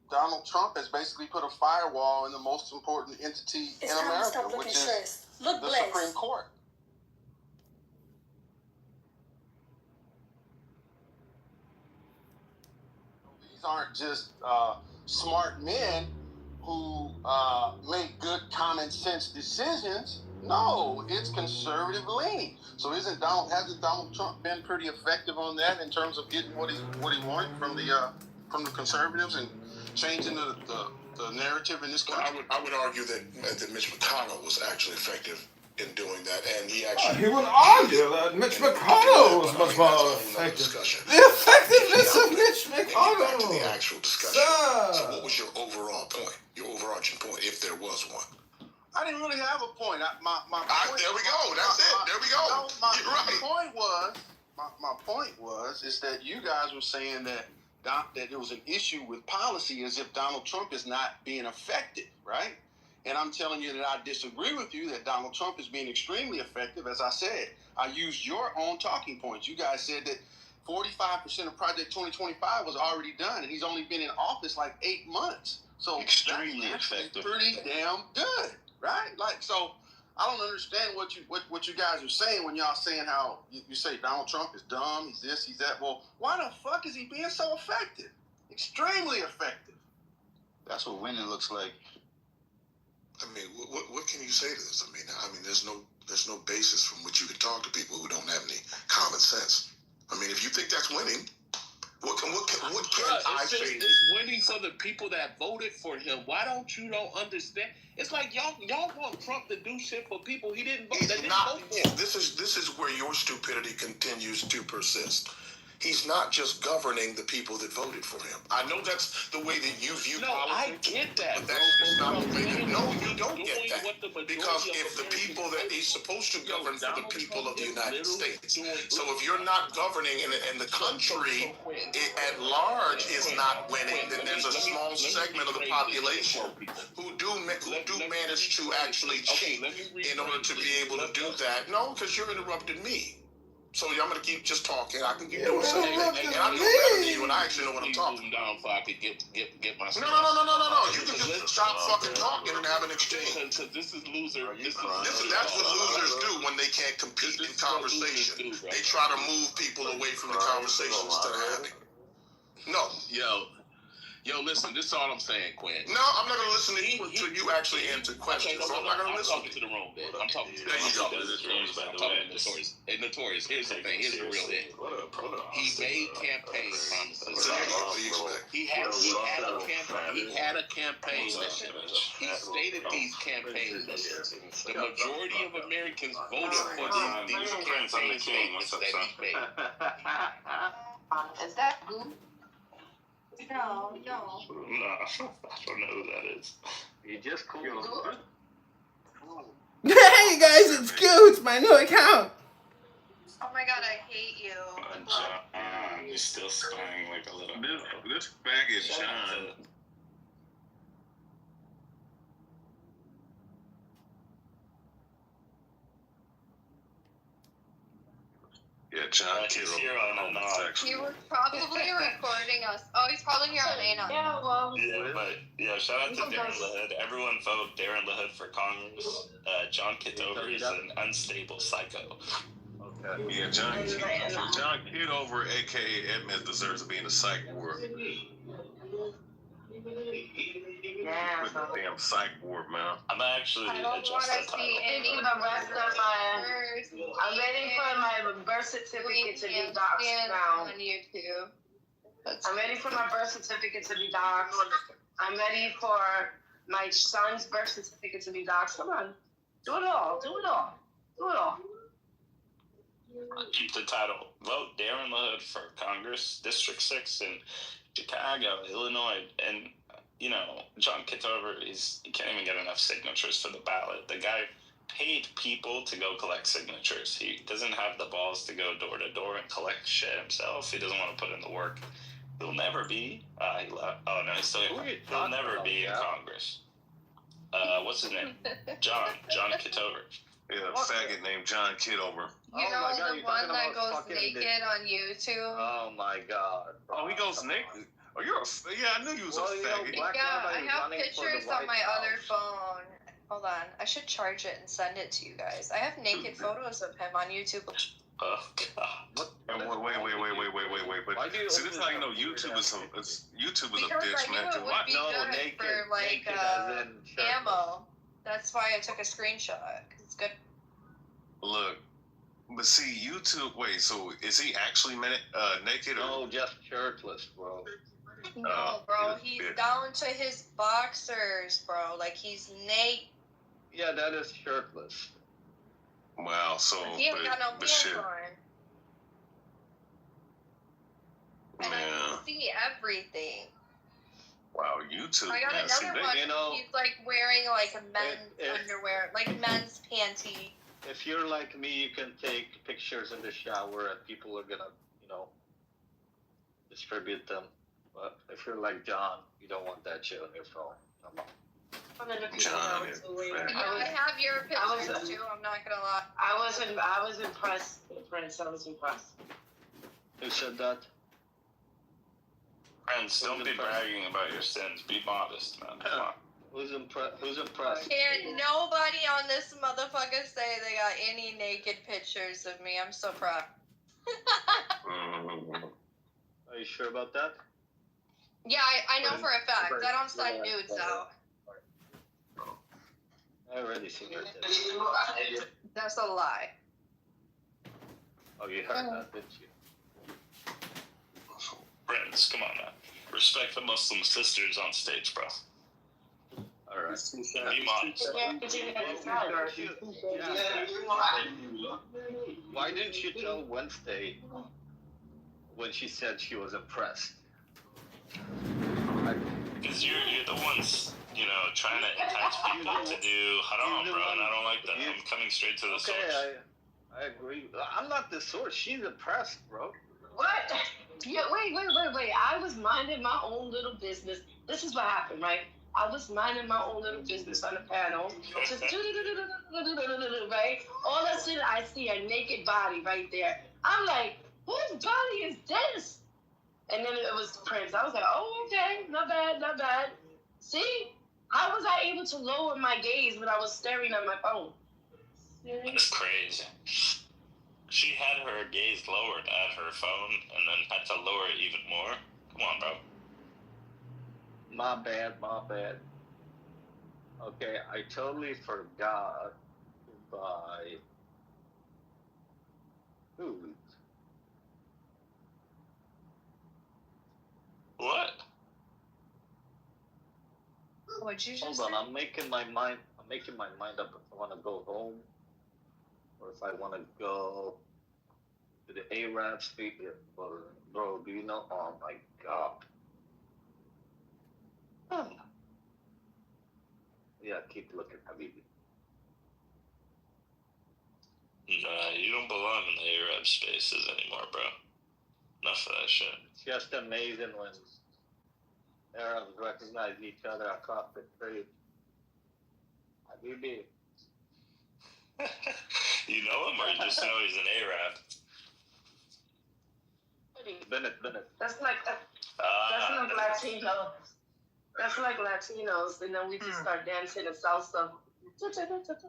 Donald Trump has basically put a firewall in the most important entity in America, which is the Supreme Court. These aren't just smart men who make good common sense decisions. No, it's conservative leaning. So hasn't Donald Trump been pretty effective on that in terms of getting what he wanted from the conservatives and changing the narrative in this country? I would argue that Mitch McConnell was actually effective in doing that, and he actually... He would argue that Mitch McConnell was much more effective. The effectiveness of Mitch McConnell! Back to the actual discussion. So what was your overall point, your overarching point, if there was one? I didn't really have a point. My point, there we go. That's it. There we go. You're right. My point was is that you guys were saying that there was an issue with policy as if Donald Trump is not being effective, right? And I'm telling you that I disagree with you that Donald Trump is being extremely effective. As I said, I used your own talking points. You guys said that 45% of Project 2025 was already done, and he's only been in office like 8 months. So extremely effective. Pretty damn good. Right? Like, so I don't understand what you guys are saying when y'all saying how you say Donald Trump is dumb, he's this, he's that. Well, why the fuck is he being so effective? Extremely effective. That's what winning looks like. I mean, what can you say to this? I mean, there's no basis from which you can talk to people who don't have any common sense. I mean, if you think that's winning, what can I say? It's winning for the people that voted for him. Why don't you understand? It's like y'all want Trump to do shit for people he didn't vote. This is where your stupidity continues to persist. He's not just governing the people that voted for him. I know that's the way that you view politics. I get that, but that's not the way that. No, you don't get that. Because if the people that he's supposed to govern for the people of the United States, so if you're not governing and the country at large is not winning, then there's a small segment of the population who do manage to actually cheat in order to be able to do that. No, because you're interrupting me. So I'm gonna keep just talking. I can keep doing something, and I know better than you, and I actually know what I'm talking about. So I could get my. No. You can just stop fucking talking and have an exchange. Because this is loser. That's what losers do when they can't compete in conversation. They try to move people away from the conversation instead of having. No. Yo, listen, this is all I'm saying, Quinn. No, I'm not going to listen to you until you actually answer questions. Okay, so I'm not going to listen. I'm talking to the room, man. I'm talking to There you go. Notorious. Hey, Notorious, here's the thing. Here's the real thing. He made campaign promises. He had a campaign mission. He stated these campaign missions. The majority of Americans voted for these campaign statements that he made. Is that who? No. No, I don't know who that is. You just cool. Hey guys, it's Goo. It's my new account. Oh my god, I hate you. He's still spying like a little. This faggot John. Yeah, John Kitover. He was probably recording us. Oh, he's probably here on Anon. Yeah, well. Yeah, but yeah, shout out to Darren LaHood. Everyone vote Darren LaHood for Congress. John Kitover is an unstable psycho. Okay. Yeah, John Kitover, aka Edmonds, deserves to be in the psych ward. Yeah. With the damn psych ward, man. I'm actually I don't want to see any the rest of my. I'm waiting for my birth certificate to be doxed now. On YouTube. I'm ready for my birth certificate to be doxed. I'm ready for my son's birth certificate to be doxed. Come on, do it all. Do it all. Do it all. Keep the title. Vote Darren LaHood for Congress, District 6 in Chicago, Illinois. And, you know, John Kitover, he can't even get enough signatures for the ballot. The guy paid people to go collect signatures. He doesn't have the balls to go door to door and collect shit himself. He doesn't want to put in the work. He'll never be. He left. Oh, no, he's still here. He'll never be in Congress. What's his name? John Kitover. Yeah, a faggot named John Kitover. You know the one that goes naked on YouTube? Oh my god. Oh, he goes naked. Oh, yeah, I knew you was a faggot. Yeah, I have pictures on my other phone. Hold on, I should charge it and send it to you guys. I have naked photos of him on YouTube. Oh god. Wait. See, this is how you know YouTube is a Because bitch, I man. knew it would be good for like ammo. That's why I took a screenshot. 'Cause it's good. Look, but see, YouTube. Wait, so is he actually naked? Or? No, just shirtless, bro. No, bro, he's down to his boxers, bro. Like he's naked. Yeah, that is shirtless. Wow, so He ain't got no pants on. And I can see everything. Wow, YouTube. I got another one. He's like wearing like a men's underwear, like men's panty. If you're like me, you can take pictures in the shower and people are gonna, distribute them. But if you're like John, you don't want that shit on your phone. Come on. John, I have your pictures too. I'm not gonna lie. I was impressed, Prince. I was impressed. Who said that? Friends, don't be bragging about your sins. Be modest, man. Come on. Who's impressed? Can't nobody on this motherfucker say they got any naked pictures of me. I'm so proud. Are you sure about that? Yeah, I know for a fact. I don't send nudes out. I already seen that. That's a lie. Oh, you heard that, didn't you? Friends, come on, man. Respect the Muslim sisters on stage, bro. Alright. Be modest. Why didn't you tell Wednesday when she said she was impressed? Because you're the ones, trying to entice people to do haram, bro, and I don't like that. I'm coming straight to the source. I agree. I'm not the source. She's impressed, bro. What? Yeah, wait. I was minding my own little business. This is what happened, right? I was minding my own little business on the panel. Just right? All of a sudden, I see a naked body right there. I'm like, whose body is this? And then it was Prince. I was like, oh, okay, not bad. See? How was I able to lower my gaze when I was staring at my phone? That's crazy. She had her gaze lowered at her phone and then had to lower it even more. Come on, bro. My bad. Okay, I totally forgot to buy food. What? What'd you just Hold say? on, I'm making my mind up if I want to go home or if I want to go to the Arab street. Bro, do you know? Oh my God. Yeah, keep looking, Habibi. Nah, you don't belong in the Arab spaces anymore, bro. Enough of that shit. It's just amazing when Arabs recognize each other across the street. Habibi. You know him, or you just know he's an Arab? Bennett. That's like Latino. That's like Latinos, and then we just start dancing and salsa.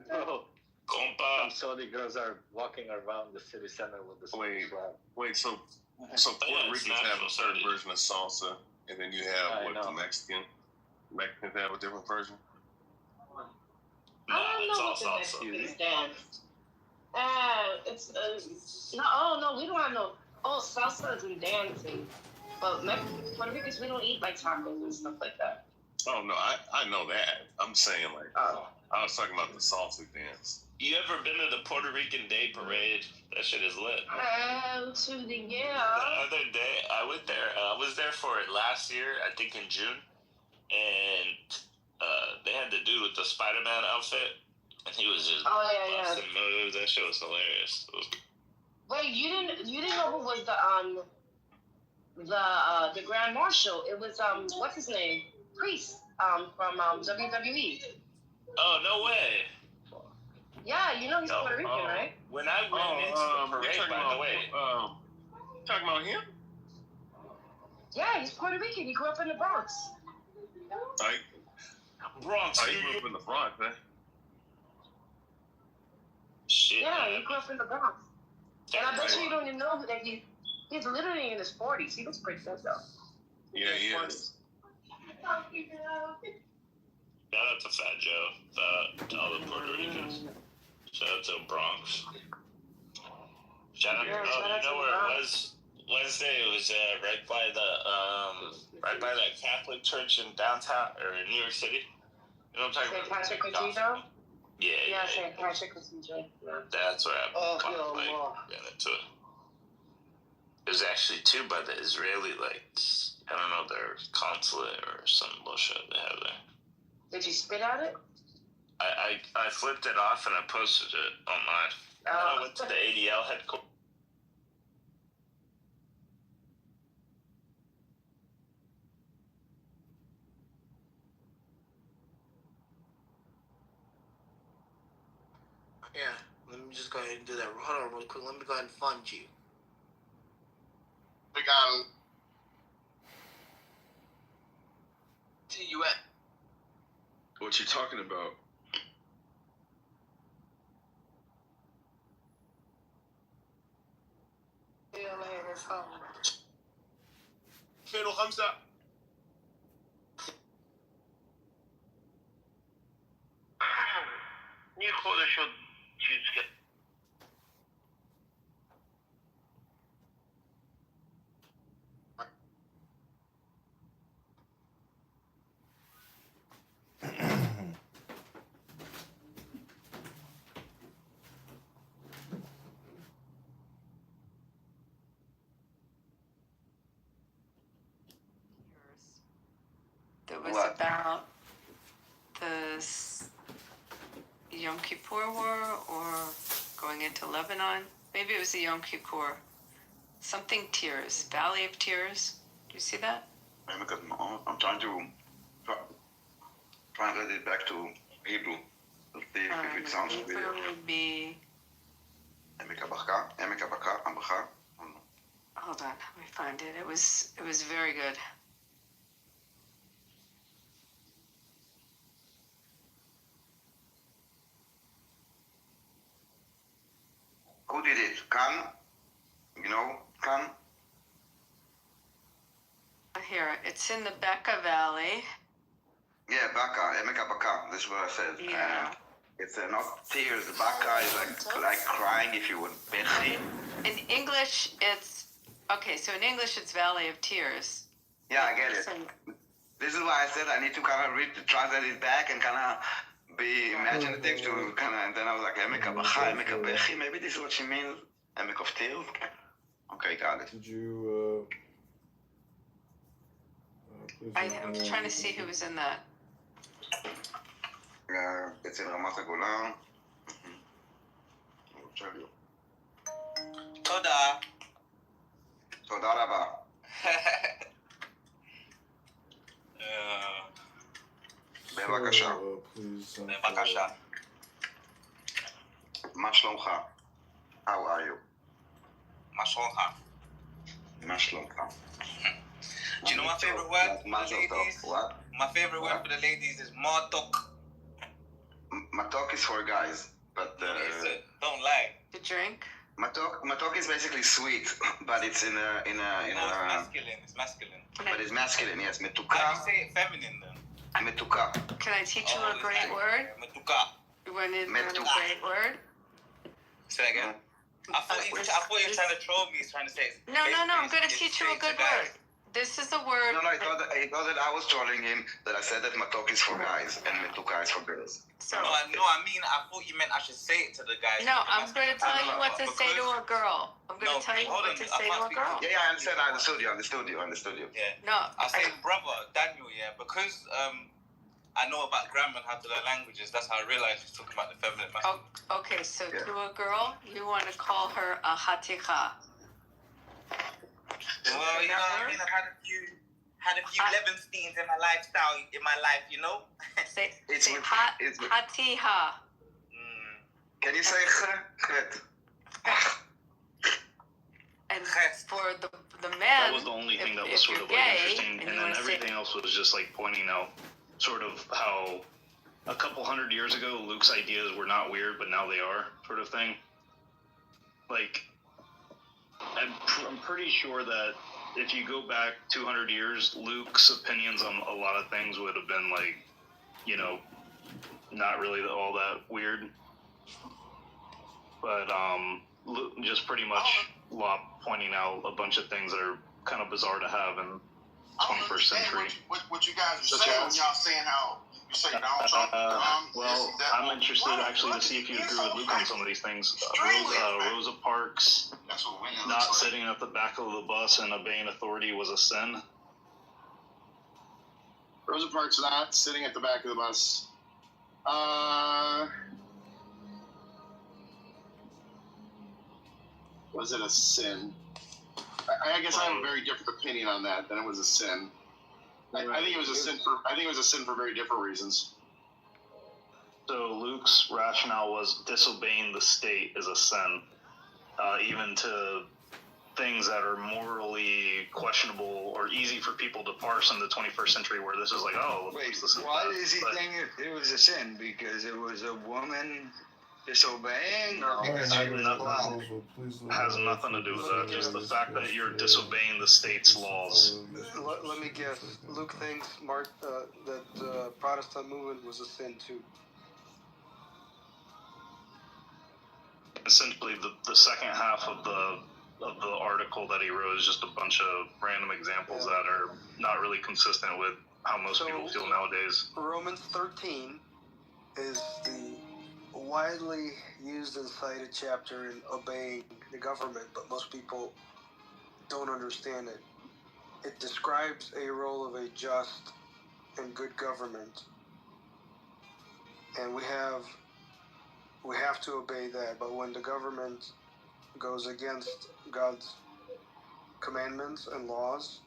Bro, Compa. some Saudi girls are walking around the city center with the Wait, so Puerto Ricans have a certain version of salsa, and then you have the Mexicans have a different version? I don't know what the Mexicans dance. No, we don't have no. Oh, salsa is in dancing, but Puerto Ricans, we don't eat like tacos and stuff like that. Oh no, I know that. I'm saying I was talking about the salsa dance. You ever been to the Puerto Rican Day Parade? That shit is lit. Absolutely, yeah. The other day, I went there. I was there for it last year, I think in June, and they had the dude with the Spider-Man outfit, and he was just busting moves. That shit was hilarious. Wait, you didn't know who was the Grand Marshal? It was what's his name? Priest from WWE. Oh, no way. Yeah, you know he's Puerto Rican, right? When I went into the parade, by the way. Talking about him? Yeah, he's Puerto Rican. He grew up in the Bronx. Bronx. He grew up in the Bronx, man. Shit. Yeah, he grew up in the Bronx. And I bet you don't even know that he's literally in his 40s. He looks pretty good, though. Yeah, he is. Shout out to Fat Joe, to all the Puerto Ricans. Shout out to Bronx. Shout out, you know where it was? Wednesday, it was right by the Catholic church in downtown, or in New York City. You know what I'm talking about? St. Patrick Cathedral? Yeah, St. Patrick Cathedral. Yeah. That's where I got into it. It was actually too by the Israeli, I don't know, their consulate or some bullshit they have there. Did you spit at it? I flipped it off and I posted it online. I went to the ADL headquarters. Yeah, let me just go ahead and do that. Hold on real quick. Let me go ahead and fund you. We got TUN. what you talking about? فين وخمسة خود شد چیز که that was about the Yom Kippur War or going into Lebanon. Maybe it was the Yom Kippur. Something Tears, Valley of Tears. Do you see that? I'm trying to translate it back to Hebrew. To see if it sounds familiar. Hebrew would be. Hold on, let me find it. It was very good. Who did it? Khan? You know, Khan? Here, it's in the Bekaa Valley. Yeah, baka, emeka baka. This is what I said. Yeah. It's not tears. Baka is like crying if you would bechi. In English, it's okay. So in English, it's Valley of Tears. Yeah, I get it. This is why I said I need to kind of translate it back and kind of be imaginative to kind of. And then I was like, emeka baka, emeka bechi. Maybe this is what she means. Emek of tears. Okay, got it. Did you? I'm trying to see who was in that. It's in Ramat HaGolan. Toda. Toda raba. בבקשה. בבקשה. מה שלומך? How are you? מה שלומך? מה שלומך? Do you know my favorite word for the ladies? What? My favorite word for the ladies is matok. Matok is for guys, but don't lie. To drink. Matok is basically sweet, but it's in a. It's masculine. It's masculine. But it's masculine, yes. Metuka. How do you say it feminine then? Metuka. Can I teach you a great word? Metuka. You want to learn a great word? Say that again. I thought you were trying to troll me, trying to say. No. I'm going to teach you a good word. This is a word. No, he thought that I was trolling him, that I said that matok is for guys and metuka is for girls. So, I thought you meant I should say it to the guys. No, I'm going to tell you what to say to a girl. I'm going to tell you what to say to a girl. Yeah, I understand. I understood you. Yeah. No. I'll say brother, Daniel, yeah, because I know about grammar and how to learn languages, that's how I realized he's talking about the feminine masculine. Okay, so to a girl, you want to call her a hatika. Well, you know what I mean? I've had a few Levensteins in my life, you know? Say hatiha. Can you say chet? And for the men, that was the only thing that was sort of like interesting, and then everything else was just like pointing out sort of how a couple hundred years ago Luke's ideas were not weird, but now they are, sort of thing. Like, I'm pretty sure that if you go back 200 years, Luke's opinions on a lot of things would have been like, you know, not really all that weird. But just pretty much pointing out a bunch of things that are kind of bizarre to have in 21st century. What you guys are saying when y'all saying how you say Donald Trump? Well, I'm interested actually to see if you agree with Luke on some of these things. Rosa Parks not sitting at the back of the bus and obeying authority was a sin. Rosa Parks not sitting at the back of the bus. Was it a sin? I guess I have a very different opinion on that. Than it was a sin. I think it was a sin for very different reasons. So Luke's rationale was disobeying the state is a sin, even to things that are morally questionable or easy for people to parse in the 21st century, where this is like, oh, wait, why does he think it was a sin? Because it was a woman disobeying, or because she was allowed? Has nothing to do with that. Just the fact that you're disobeying the state's laws. Let me guess. Luke thinks that the Protestant movement was a sin too. Essentially, the second half of the article that he wrote is just a bunch of random examples that are not really consistent with how most people feel nowadays. Romans 13 is the widely used and cited chapter in obeying the government, but most people don't understand it. It describes a role of a just and good government, and we have to obey that. But when the government goes against God's commandments and laws,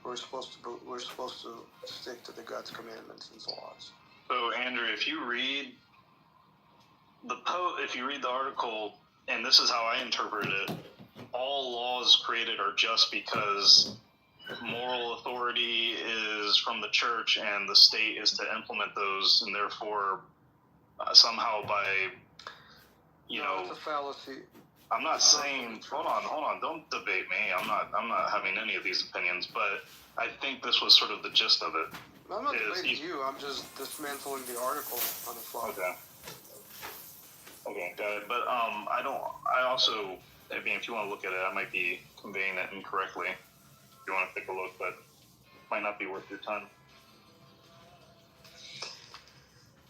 we're supposed to stick to the God's commandments and laws. So, Andrew, if you read the article, and this is how I interpret it, all laws created are just because moral authority is from the church and the state is to implement those, and therefore somehow by, it's a fallacy. I'm not saying, hold on, don't debate me. I'm not having any of these opinions, but I think this was sort of the gist of it. I'm not debating you. I'm just dismantling the article on the fly. Okay, got it. But I mean, if you want to look at it, I might be conveying that incorrectly. If you want to take a look, but might not be worth your time.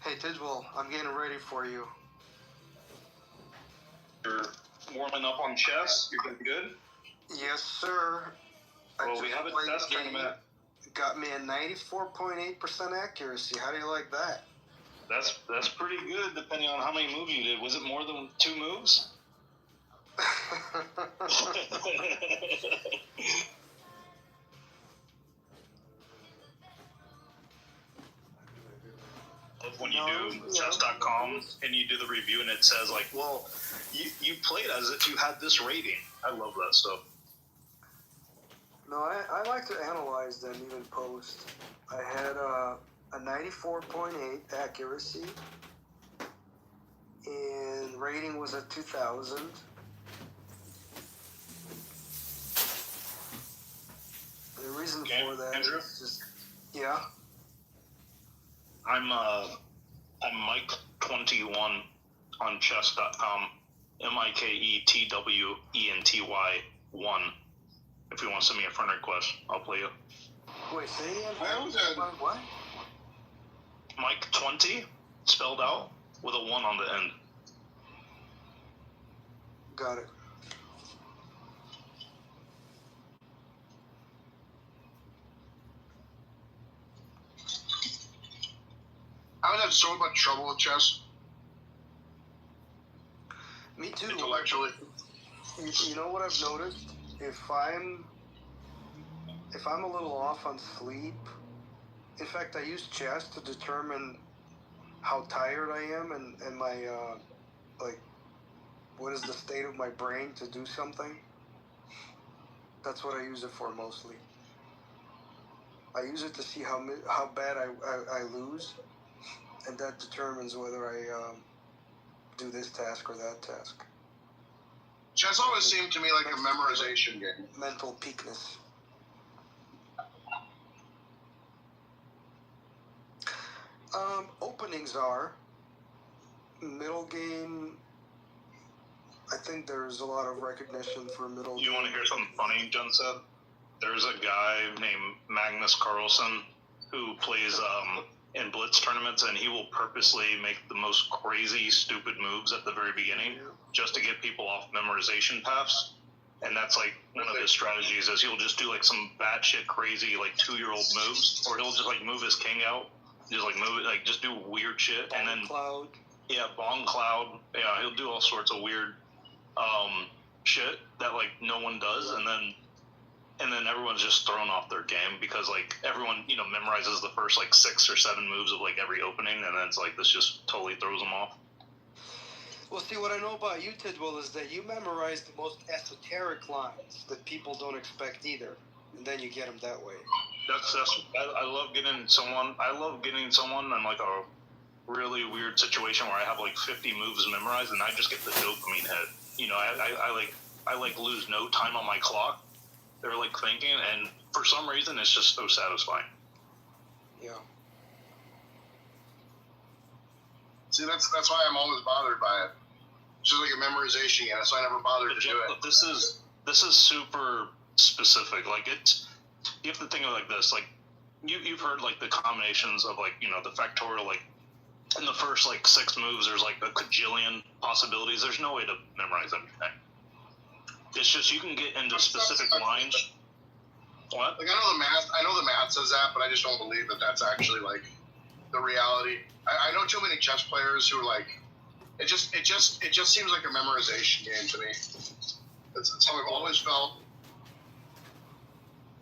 Hey, Tidwell, I'm getting ready for you. You're warming up on chess? You're doing good? Yes, sir. Well, we have a chess tournament. Got me a 94.8% accuracy. How do you like that? That's pretty good, depending on how many moves you did. Was it more than 2 moves? When you do chess.com and you do the review and it says like, well, you played as if you had this rating. I love that stuff. No, I like to analyze them, even post. I had a 94.8 accuracy, and rating was at 2,000. The reason for that Andrew? is just, yeah. I'm Mike 21 on chess.com. MikeTwenty 1. If you want to send me a friend request, I'll play you. Wait, say it again. What? Mike 20 spelled out with a 1 on the end. Got it. I would have so much trouble with chess. Me too. Intellectually. You know what I've noticed? If I'm a little off on sleep, in fact, I use chess to determine how tired I am and my what is the state of my brain to do something. That's what I use it for mostly. I use it to see how bad I lose, and that determines whether I do this task or that task. Chess always seemed to me like a memorization game. Mental peakness. Openings are middle game. I think there's a lot of recognition for middle game. You want to hear something funny, Jen said? There's a guy named Magnus Carlsen who plays in blitz tournaments, and he will purposely make the most crazy, stupid moves at the very beginning just to get people off memorization paths. And that's like one of his strategies is he'll just do like some batshit crazy like 2-year-old moves, or he'll just like move his king out, just like move it, like just do weird shit, and then cloud. Yeah, bomb cloud. Yeah, he'll do all sorts of weird shit that like no one does, and then everyone's just thrown off their game because like everyone memorizes the first like 6 or 7 moves of like every opening, and then it's like this just totally throws them off. Well, see, what I know about you, Tidwell, is that you memorize the most esoteric lines that people don't expect either, and then you get them that way. I love getting someone. I love getting someone in like a really weird situation where I have like 50 moves memorized, and I just get the dopamine hit. I lose no time on my clock. They're like thinking, and for some reason, it's just so satisfying. Yeah. See, that's why I'm always bothered by it. It's just like a memorization game, so I never bothered to do it. This is super specific. Like you have to think of it like this. Like you've heard like the combinations of like the factorial. Like in the first like 6 moves, there's like a cajillion possibilities. There's no way to memorize everything. It's just you can get into specific lines. What? Like I know the math says that, but I just don't believe that that's actually like the reality. I know too many chess players who are like, it just seems like a memorization game to me. It's how I've always felt.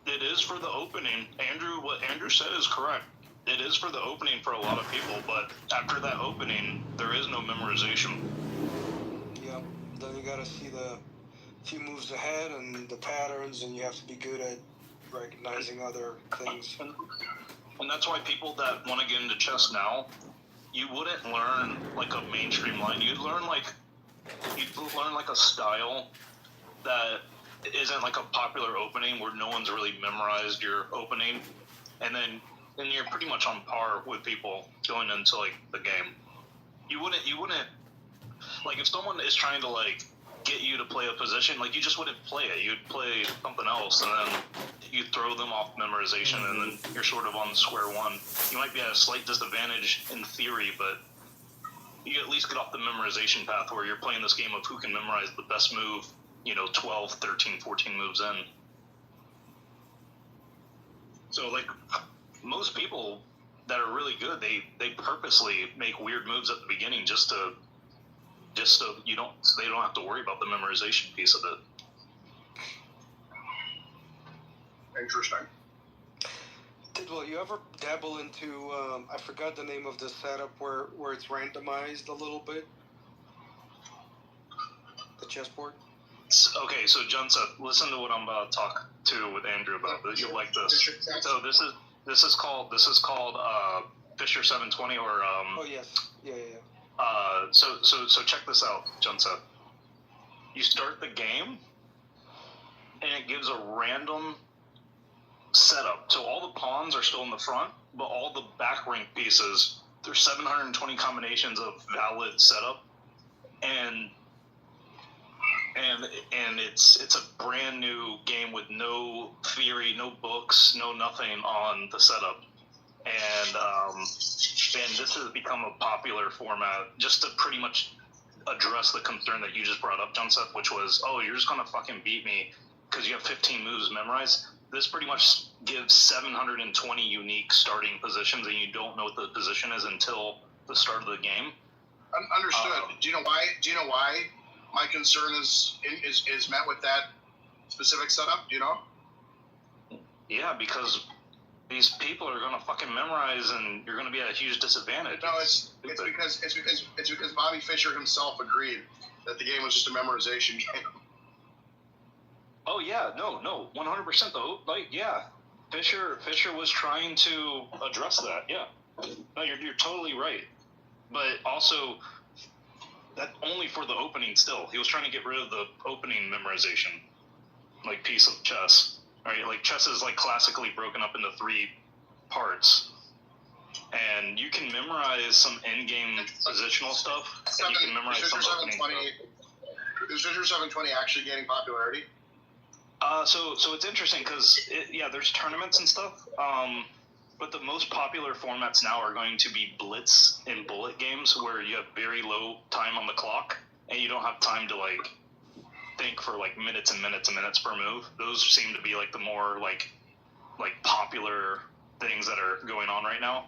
It is for the opening. What Andrew said is correct. It is for the opening for a lot of people, but after that opening, there is no memorization. Yeah, then you gotta see the few moves ahead and the patterns, and you have to be good at recognizing other things. And that's why people that want to get into chess now, you wouldn't learn like a mainstream line. You'd learn like a style that isn't like a popular opening where no one's really memorized your opening, and then and you're pretty much on par with people going into like the game. You wouldn't like if someone is trying to like get you to play a position, like you just wouldn't play it. You'd play something else, and then you throw them off memorization, and then you're sort of on square one. You might be at a slight disadvantage in theory, but you at least get off the memorization path where you're playing this game of who can memorize the best move, 12, 13, 14 moves in. So, like, most people that are really good, they purposely make weird moves at the beginning just so they don't have to worry about the memorization piece of it. Interesting. Well, you ever dabble into, I forgot the name of the setup where it's randomized a little bit? The chessboard? Okay, so Johnson, listen to what I'm about to talk to with Andrew about. You'll like this. So this is called Fisher 720 or Oh yes, yeah. So check this out, Johnson. You start the game, and it gives a random setup. So all the pawns are still in the front, but all the back rank pieces, there's 720 combinations of valid setup, and it's a brand new game with no theory, no books, no nothing on the setup. And this has become a popular format just to pretty much address the concern that you just brought up, John Seth, which was, oh, you're just going to fucking beat me because you have 15 moves memorized. This pretty much gives 720 unique starting positions, and you don't know what the position is until the start of the game. Understood. Do you know why my concern is met with that specific setup? Do you know? Yeah, because these people are gonna fucking memorize, and you're gonna be at a huge disadvantage. No, it's because Bobby Fischer himself agreed that the game was just a memorization game. Oh yeah, no, 100% though. Like, yeah, Fisher was trying to address that. Yeah, no, you're totally right. But also, that only for the opening. Still, he was trying to get rid of the opening memorization, like piece of chess. Right, like chess is like classically broken up into 3 parts, and you can memorize some end-game positional stuff, and you can memorize some opening stuff. Is Fisher 720 actually gaining popularity? So it's interesting because there's tournaments and stuff, but the most popular formats now are going to be blitz and bullet games where you have very low time on the clock and you don't have time to like think for like minutes and minutes and minutes per move. Those seem to be like the more like popular things that are going on right now.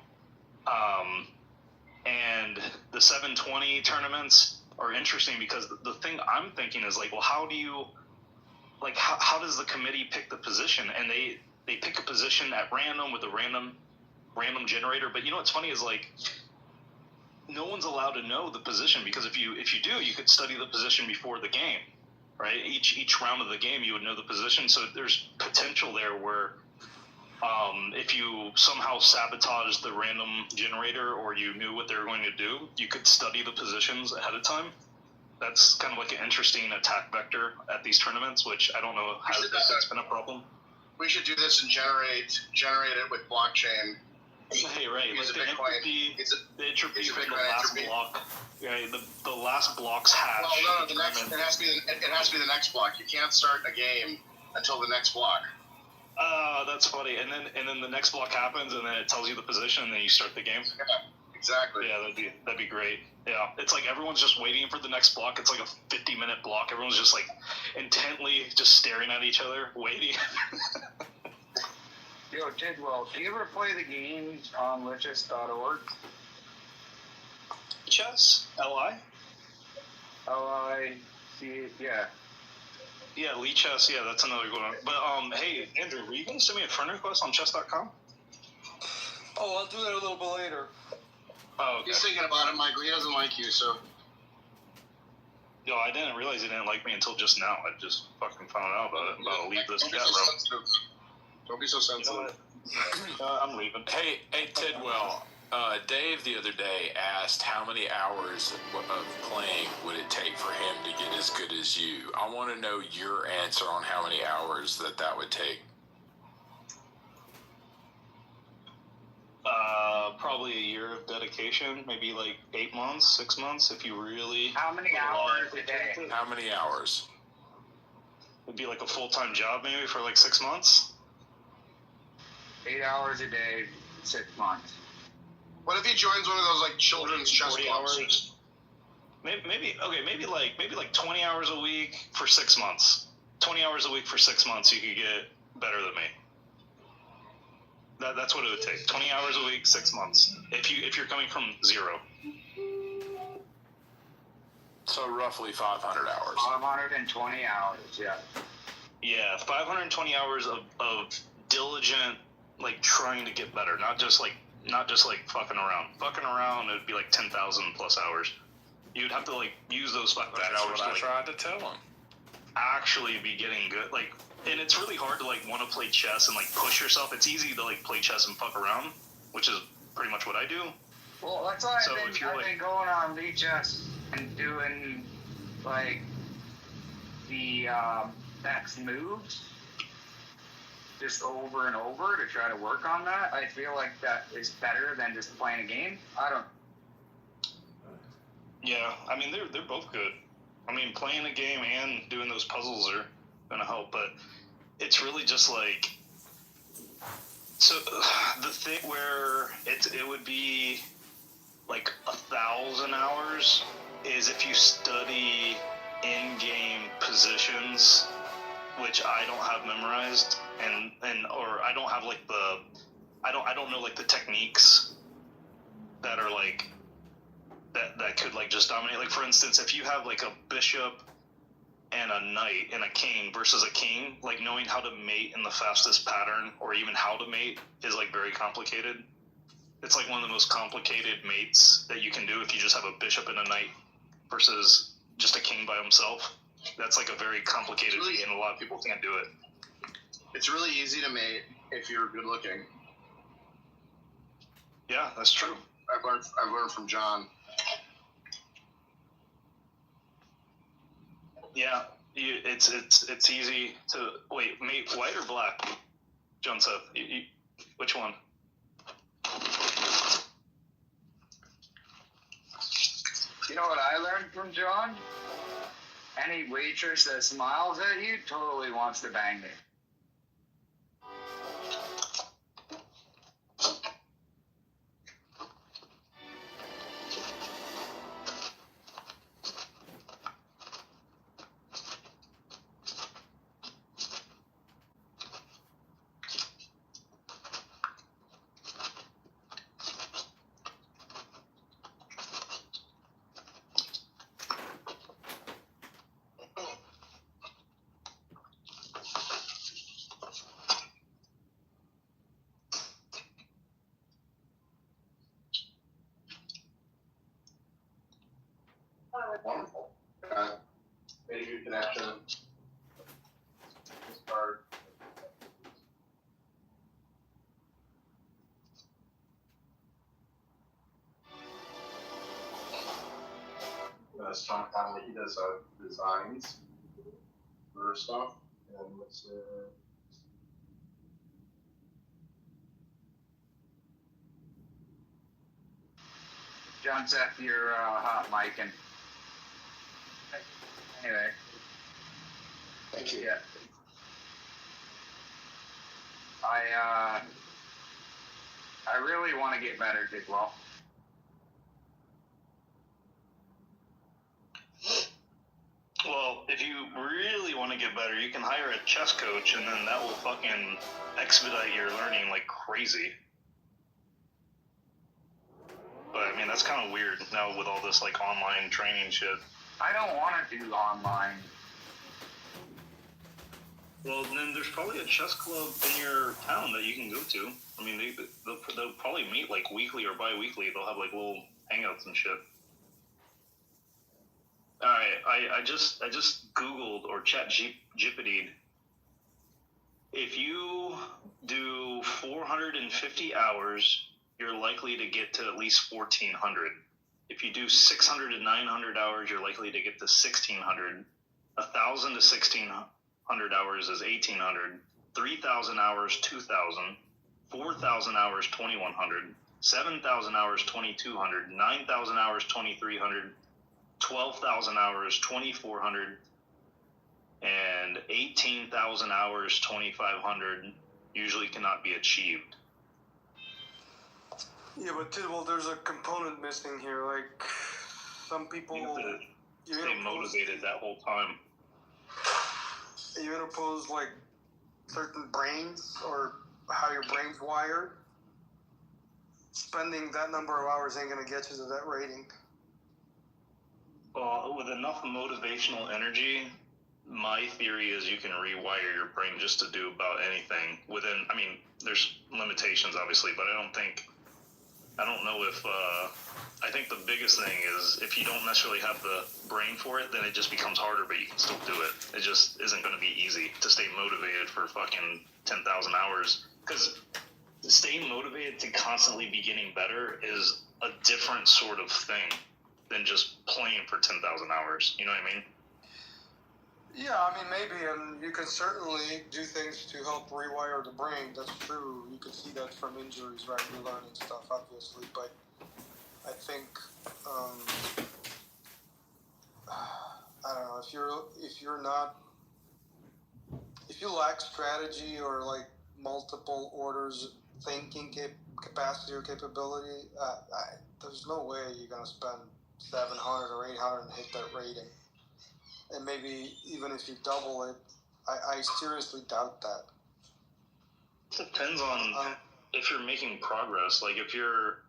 And the 720 tournaments are interesting because the thing I'm thinking is like, well, how does the committee pick the position? And they pick a position at random with a random generator. But you know what's funny is like no one's allowed to know the position, because if you do, you could study the position before the game, right? Each round of the game you would know the position. So there's potential there where if you somehow sabotage the random generator or you knew what they were going to do, you could study the positions ahead of time. That's kind of like an interesting attack vector at these tournaments, which I don't know if that's been a problem. We should do this and generate it with blockchain. Hey, right. Like the entropy from the last block. Right, the last block's hatch. Well, no, it has to be the next block. You can't start a game until the next block. That's funny. And then the next block happens, and then it tells you the position, and then you start the game. Yeah, exactly. Yeah, that'd be great. Yeah, it's like everyone's just waiting for the next block. It's like a 50-minute block. Everyone's just like intently just staring at each other, waiting. Yo, Tidwell, do you ever play the games on lichess.org? Chess? L-I? L-I-C, yeah. Yeah, Lee Chess, yeah, that's another good one. But, hey, Andrew, were you going to send me a friend request on chess.com? Oh, I'll do that a little bit later. Oh, okay. He's thinking about it, Michael. He doesn't like you, so. Yo, I didn't realize he didn't like me until just now. I just fucking found out about it. I'm about to leave this chat room. Don't be so sensitive. I'm leaving. Hey, Tidwell. Dave the other day asked how many hours of playing would it take for him to get as good as you. I want to know your answer on how many hours that would take. dedication, maybe like 8 months, 6 months, if you really. How many hours a day? How many hours? Would be like a full-time job maybe for like 6 months. 8 hours a day, 6 months. What if he joins one of those like children's chess 40 clubs? hours. Maybe like 20 hours a week for 6 months. 20 hours a week for 6 months, you could get better than me. That's what it would take. 20 hours a week, 6 months. If you're coming from zero. So roughly 500 hours. 520 hours, yeah. Yeah, 520 hours of diligent, like trying to get better, not just like fucking around. Fucking around, it'd be like 10,000 plus hours. You'd have to like use those 500 hours. That's what I to, tried to tell him. Actually, be getting good. Like, and it's really hard to like want to play chess and like push yourself. It's easy to like play chess and fuck around, which is pretty much what I do. Well, that's why I've been going on League Chess and doing like the next moves just over and over to try to work on that. I feel like that is better than just playing a game. I don't. Yeah, I mean they're both good. I mean playing a game and doing those puzzles are gonna help, but it's really just like so the thing where it would be like 1,000 hours is if you study in-game positions, which I don't have memorized, and or I don't have like I don't know like the techniques that are like that could like just dominate. Like for instance, if you have like a bishop and a knight and a king versus a king, like knowing how to mate in the fastest pattern or even how to mate is like very complicated. It's like one of the most complicated mates that you can do if you just have a bishop and a knight versus just a king by himself. That's like a very complicated mate, and a lot of people can't do it. It's really easy to mate if you're good looking. Yeah, that's true. I've learned from John. Yeah, it's easy to wait. Mate white or black? John Seth, which one? You know what I learned from John? Any waitress that smiles at you totally wants to bang you. Wonderful. Made a good connection. This card. Sean Connolly, he does designs for stuff, and what's John Seth, you're hot micing. Anyway. Thank you. Yeah. I really want to get better, Didwell. Well, if you really want to get better, you can hire a chess coach, and then that will fucking expedite your learning like crazy. But I mean, that's kind of weird now with all this like online training shit. I don't want to do online. Well, then there's probably a chess club in your town that you can go to. I mean, they'll probably meet like weekly or bi-weekly. They'll have like little hangouts and shit. All right, I just Googled or ChatGPT'd. If you do 450 hours, you're likely to get to at least 1,400. If you do 600 to 900 hours, you're likely to get to 1,600. 1,000 to 1,600 hours is 1,800. 3,000 hours, 2,000. 4,000 hours, 2,100. 7,000 hours, 2,200, 9,000 hours, 2,300, 12,000 hours, 2,400, and 18,000 hours, 2,500 usually cannot be achieved. Yeah, but well, there's a component missing here. Like, some people... You have to stay motivated that whole time. You interpose, like, certain brains, or how your brain's wired. Spending that number of hours ain't gonna get you to that rating. Well, with enough motivational energy, my theory is you can rewire your brain just to do about anything within, I mean, there's limitations obviously, but I don't know if, I think the biggest thing is if you don't necessarily have the brain for it, then it just becomes harder, but you can still do it. It just isn't going to be easy to stay motivated for fucking 10,000 hours. Because staying motivated to constantly be getting better is a different sort of thing than just playing for 10,000 hours. You know what I mean? Yeah, I mean, maybe, and you can certainly do things to help rewire the brain. That's true. You can see that from injuries, right? You're learning stuff, obviously, but I think, I don't know, if you lack strategy or like multiple orders thinking capacity or capability, there's no way you're gonna spend 700 or 800 and hit that rating. And maybe even if you double it, I seriously doubt that. It depends on if you're making progress. Like if you're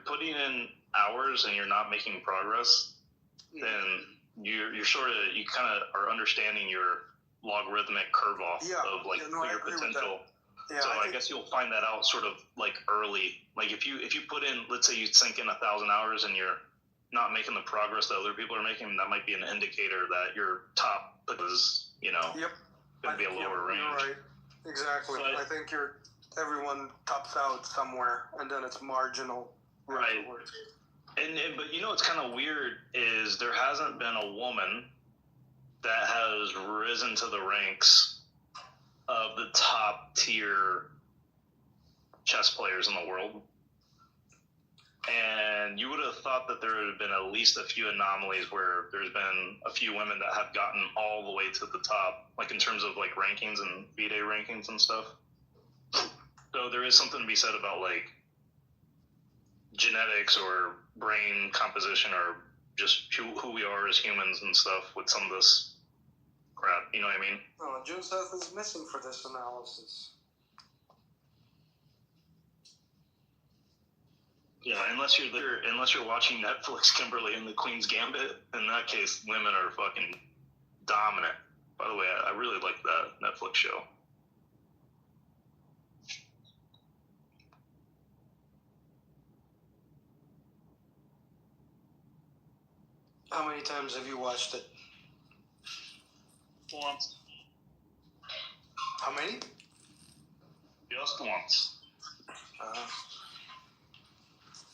putting in hours and you're not making progress, then you kind of are understanding your logarithmic curve off of like your potential. Yeah, so I guess you'll find that out sort of like early. Like if you put in, let's say you sink in 1,000 hours and you're not making the progress that other people are making, that might be an indicator that your top is, going to be a lower range. You're right. Exactly. But I think everyone tops out somewhere, and then it's marginal. Right. But what's kind of weird is there hasn't been a woman that has risen to the ranks of the top tier chess players in the world. And you would have thought that there would have been at least a few anomalies where there's been a few women that have gotten all the way to the top, like in terms of like rankings and V-Day rankings and stuff. So there is something to be said about like genetics or brain composition or just who we are as humans and stuff with some of this crap. You know what I mean? Oh, Joseph is missing for this analysis. Yeah, unless you're watching Netflix, Kimberly and the Queen's Gambit. In that case, women are fucking dominant. By the way, I really like that Netflix show. How many times have you watched it? Once. How many? Just once.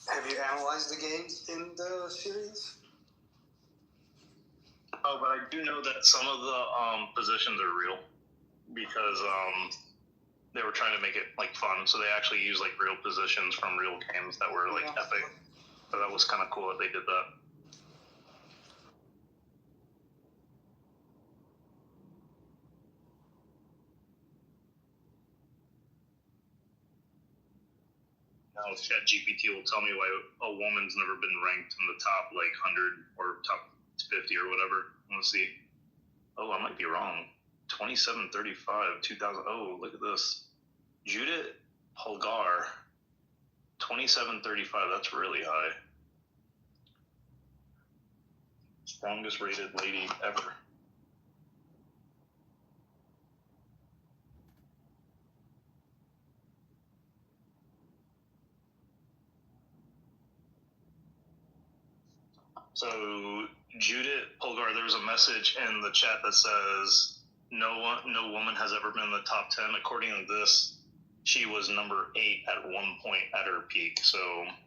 Have you analyzed the games in the series? Oh, but I do know that some of the positions are real because they were trying to make it like fun, so they actually used like real positions from real games that were like epic. So that was kind of cool that they did that. Now ChatGPT will tell me why a woman's never been ranked in the top like 100 or top 50 or whatever. Let's see. Oh, I might be wrong. 2735, 2000. Oh, look at this. Judith Polgar, 2735. That's really high. Strongest rated lady ever. So Judith Polgar, there's a message in the chat that says no woman has ever been in the top 10. According to this, she was number 8 at one point at her peak. So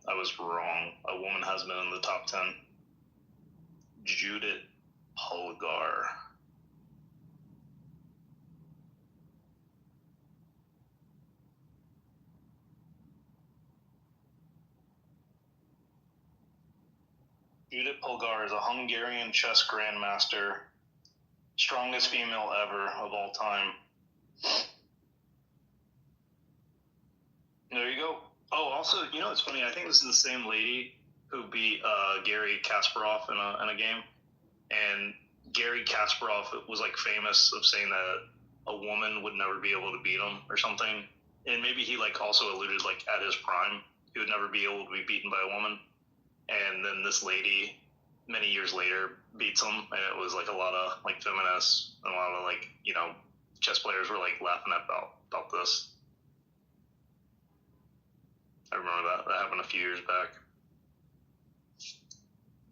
I was wrong. A woman has been in the top 10. Judith Polgar. Judith Polgar is a Hungarian chess grandmaster, strongest female ever of all time. There you go. Oh, also, you know, it's funny. I think this is the same lady who beat Gary Kasparov in a game, and Gary Kasparov was like famous of saying that a woman would never be able to beat him or something, and maybe he like also alluded like at his prime he would never be able to be beaten by a woman, and then this lady many years later beats him, and it was like a lot of like feminists and a lot of like, you know, chess players were like laughing about this. I remember that happened a few years back.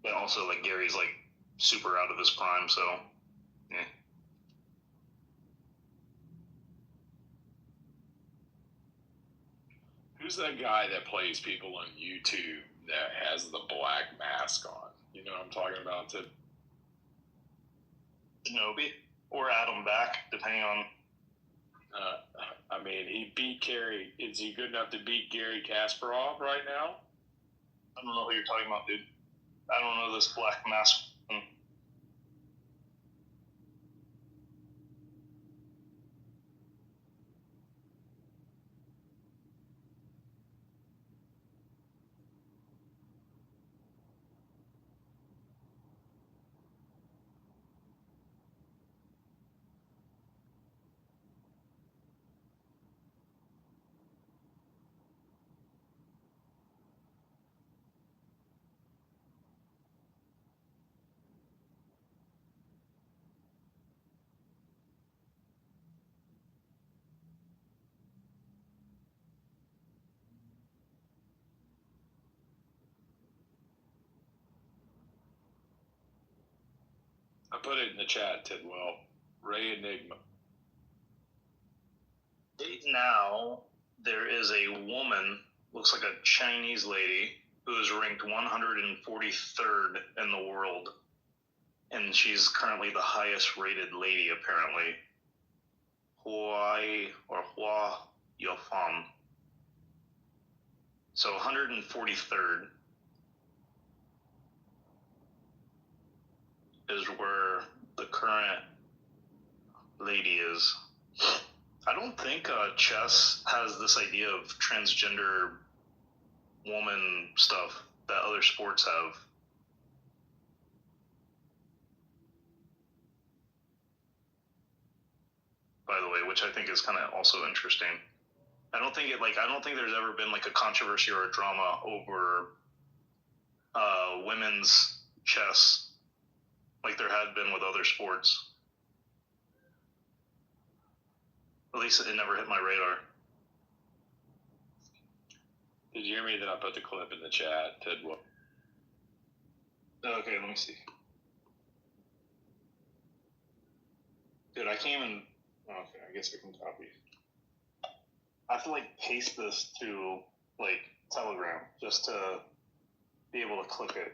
And also, like, Gary's, like, super out of his prime, so, yeah. Who's that guy that plays people on YouTube that has the black mask on? You know what I'm talking about? Shinobi or Adam Back, depending on... I mean, he beat Gary. Is he good enough to beat Gary Kasparov right now? I don't know who you're talking about, dude. I don't know this black mask. I put it in the chat, Tidwell. Ray Enigma. Now, there is a woman, looks like a Chinese lady, who is ranked 143rd in the world. And she's currently the highest rated lady, apparently. Hua Yofan. So 143rd is where the current lady is. I don't think chess has this idea of transgender woman stuff that other sports have. By the way, which I think is kind of also interesting. I don't think there's ever been like a controversy or a drama over women's chess like there had been with other sports. At least it never hit my radar. Did you hear me that I put the clip in the chat, Tidwell? Okay, let me see. Dude, I can't even... Okay, I guess I can copy. I have to, like, paste this to, like, Telegram just to be able to click it.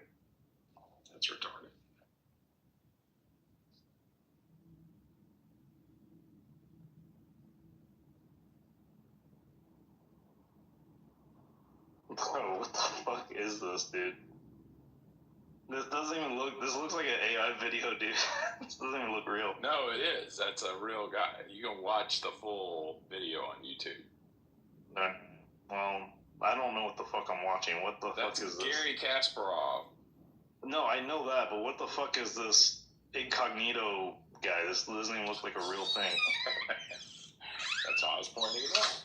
That's retarded. Bro, what the fuck is this, dude? This doesn't even look... This looks like an AI video, dude. This doesn't even look real. No, it is. That's a real guy. You can watch the full video on YouTube. Well, I don't know what the fuck I'm watching. What the fuck is this? Gary Kasparov. No, I know that, but what the fuck is this incognito guy? This doesn't even look like a real thing. That's how I was pointing it out.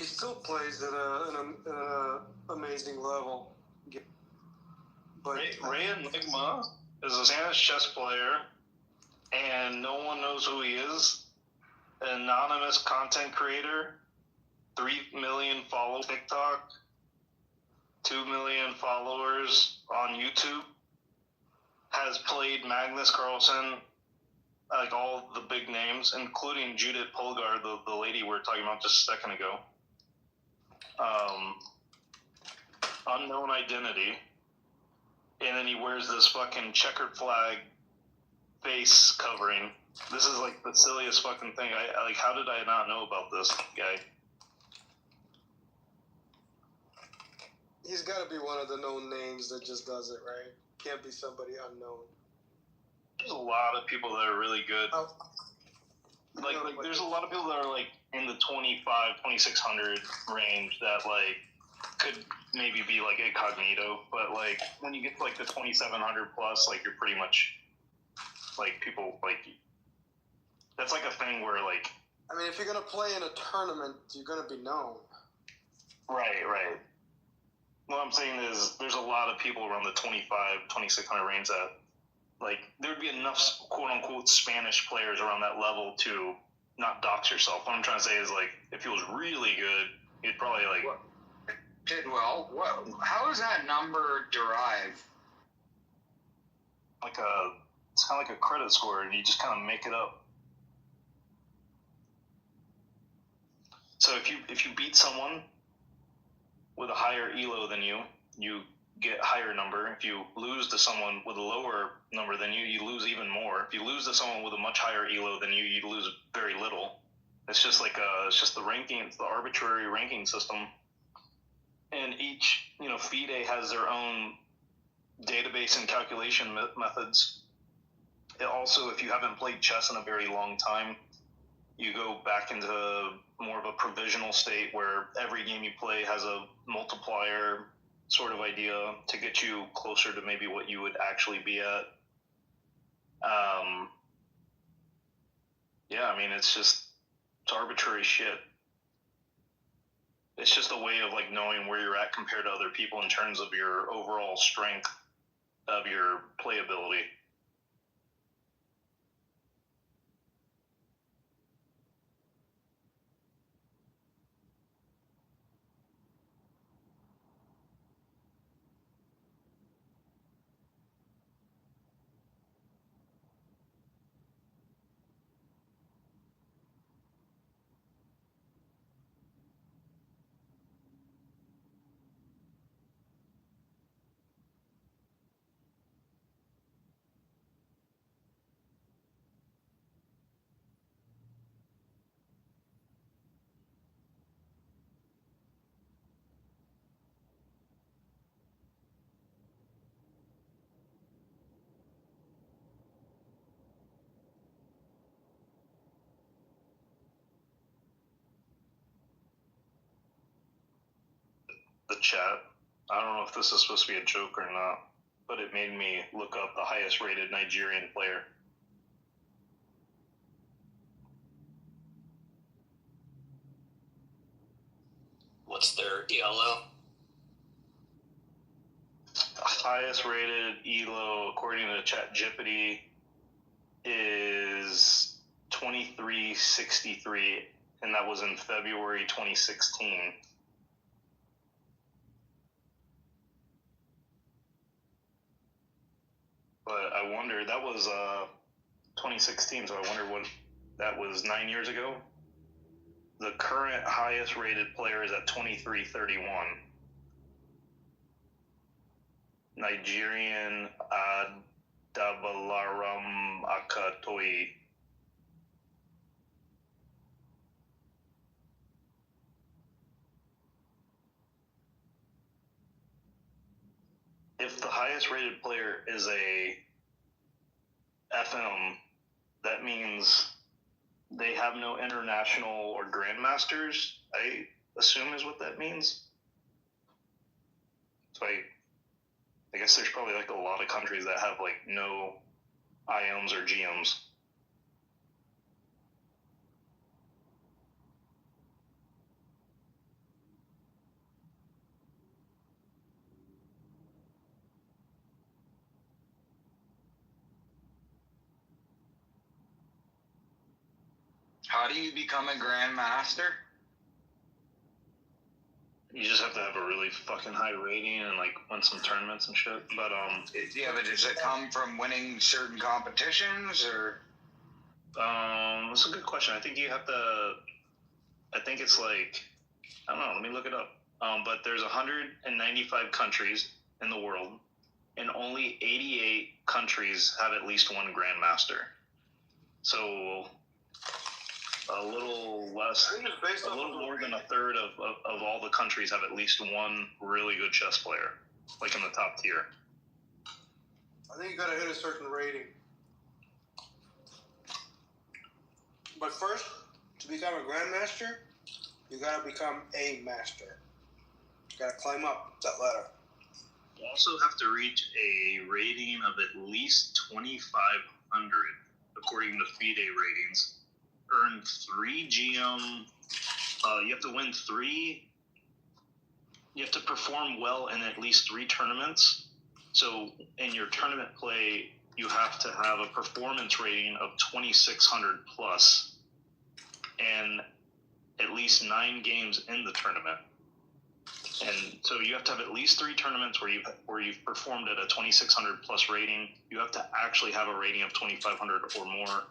he still plays at an amazing level. But Ray Enigma is a Spanish chess player, and no one knows who he is. An anonymous content creator, 3 million followers on TikTok, 2 million followers on YouTube, has played Magnus Carlsen, like all the big names, including Judith Polgar, the lady we were talking about just a second ago. Unknown identity. And then he wears this fucking checkered flag face covering. This is like the silliest fucking thing. I like, how did I not know about this guy? he's got to be one of the known names that just does it, right? Can't be somebody unknown. There's a lot of people that are really good. Like there's a lot of people that are like in the 2,600 range that like could maybe be like incognito, but like when you get to like the 2,700 plus, like you're pretty much like people like that's like a thing where like. I mean, if you're gonna play in a tournament, you're gonna be known. Right. What I'm saying is there's a lot of people around the 2,600 range that like there'd be enough quote unquote Spanish players around that level to not dox yourself. What I'm trying to say is like if he was really good, he'd probably like. Tidwell, how is that number derived? It's kind of like a credit score, and you just kind of make it up. So if you beat someone with a higher elo than you, you get a higher number. If you lose to someone with a lower number than you lose even more. If you lose to someone with a much higher elo than you lose very little. It's just like it's just the ranking. It's the arbitrary ranking system. And each, FIDE has their own database and calculation methods. It also, if you haven't played chess in a very long time, you go back into more of a provisional state where every game you play has a multiplier sort of idea to get you closer to maybe what you would actually be at. It's arbitrary shit. It's just a way of like knowing where you're at compared to other people in terms of your overall strength of your playability. The chat. I don't know if this is supposed to be a joke or not, but it made me look up the highest rated Nigerian player. What's their ELO? Highest rated ELO according to ChatGPT is 2363, and that was in February 2016. But I wonder, that was 2016, so I wonder what that was 9 years ago. The current highest rated player is at 2331. Nigerian Adabalaram Akatoyi. If the highest rated player is a FM, that means they have no international or grandmasters, I assume is what that means. So I guess there's probably like a lot of countries that have like no IMs or GMs. How do you become a grandmaster? You just have to have a really fucking high rating and like win some tournaments and shit. But yeah, but does it come from winning certain competitions or? That's a good question. I think you have to. I think it's like, I don't know. Let me look it up. But there's 195 countries in the world, and only 88 countries have at least one grandmaster. So a little less, a little more than a third of all the countries have at least one really good chess player, like in the top tier. I think you gotta hit a certain rating. But first, to become a grandmaster, you gotta become a master. You gotta climb up that ladder. You also have to reach a rating of at least 2,500, according to FIDE ratings. Earn 3 GM. You have to win 3. You have to perform well in at least 3 tournaments. So in your tournament play, you have to have a performance rating of 2,600 plus, and at least 9 games in the tournament. And so you have to have at least 3 tournaments where you've performed at a 2,600 plus rating. You have to actually have a rating of 2,500 or more.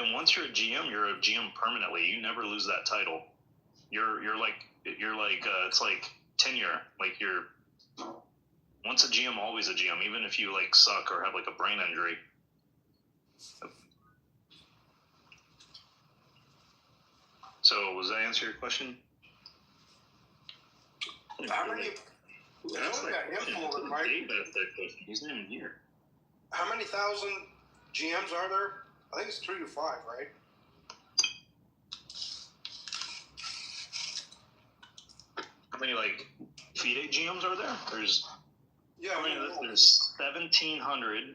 And once you're a GM permanently. You never lose that title. You're like it's like tenure. Like you're once a GM, always a GM, even if you like suck or have like a brain injury. So, does that answer your question? How many? He's not even here. How many thousand GMs are there? I think it's 3 to 5, right? How many like FIDE GMs are there? There's 1,700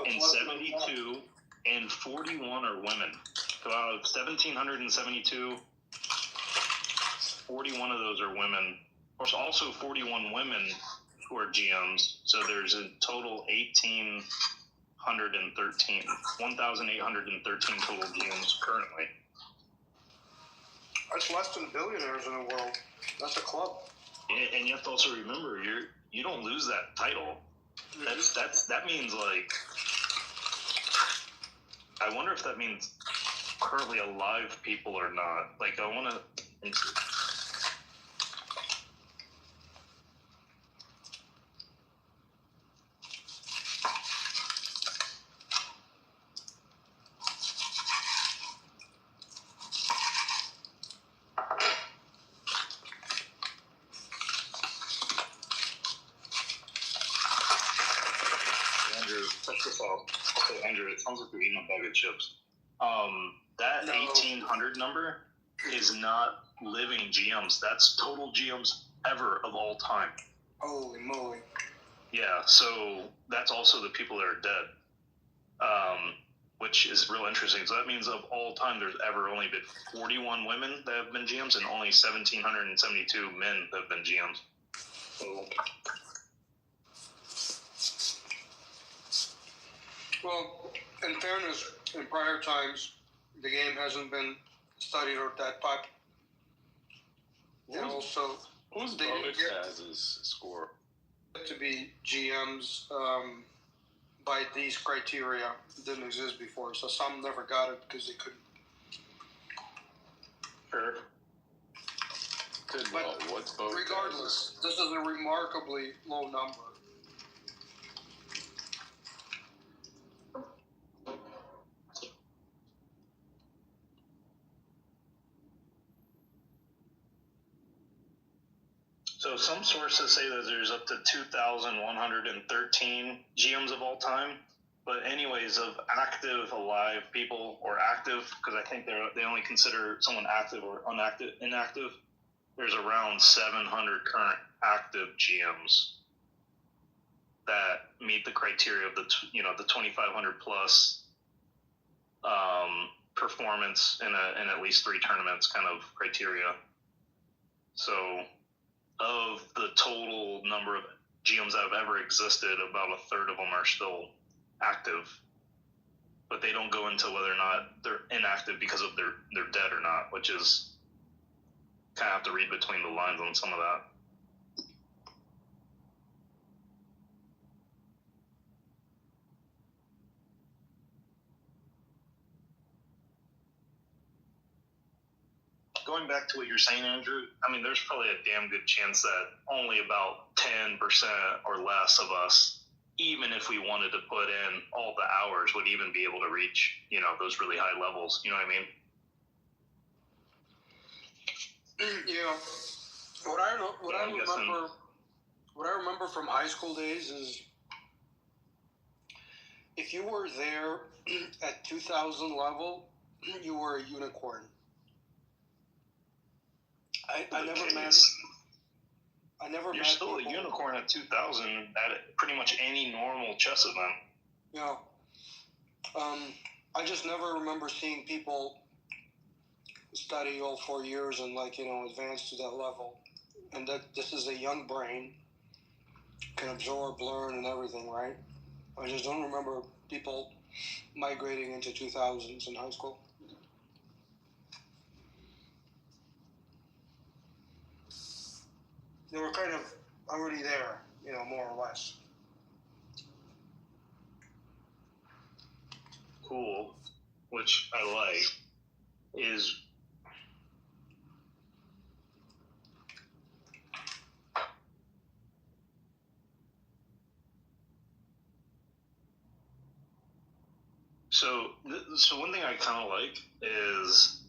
and 72, and 41 are women. So out of 1,772, 41 of those are women. There's also 41 women who are GMs. So there's a total 1,813 total GMs currently. That's less than billionaires in the world. That's a club. And you have to also remember, you don't lose that title. That means like, I wonder if that means currently alive people or not. Like I want to. Andrew, it sounds like you're eating a bag of chips. That 1,800 number is not living GMs. That's total GMs ever of all time. Holy moly. Yeah, so that's also the people that are dead, which is real interesting. So that means of all time, there's ever only been 41 women that have been GMs and only 1,772 men that have been GMs. So, well, in fairness, in prior times, the game hasn't been studied or that popular. And also, who's they didn't get has his score to be GMs by these criteria. Didn't exist before, so some never got it because they couldn't. Sure. But regardless, this is a remarkably low number. So some sources say that there's up to 2,113 GMs of all time. But anyways, of active, alive people, or active, because I think they only consider someone active or inactive, there's around 700 current active GMs that meet the criteria of the 2,500 plus performance in at least 3 tournaments kind of criteria. So of the total number of GMs that have ever existed, about a third of them are still active, but they don't go into whether or not they're inactive because of they're dead or not, which is kind of have to read between the lines on some of that. Going back to what you're saying, Andrew, I mean, there's probably a damn good chance that only about 10% or less of us, even if we wanted to put in all the hours, would even be able to reach, you know, those really high levels. You know what I mean? Yeah. What I remember from high school days is if you were there at 2000 level, you were a unicorn. I never met. You're still a unicorn at 2000 at pretty much any normal chess event. Yeah. I just never remember seeing people study all 4 years and advance to that level. And that this is a young brain, can absorb, learn, and everything, right? I just don't remember people migrating into 2000s in high school. They were kind of already there, more or less. Cool, which I like, is so one thing I kind of like is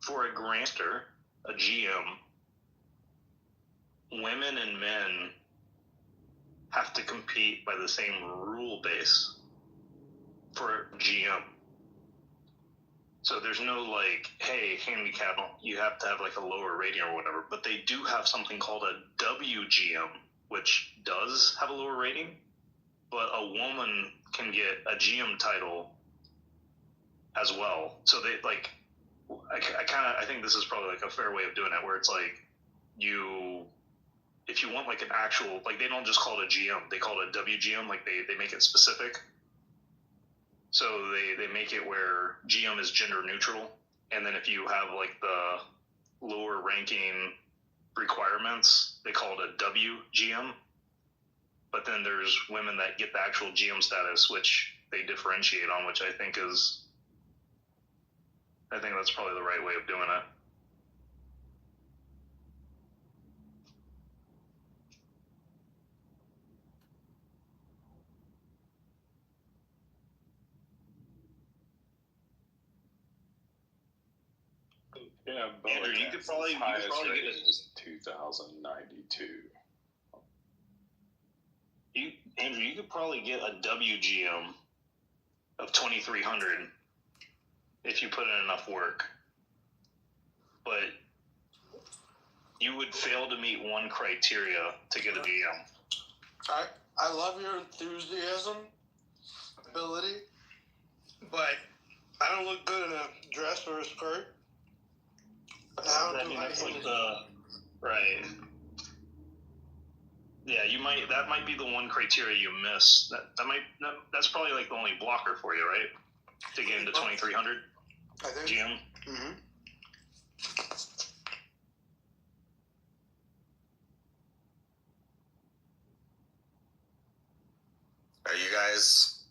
for a grandmaster, a GM, women and men have to compete by the same rule base for GM. So there's no hey, handicap, you have to have a lower rating or whatever, but they do have something called a WGM, which does have a lower rating, but a woman can get a GM title as well. So they I think this is probably a fair way of doing it, where it's if you want an actual, they don't just call it a GM, they call it a WGM, they make it specific. So they make it where GM is gender neutral, and then if you have the lower ranking requirements, they call it a WGM. But then there's women that get the actual GM status, which they differentiate on, which I think that's probably the right way of doing it. Yeah, but Andrew, you could probably get it. Is 2092. Andrew, you could probably get a WGM of 2300 if you put in enough work, but you would fail to meet one criteria to get a GM. I love your enthusiasm, ability, but I don't look good in a dress or a skirt. That's right. Yeah, that might be the one criteria you miss. That's probably the only blocker for you, right? To get into 2300 GM. Mm-hmm. Are you guys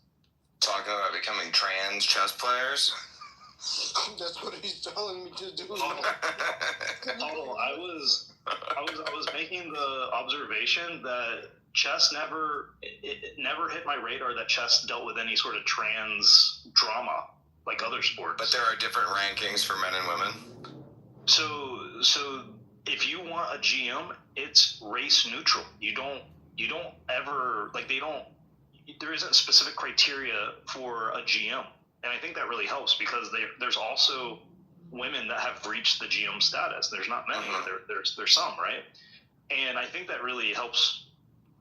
talking about becoming trans chess players? That's what he's telling me to do. I was making the observation that chess never hit my radar that chess dealt with any sort of trans drama like other sports. But there are different rankings for men and women. So if you want a GM, it's race neutral. You don't ever there isn't specific criteria for a GM. And I think that really helps because there's also women that have reached the GM status. There's not many, there's some, right? And I think that really helps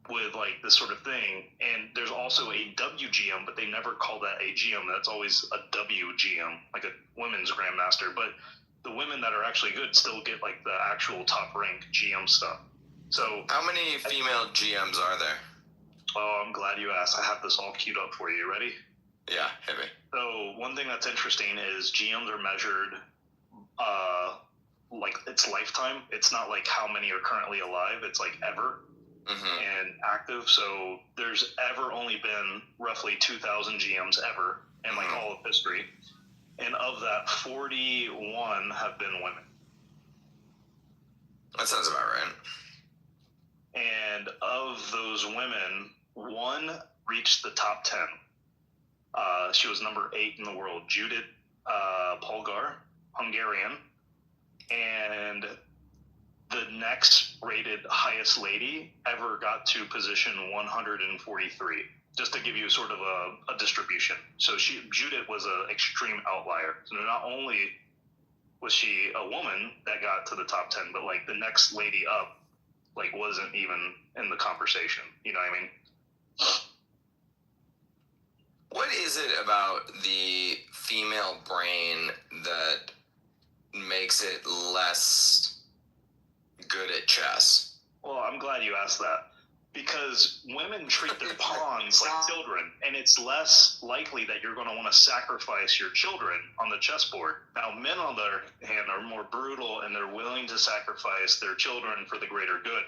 with this sort of thing. And there's also a WGM, but they never call that a GM. That's always a WGM, like a women's grandmaster. But the women that are actually good still get the actual top rank GM stuff. So how many female GMs are there? Oh, I'm glad you asked. I have this all queued up for you. Ready? Yeah, hit me. So one thing that's interesting is GMs are measured like it's lifetime. It's not like how many are currently alive. It's like ever and active. So there's ever only been roughly 2,000 GMs ever in like all of history. And of that, 41 have been women. That sounds about right. And of those women, one reached the top 10. She was number 8 in the world, Judith Polgar, Hungarian. And the next rated highest lady ever got to position 143, just to give you sort of a distribution. So Judith was an extreme outlier. So not only was she a woman that got to the top 10, but like the next lady up like wasn't even in the conversation. You know what I mean? What is it about the female brain that makes it less good at chess? Well, I'm glad you asked that. Because women treat their pawns like children, and it's less likely that you're going to want to sacrifice your children on the chessboard. Now, men, on the other hand, are more brutal, and they're willing to sacrifice their children for the greater good.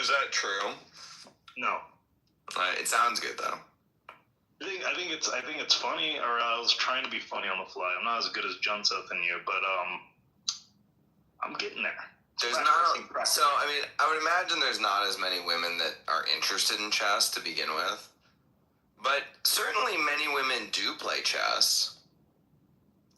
Is that true? No. It sounds good, though. I think it's funny, or I was trying to be funny on the fly. I'm not as good as Junseth and you, but I'm getting there. There's not, so I mean, I would imagine there's not as many women that are interested in chess to begin with, but certainly many women do play chess.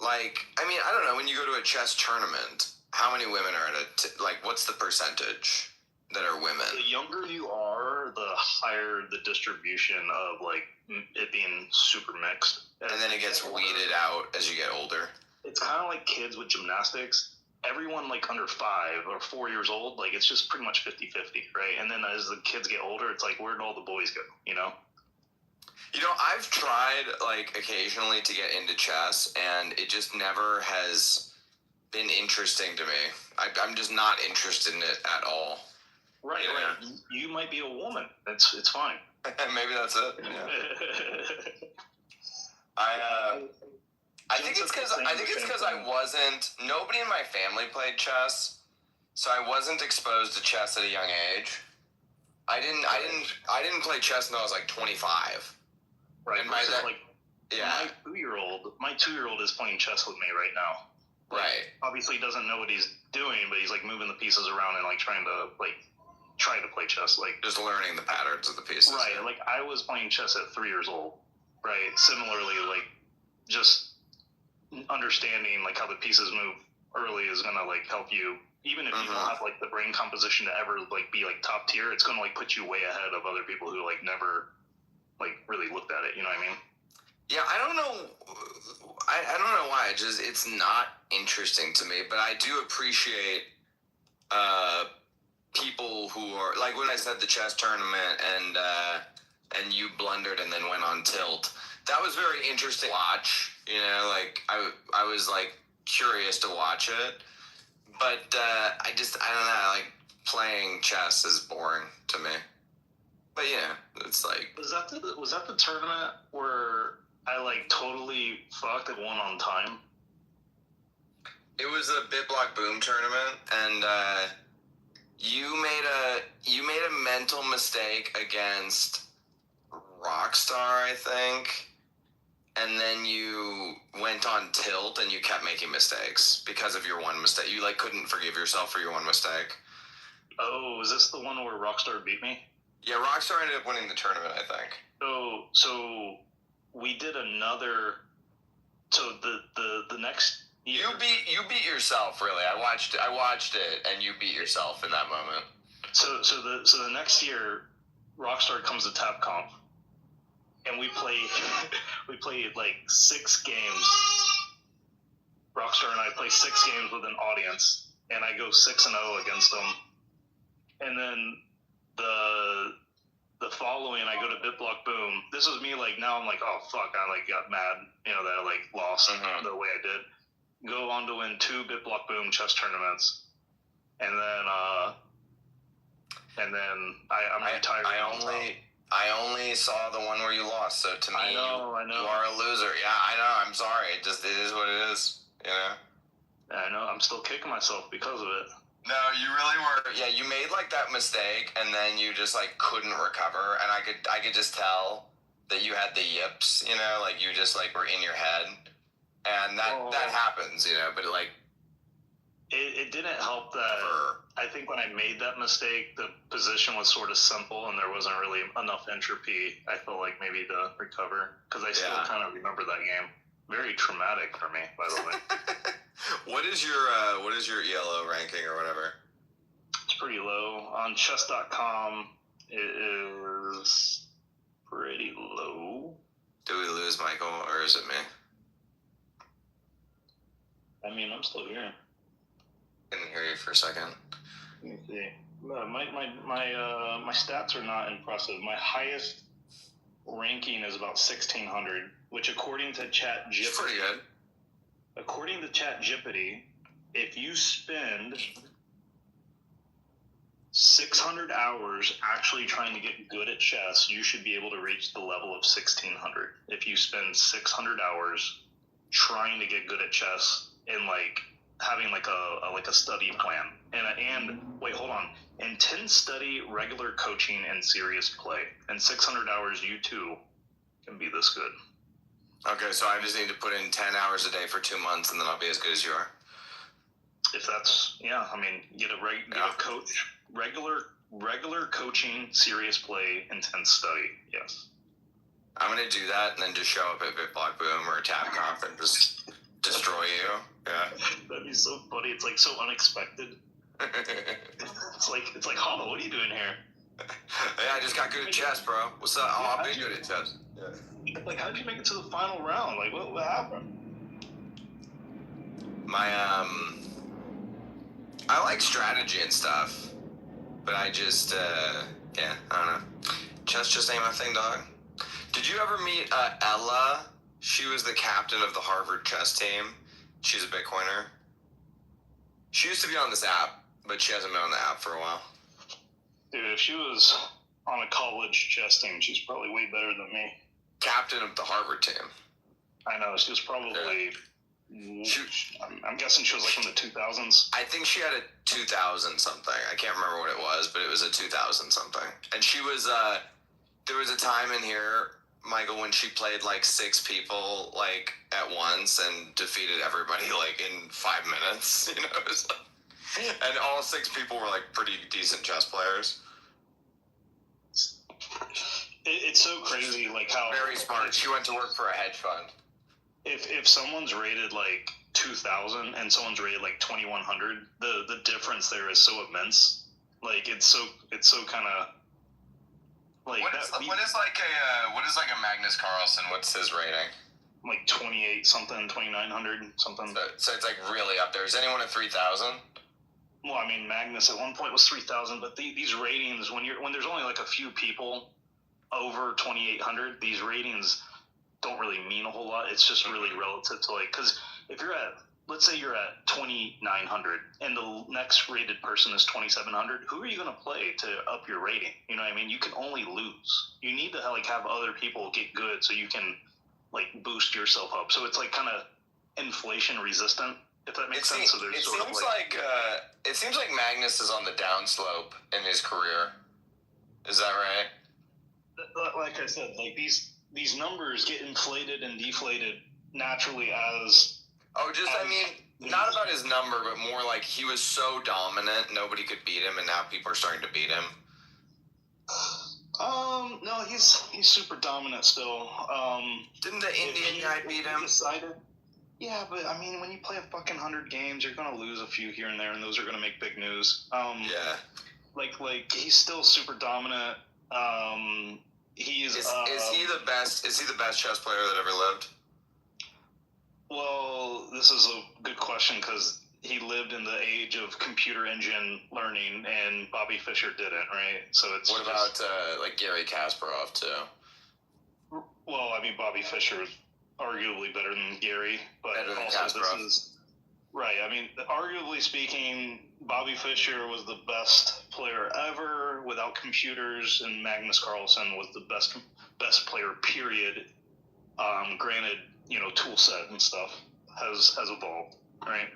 Like, I mean, I don't know, when you go to a chess tournament, how many women are at like, what's the percentage that are women? The younger you are, the higher the distribution of, like, it being super mixed. And then it gets weeded out as you get older. It's kind of like kids with gymnastics. Everyone, like, under 5 or 4 years old, like, it's just pretty much 50-50, right? And then as the kids get older, it's like, where'd all the boys go, you know? You know, I've tried, like, occasionally to get into chess, and it just never has been interesting to me. I'm just not interested in it at all. Right, right. You might be a woman. It's fine. Maybe that's it. Yeah. I think it's because I wasn't. Nobody in my family played chess, so I wasn't exposed to chess at a young age. I didn't play chess until I was like 25. Right. And My 2-year-old is playing chess with me right now. Right. Obviously, he doesn't know what he's doing, but he's like moving the pieces around and like trying to play chess, like just learning the patterns of the pieces. Right. Like I was playing chess at 3 years old. Right. Similarly, like just understanding like how the pieces move early is gonna like help you, even if you don't have like the brain composition to ever like be like top tier. It's gonna like put you way ahead of other people who like never like really looked at it. You know what I mean? Yeah, I don't know why. It's not interesting to me, but I do appreciate people who are like when I said the chess tournament and you blundered and then went on tilt. That was very interesting to watch. You know, like I was like curious to watch it, but I don't know. Like playing chess is boring to me. But yeah, it's like was that the tournament where I like totally fucked and won on time? It was a BitBlock Boom tournament, and you made a mental mistake against Rockstar, I think, and then you went on tilt and you kept making mistakes because of your one mistake. You like couldn't forgive yourself for your one mistake. Oh, is this the one where Rockstar beat me? Yeah, Rockstar ended up winning the tournament, I think. So we did another. So the next year. You beat yourself, really. I watched it, and you beat yourself in that moment. So the next year, Rockstar comes to TAPCOM, and we played like 6 games. Rockstar and I play 6 games with an audience, and I go 6-0 against them. And then the following, I go to BitBlock Boom. This was me like now I'm like, oh fuck, I like got mad, you know, that I like lost the way I did. Go on to win 2 BitBlock Boom chess tournaments, and and then I'm retiring. I only saw the one where you lost, so to me, I know. You are a loser. Yeah, I know. I'm sorry. It is what it is. You know. I know. I'm still kicking myself because of it. No, you really were. Yeah, you made like that mistake, and then you just like couldn't recover, and I could just tell that you had the yips. You know, like you just like were in your head, and that happens. You know, but like. It didn't help that I think when I made that mistake, the position was sort of simple and there wasn't really enough entropy, I felt like, maybe to recover. Because I still kind of remember that game. Very traumatic for me, by the way. What is your ELO ranking or whatever? It's pretty low. On chess.com, it is pretty low. Do we lose Michael, or is it me? I mean, I'm still here. I didn't hear you for a second. Let me see. My stats are not impressive. My highest ranking is about 1600, which according to ChatGPT, pretty good. According to ChatGPT, if you spend 600 hours actually trying to get good at chess, you should be able to reach the level of 1600. If you spend 600 hours trying to get good at chess and like having like a study plan and wait, hold on, intense study, regular coaching, and serious play. In 600 hours, you too can be this good. Okay, so I just need to put in 10 hours a day for 2 months, and then I'll be as good as you are. If that's I mean, get a coach, regular coaching, serious play, intense study. Yes. I'm gonna do that, and then just show up at BitBlock Boom or TabConf and just destroy you. Yeah. That'd be so funny. It's like so unexpected. It's like, Hollow, what are you doing here? Yeah, I just got good at chess, bro. What's up? Oh, I'll be good at chess. Yeah. Like, how'd you make it to the final round? Like, what happened? I like strategy and stuff, but I just, I don't know. Chess just ain't my thing, dog. Did you ever meet Ella? She was the captain of the Harvard chess team. She's a Bitcoiner. She used to be on this app, but she hasn't been on the app for a while. Dude, if she was on a college chess team, she's probably way better than me. Captain of the Harvard team. I know, she was probably... I'm guessing she was like in the 2000s. I think she had a 2000 something. I can't remember what it was, but it was a 2000 something. And she was, there was a time in here, Michael, when she played like 6 people like at once and defeated everybody like in 5 minutes. You know, it was like, and all 6 people were like pretty decent chess players. It's so crazy, like how very smart. She went to work for a hedge fund. If someone's rated like 2000 and someone's rated like 2100, the difference there is so immense. Like it's so kind of like what is like a Magnus Carlsen? What's his rating? Like 28 something, 2900 something. So it's like really up there. Is anyone at 3000? Well, I mean, Magnus at one point was 3000, but these ratings, when there's only like a few people over 2800, these ratings don't really mean a whole lot. It's just really relative to like, because if you're at, let's say you're at 2900 and the next rated person is 2700, who are you going to play to up your rating? You know what I mean? You can only lose. You need to like have other people get good so you can like boost yourself up. So it's like kind of inflation resistant, if that makes sense. So there's it sort seems of like it seems like Magnus is on the downslope in his career. Is that right? Like I said, like these numbers get inflated and deflated naturally as... I mean, not about his number, but more like he was so dominant, nobody could beat him, and now people are starting to beat him. No, he's super dominant still. Didn't the Indian guy beat him? Yeah, but I mean, when you play a fucking 100 games, you're gonna lose a few here and there, and those are gonna make big news. Yeah. Like he's still super dominant. Is he the best? Is he the best chess player that ever lived? Well, this is a good question because he lived in the age of computer engine learning, and Bobby Fischer didn't, right? So it's what about like Gary Kasparov too? Well, I mean, Bobby Fischer is arguably better than Gary, but better than also Kasparov. Right. I mean, arguably speaking, Bobby Fischer was the best player ever without computers, and Magnus Carlsen was the best player. Period. Granted, tool set and stuff has evolved, right?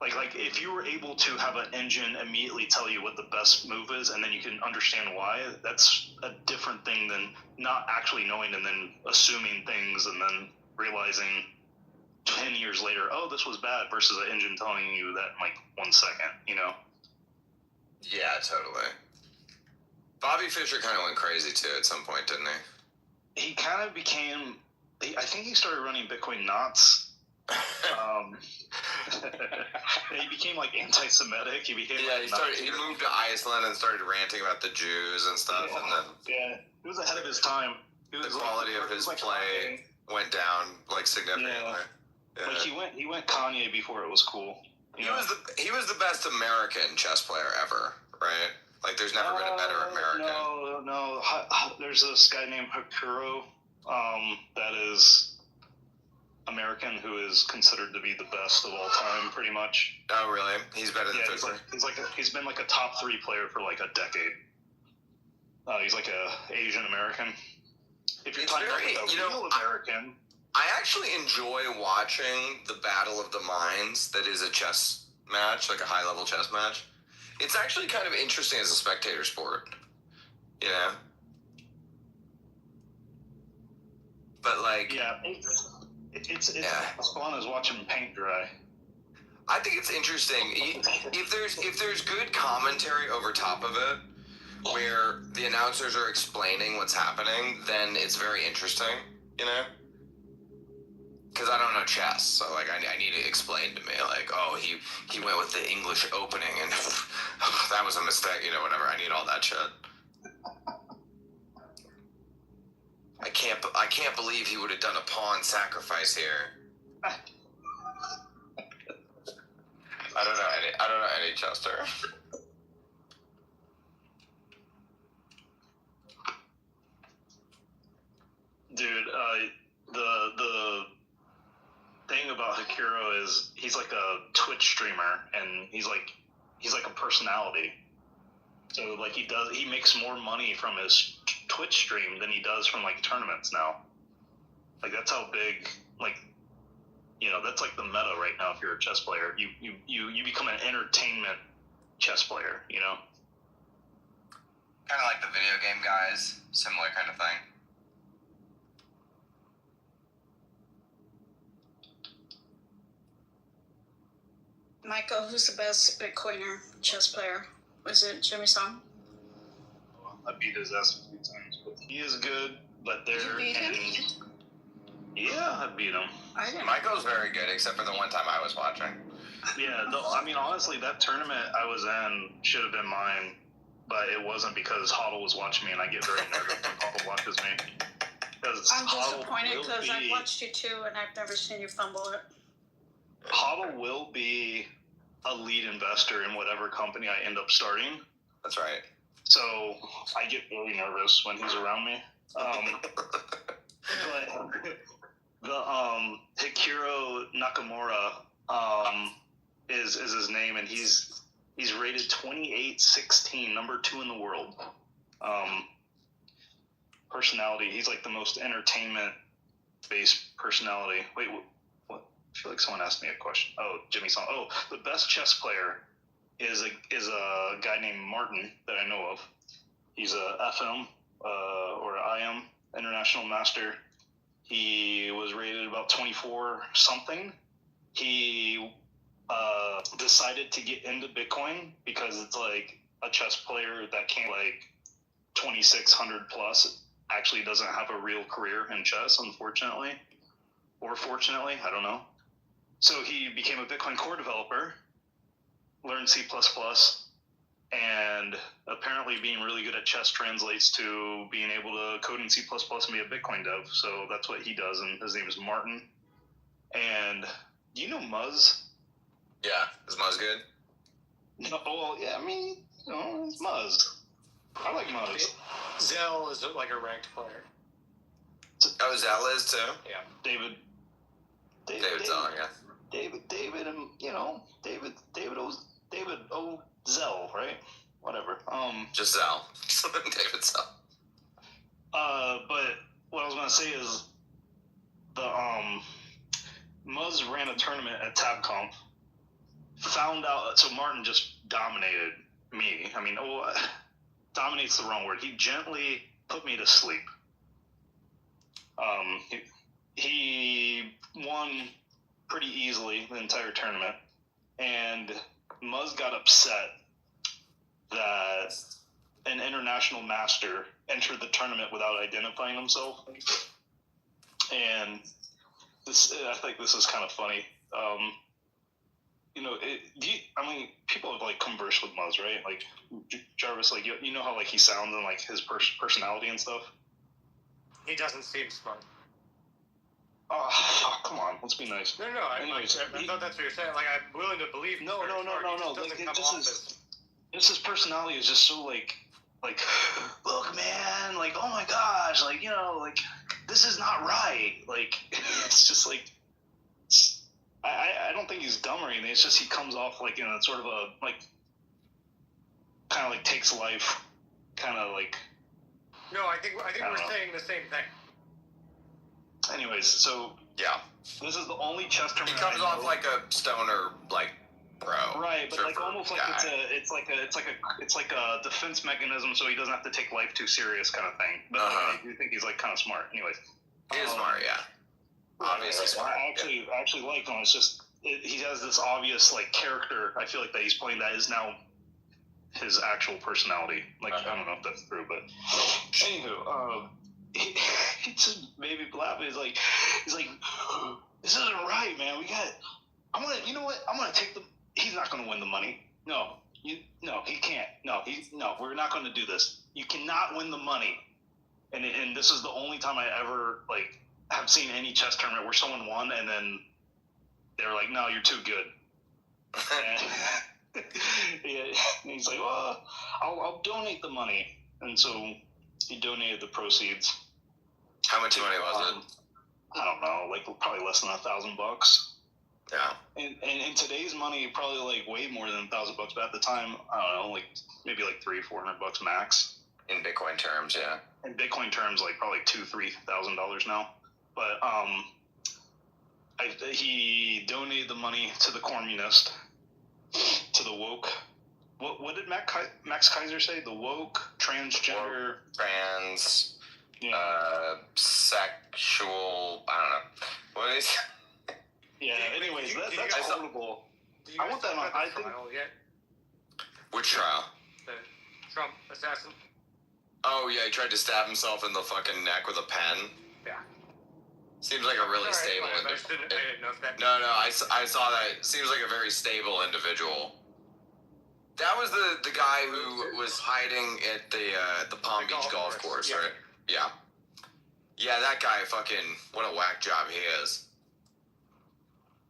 Like if you were able to have an engine immediately tell you what the best move is, and then you can understand why, that's a different thing than not actually knowing and then assuming things and then realizing 10 years later, oh, this was bad, versus an engine telling you that in like 1 second, Yeah, totally. Bobby Fischer kind of went crazy too at some point, didn't he? He kind of became, I think he started running Bitcoin knots. He became like anti-Semitic. He became he moved to Iceland and started ranting about the Jews and stuff. Yeah, and then he was ahead of his time. The quality of his play went down like significantly. Yeah. Like he went Kanye before it was cool. He was the best American chess player ever, right? Like there's never been a better American. No. There's this guy named Hikuro, that is American, who is considered to be the best of all time, pretty much. Oh, really? He's better than Fischer? He's been like a top 3 player for like a decade. He's like a Asian American. If you're talking about like a real American, I actually enjoy watching the Battle of the Minds. That is a chess match, like a high level chess match. It's actually kind of interesting as a spectator sport, But like, it's as fun as watching paint dry. I think it's interesting if there's good commentary over top of it, where the announcers are explaining what's happening, then it's very interesting, Because I don't know chess, so like I need it explained to me, like, oh, he went with the English opening and that was a mistake, whatever. I need all that shit. I can't believe he would have done a pawn sacrifice here. I don't know any Chester. Dude, the thing about Hikuro is he's like a Twitch streamer, and he's like a personality. So like he makes more money from his Twitch stream than he does from like tournaments now. Like that's how big, like, that's like the meta right now. If you're a chess player, you become an entertainment chess player. Kind of like the video game guys, similar kind of thing. Michael, who's the best Bitcoiner chess player? Was it Jimmy Song? I beat his ass a few times, but he is good. But Did you beat him? Yeah, I beat him. Michael's very good, except for the one time I was watching. Yeah, honestly, that tournament I was in should have been mine, but it wasn't because Hoddle was watching me, and I get very nervous when Hoddle watches me. I'm disappointed because I've watched you too, and I've never seen you fumble it. Hoddle will be a lead investor in whatever company I end up starting. That's right. So I get very nervous when he's around me. But the Hikuro Nakamura is his name, and he's rated 2816, number 2 in the world. Personality, he's like the most entertainment-based personality. Wait, what? I feel like someone asked me a question. Oh, Jimmy Song. Oh, the best chess player is a guy named Martin that I know of. He's a FM or IM international master. He was rated about 24 something. He decided to get into Bitcoin because it's like a chess player that came like 2600 plus actually doesn't have a real career in chess, unfortunately, or fortunately, I don't know. So he became a Bitcoin core developer, learned C++, and apparently being really good at chess translates to being able to code in C++ and be a Bitcoin dev. So that's what he does, and his name is Martin. And do you know Muzz? Yeah, is Muzz good? No, well, yeah, I mean, it's Muzz. I like Muzz. Zell is like a ranked player. Oh, Zell is too? Yeah. David Zong, yeah. David, and David Zell, right? Whatever. Just Zell. David Zell. But what I was gonna say is the Muzz ran a tournament at TabConf. Found out, so Martin just dominated me. I mean, dominate's the wrong word. He gently put me to sleep. He won pretty easily the entire tournament, and Muzz got upset that an international master entered the tournament without identifying himself. And I think this is kind of funny. People have like conversed with Muzz, right? Like Jarvis, like you know how like he sounds and like his personality and stuff. He doesn't seem smart. Oh, come on, let's be nice. No. I thought that's what you're saying. Like, I'm willing to believe. No. Like, His personality is just so like, look, man, like, oh my gosh, like, like, this is not right. Like, it's just like, I don't think he's dumb or anything. It's just he comes off like in a sort of a like, kind of like takes life, kind of like. No, I think we're saying the same thing. Anyways, so yeah, this is the only chess tournament. He comes off like a stoner, like pro. Right, but like almost like it's like a defense mechanism, so he doesn't have to take life too serious, kind of thing. But I do think he's like kind of smart. Anyways, he is smart, yeah. Obviously smart. I actually like him. It's just he has this obvious like character. I feel like that he's playing that is now his actual personality. Like I don't know if that's true, but anywho, he just made me laugh. He's like, this isn't right, man. I'm gonna take the. He's not gonna win the money. No, he can't. No, we're not gonna do this. You cannot win the money. And this is the only time I ever like have seen any chess tournament where someone won and then they were like, no, you're too good. And he's like, well, I'll donate the money. And so he donated the proceeds. How much money was it? I don't know, like probably less than $1,000. Yeah. And in today's money, probably like way more than $1,000. But at the time, I don't know, like maybe like $300-400 max. In Bitcoin terms, yeah. In Bitcoin terms, like probably $2,000-3,000 now. But he donated the money to the communist, to the woke. What did Max Kaiser say? The woke, transgender, trans, sexual. I don't know. What is? Yeah. Anyways, that's horrible. I want that on. I think. Which trial? The Trump assassin. Oh yeah, he tried to stab himself in the fucking neck with a pen. Yeah. Seems like a really stable individual. No, I saw that. It seems like a very stable individual. That was the guy who was hiding at the Palm Beach golf course, yeah. Right? Yeah. Yeah, that guy fucking, what a whack job he is.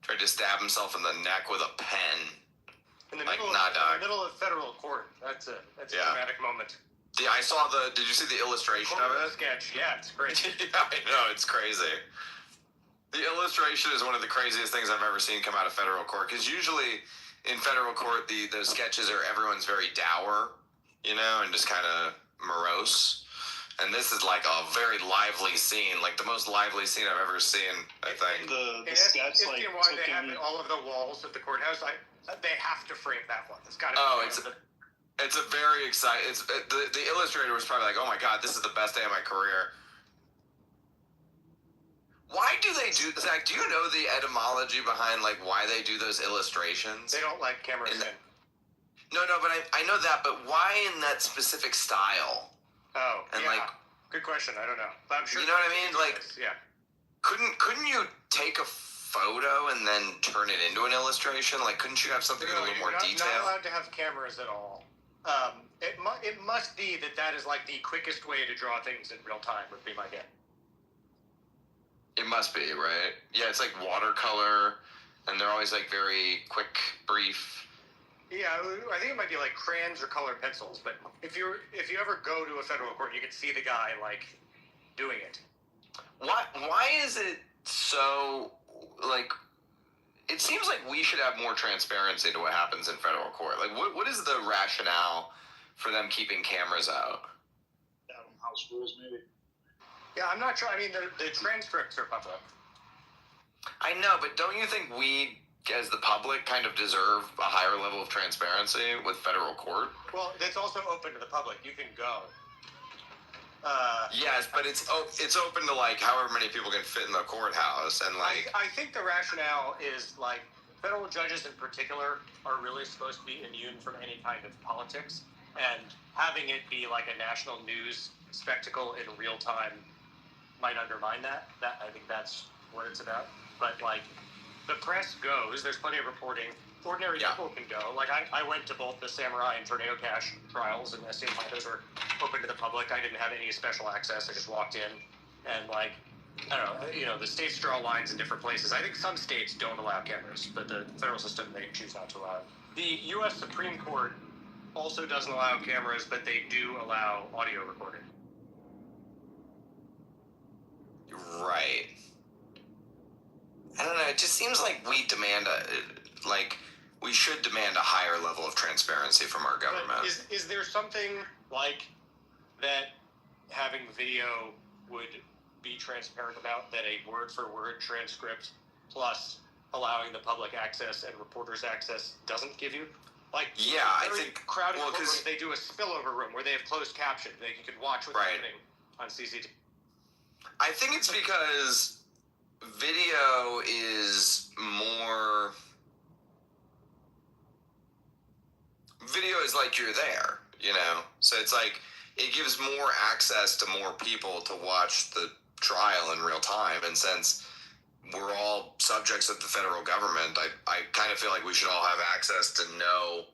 Tried to stab himself in the neck with a pen. In the middle of federal court. That's a dramatic moment. Yeah, I saw did you see the illustration of it? Sketch, yeah, it's crazy. Yeah, I know, it's crazy. The illustration is one of the craziest things I've ever seen come out of federal court, because usually in federal court, those sketches are everyone's very dour, and just kind of morose. And this is like a very lively scene, like the most lively scene I've ever seen, I think. The sketch, like, why they have all of the walls at the courthouse. They have to frame that one. It's got to be. It's a very exciting. The illustrator was probably like, "Oh my god, this is the best day of my career." Why do they do, Zach? Do you know the etymology behind like why they do those illustrations? They don't like cameras in. No, but I know that. But why in that specific style? Oh, and yeah. Good question. I don't know. But I'm sure. You know what I mean? Like, yeah. Couldn't you take a photo and then turn it into an illustration? Like, couldn't you have something in a little more detail? You're not allowed to have cameras at all. It must be that is like the quickest way to draw things in real time, would be my guess. It must be, right? Yeah, it's like watercolor, and they're always like very quick, brief. Yeah, I think it might be like crayons or colored pencils. But if you ever go to a federal court, you can see the guy like doing it. Why is it so like? it seems like we should have more transparency to what happens in federal court. Like, what is the rationale for them keeping cameras out? House rules, maybe. Yeah, I'm not sure. I mean, the transcripts are public. I know, but don't you think we, as the public, kind of deserve a higher level of transparency with federal court? Well, it's also open to the public. You can go. Yes, but it's open to like however many people can fit in the courthouse, and like I think the rationale is like federal judges in particular are really supposed to be immune from any kind of politics, and having it be like a national news spectacle in real time might undermine that. I think that's what it's about. But like the press goes, there's plenty of reporting. Ordinary people can go. Like I went to both the Samurai and Tornado Cash trials, and I seemed like those were open to the public. I didn't have any special access. I just walked in, and like I don't know, you know, the states draw lines in different places. I think some states don't allow cameras, but the federal system they choose not to allow it. The U.S. Supreme Court also doesn't allow cameras, but they do allow audio recording. Right. I don't know. It just seems like we demand we should demand a higher level of transparency from our government. Is there something like that having video would be transparent about, that a word-for-word transcript plus allowing the public access and reporters access doesn't give you? Like, I think crowded courtrooms, they do a spillover room where they have closed caption. You can watch what's happening on CCTV. I think it's because video is like you're there, you know? So it's like it gives more access to more people to watch the trial in real time. And since we're all subjects of the federal government, I kind of feel like we should all have access to know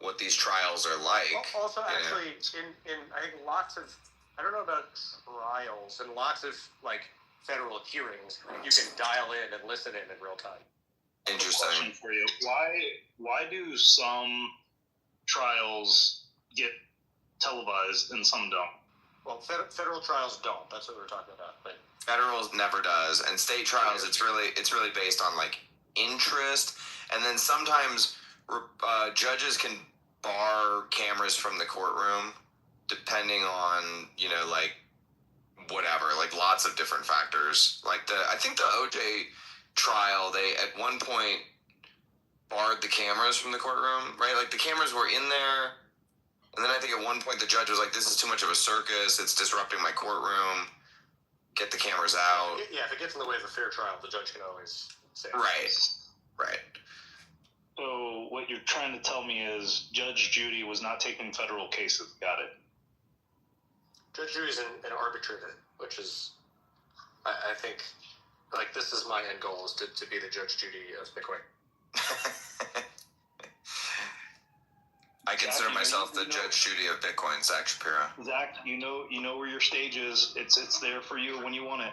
what these trials are like. Also, actually, in I think lots of, I don't know about trials, and lots of like federal hearings, you can dial in and listen in real time. Interesting. Question for you: Why do some trials get televised and some don't? Well, federal trials don't. That's what we're talking about. But federal never does, and state trials, it's really based on like interest, and then sometimes judges can bar cameras from the courtroom depending on, you know, like whatever, like lots of different factors. Like I think the OJ trial, they at one point barred the cameras from the courtroom, right? Like the cameras were in there, and then I think at one point the judge was like, "This is too much of a circus. It's disrupting my courtroom. Get the cameras out." Yeah, if it gets in the way of a fair trial, the judge can always say. Right. So what you're trying to tell me is Judge Judy was not taking federal cases. Got it. Judge Judy's an arbitrator, which is, I think, like this is my end goal, is to be the Judge Judy of Bitcoin. I consider myself the Judge Judy of Bitcoin, Zach Shapiro. Zach, you know where your stage is. It's there for you when you want it.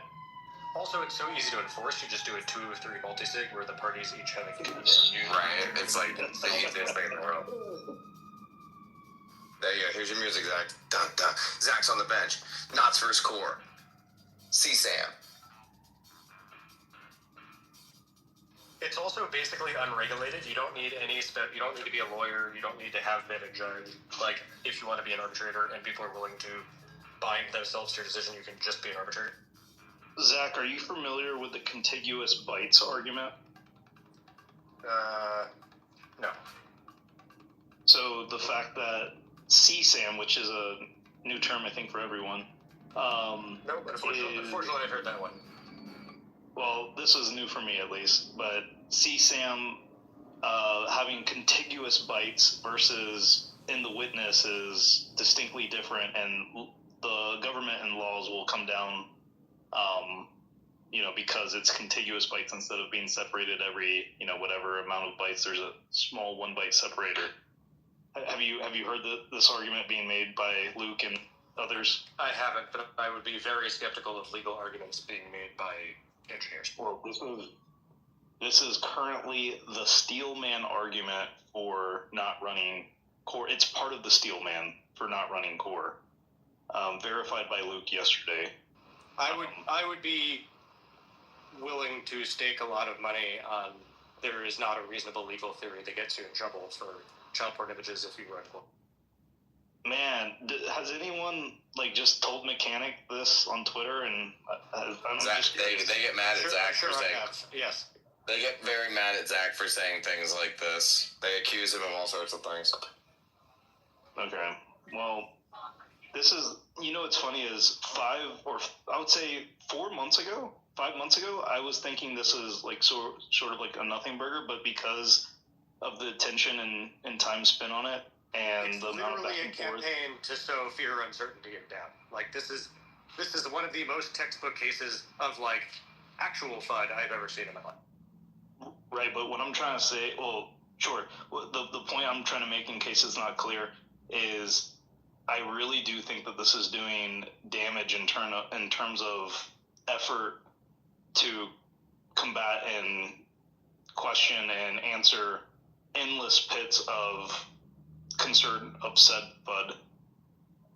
Also, it's so easy to enforce. You just do a 2 or 3 multi-sig where the parties each have a Right. It's like the easiest thing in the world. There you go. Here's your music, Zach. Dun, dun. Zach's on the bench. Knott's first core. CSAM. It's also basically unregulated. You don't need you don't need to be a lawyer. You don't need to have been a judge. Like, if you want to be an arbitrator and people are willing to bind themselves to your decision, you can just be an arbitrator. Zach, are you familiar with the contiguous bytes argument? No. So the fact that CSAM, which is a new term I think for everyone. No, but unfortunately I've heard that one. Well, this is new for me at least, but CSAM having contiguous bytes versus in the witness is distinctly different, and the government and laws will come down, because it's contiguous bytes instead of being separated every, whatever amount of bytes. There's a small 1 byte separator. Have you heard this argument being made by Luke and others? I haven't, but I would be very skeptical of legal arguments being made by engineers. Well, this is currently the Steelman argument for not running core. It's part of the Steelman for not running core, verified by Luke yesterday. I would be willing to stake a lot of money on there is not a reasonable legal theory that gets you in trouble for child porn images if you were unquote. Man, has anyone like just told Mechanic this on Twitter? And They get mad at Zach for saying. Yes. They get very mad at Zach for saying things like this. They accuse him of all sorts of things. Okay. Well, this is, what's funny is 5 months ago, I was thinking this is like sort of like a nothing burger, but because of the attention and time spent on it and it's the amount of back literally a and forth. campaign to sow fear, uncertainty, and doubt. Like this is one of the most textbook cases of like actual FUD I've ever seen in my life. Right, but what I'm trying to say, well, sure. The point I'm trying to make, in case it's not clear, is I really do think that this is doing damage in terms of effort to combat and question and answer endless pits of concern, upset FUD.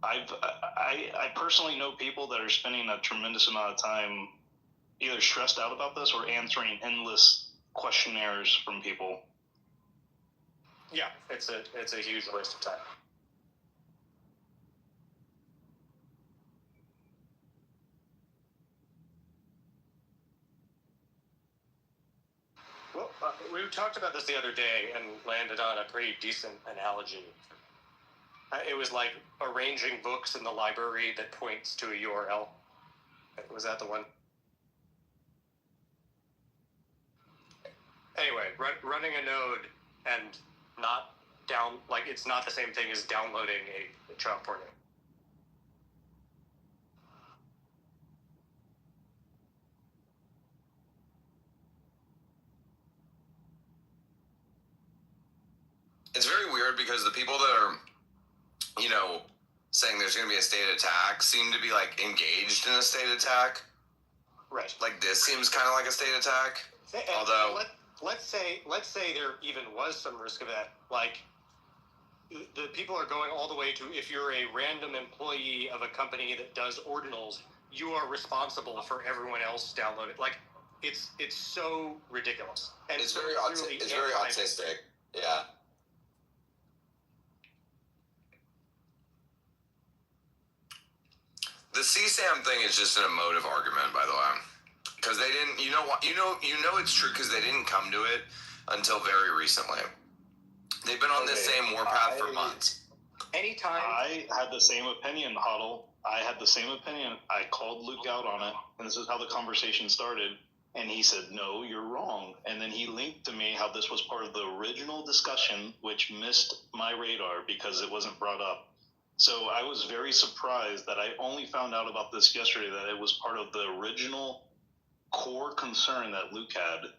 I personally know people that are spending a tremendous amount of time either stressed out about this or answering endless questionnaires from people. Yeah, it's a huge waste of time. Well, we talked about this the other day and landed on a pretty decent analogy. It was like arranging books in the library that points to a URL. Was that the one? Anyway, running a node and not it's not the same thing as downloading a child porn. It's very weird because the people that are, saying there's going to be a state attack seem to be like engaged in a state attack. Right. Like this seems kind of like a state attack. Although let's say there even was some risk of that. Like the people are going all the way to, if you're a random employee of a company that does ordinals, you are responsible for everyone else downloading. Like it's so ridiculous. And it's very autistic. Yeah. The CSAM thing is just an emotive argument, by the way, because they didn't. It's true because they didn't come to it until very recently. They've been on this same warpath for months. Anytime. I had the same opinion, Huddle. I had the same opinion. I called Luke out on it, and this is how the conversation started. And he said, "No, you're wrong." And then he linked to me how this was part of the original discussion, which missed my radar because it wasn't brought up. So I was very surprised that I only found out about this yesterday, that it was part of the original core concern that Luke had.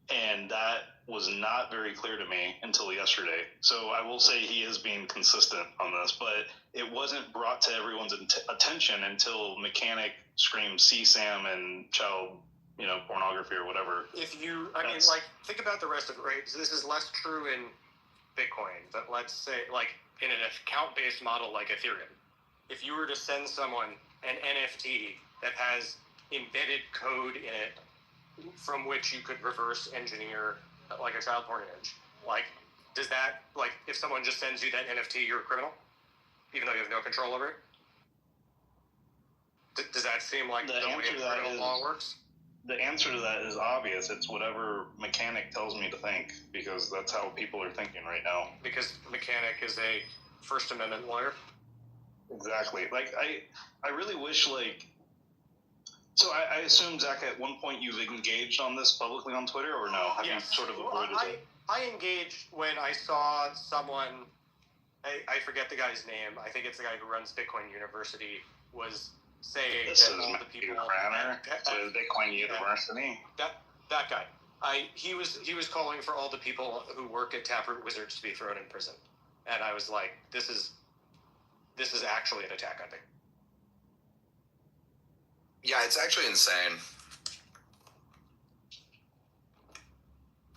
And that was not very clear to me until yesterday. So I will say he is being consistent on this, but it wasn't brought to everyone's attention until Mechanic screamed CSAM and child, pornography or whatever. Think about the rest of it, right? So this is less true in Bitcoin, but let's say, in an account-based model like Ethereum, if you were to send someone an NFT that has embedded code in it from which you could reverse engineer like a child porn image, does that, if someone just sends you that NFT, you're a criminal, even though you have no control over it? Does that seem like the way criminal law works? The answer to that is obvious. It's whatever Mechanic tells me to think, because that's how people are thinking right now. Because Mechanic is a First Amendment lawyer? Exactly. I really wish, so I assume, Zach, at one point you've engaged on this publicly on Twitter, or no? Have you sort of avoided it? I engaged when I saw someone, I forget the guy's name, I think it's the guy who runs Bitcoin University, was saying this that is all the people to Bitcoin University. That guy. He was calling for all the people who work at Taproot Wizards to be thrown in prison, and I was like, this is actually an attack on me. Yeah, it's actually insane.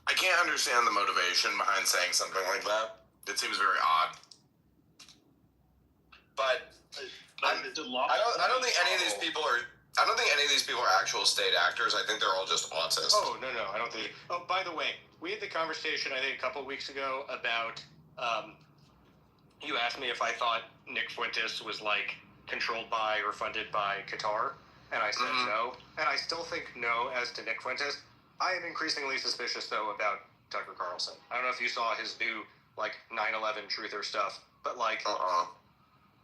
I can't understand the motivation behind saying something like that. It seems very odd. But I don't think any of these people are I don't think any of these people are actual state actors. I think they're all just autists. Oh, no, I don't think. Oh, by the way, we had the conversation, I think, a couple of weeks ago about, you asked me if I thought Nick Fuentes was, like, controlled by or funded by Qatar, and I said no. And I still think no as to Nick Fuentes. I am increasingly suspicious, though, about Tucker Carlson. I don't know if you saw his new, like, 9/11 truther stuff, but, like,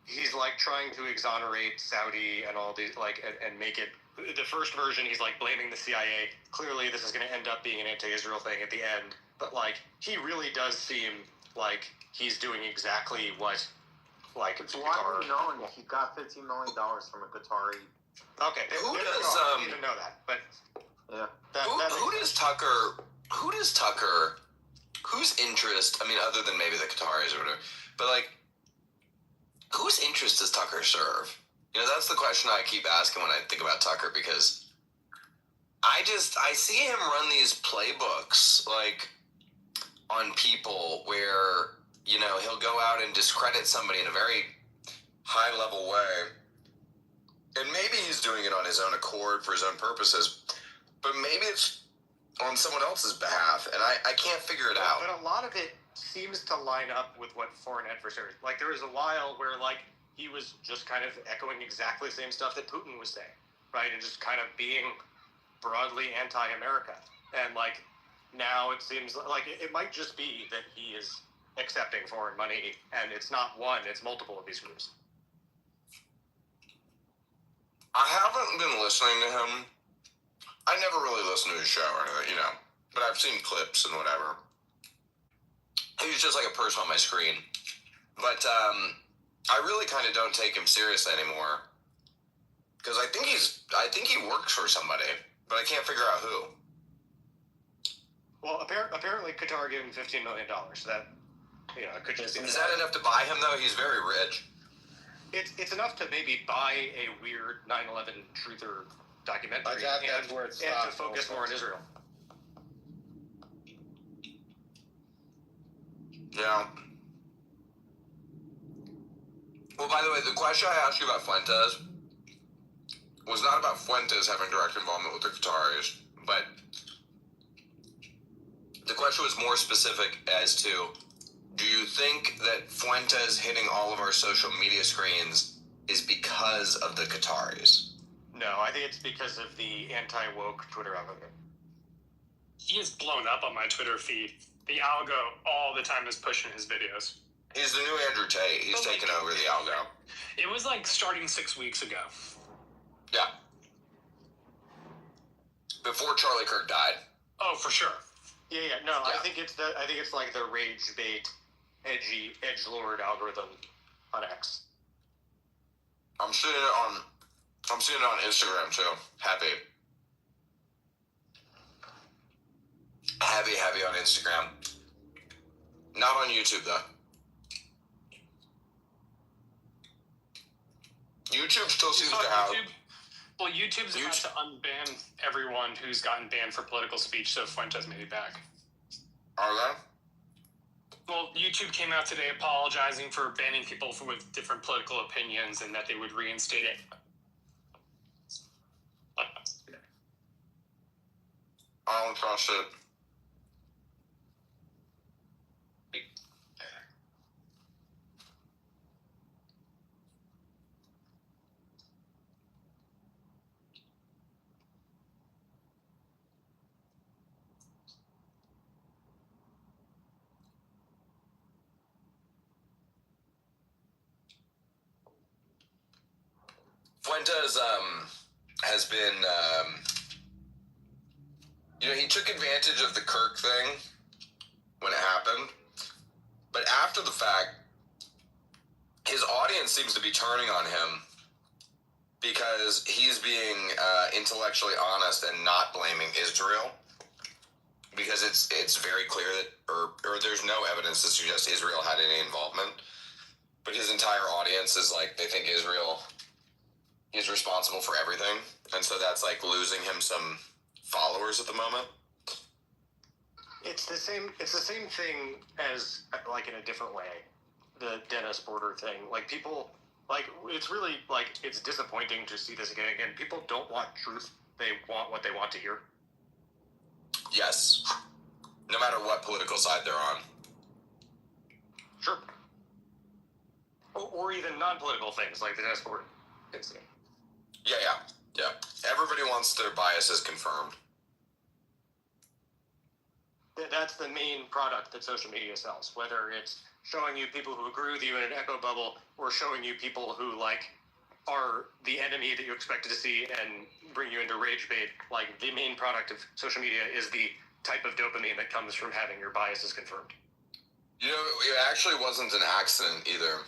he's, like, trying to exonerate Saudi and all these, like, and make it, the first version, he's, like, blaming the CIA. Clearly, this is going to end up being an anti-Israel thing at the end, but, like, he really does seem like he's doing exactly what, like, it's widely known he got $15 million from a Qatari. Okay, I didn't even know that, but yeah. Who does Tucker, whose interest, I mean, other than maybe the Qataris or whatever, but, like, whose interest does Tucker serve? You know, that's the question I keep asking when I think about Tucker, because I see him run these playbooks, like, on people where, you know, he'll go out and discredit somebody in a very high-level way. And maybe he's doing it on his own accord for his own purposes, but maybe it's on someone else's behalf, and I can't figure it out. But a lot of it seems to line up with what foreign adversaries, like, there was a while where, like, he was just kind of echoing exactly the same stuff that Putin was saying, right? And just kind of being broadly anti-America. And, like, now it seems like it might just be that he is accepting foreign money, and it's not one, it's multiple of these groups. I haven't been listening to him. I never really listened to his show or anything, you know, but I've seen clips and whatever. He's just like a person on my screen. But I really kind of don't take him seriously anymore, because I think he works for somebody, but I can't figure out who. Well, apparently Qatar gave him $15 million. So that, you know, it could just be. Is that enough to buy him, though? He's very rich. It's enough to maybe buy a weird 9/11 truther documentary and to focus more on Israel. Yeah. Well, by the way, the question I asked you about Fuentes was not about Fuentes having direct involvement with the Qataris, but the question was more specific as to, do you think that Fuentes hitting all of our social media screens is because of the Qataris? No, I think it's because of the anti-woke Twitter algorithm. He is blown up on my Twitter feed. The algo all the time is pushing his videos. He's the new Andrew Tate. He's taken over the algo. It was like starting 6 weeks ago. Yeah. Before Charlie Kirk died. Oh, for sure. Yeah. No, yeah. I think it's like the rage bait, edgelord algorithm on X. I'm seeing it on Instagram too. Heavy on Instagram. Not on YouTube though. YouTube still seems to have. Well, YouTube's about to unban everyone who's gotten banned for political speech, so Fuentes may be back. Are they? Well, YouTube came out today apologizing for banning people with different political opinions and that they would reinstate it. I don't trust it. Fuentes has been, you know, he took advantage of the Kirk thing when it happened, but after the fact, his audience seems to be turning on him because he's being intellectually honest and not blaming Israel, because it's very clear that, or there's no evidence to suggest Israel had any involvement, but his entire audience is like, they think Israel is responsible for everything, and so that's like losing him some followers at the moment. It's the same thing as, like, in a different way, the Dennis Border thing. Like, people Like, it's really, like, it's disappointing to see this again. Again, people don't want truth. They want what they want to hear. Yes. No matter what political side they're on. Sure. Or even non-political things, like the Dennis Ford incident. Yeah. Everybody wants their biases confirmed. That's the main product that social media sells, whether it's showing you people who agree with you in an echo bubble or showing you people who, like, are the enemy that you expected to see and bring you into rage bait. Like, the main product of social media is the type of dopamine that comes from having your biases confirmed. You know, it actually wasn't an accident either.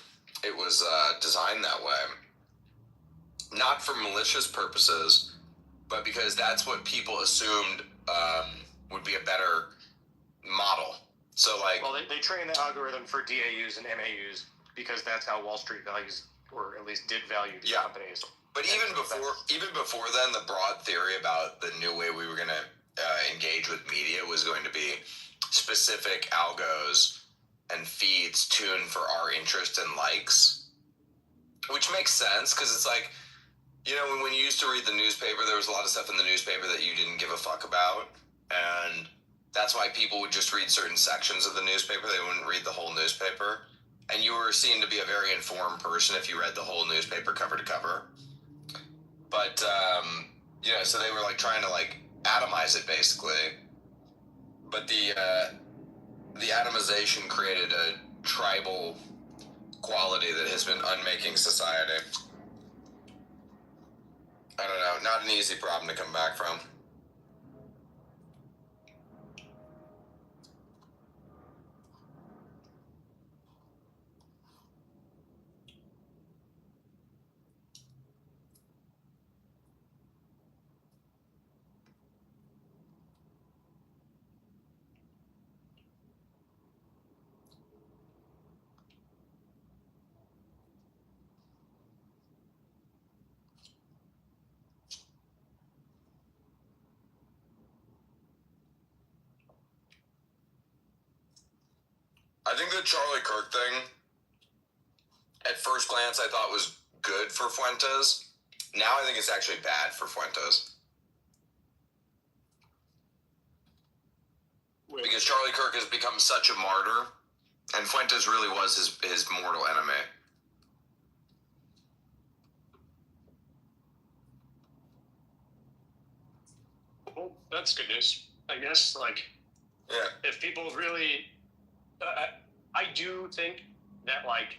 It was designed that way. Not for malicious purposes, but because that's what people assumed would be a better model. So, like... Well, they train the algorithm for DAUs and MAUs because that's how Wall Street values, or at least did value these companies. But even before then, the broad theory about the new way we were going to engage with media was going to be specific algos and feeds tuned for our interest and likes, which makes sense because it's like, you know, when you used to read the newspaper, there was a lot of stuff in the newspaper that you didn't give a fuck about, and that's why people would just read certain sections of the newspaper. They wouldn't read the whole newspaper, and you were seen to be a very informed person if you read the whole newspaper cover to cover. But you know, so they were like trying to like atomize it basically, but the atomization created a tribal quality that has been unmaking society. I don't know, not an easy problem to come back from. I think the Charlie Kirk thing, at first glance, I thought was good for Fuentes. Now I think it's actually bad for Fuentes. Because Charlie Kirk has become such a martyr, and Fuentes really was his mortal enemy. Well, that's good news, I guess. Like, if people really... I do think that, like,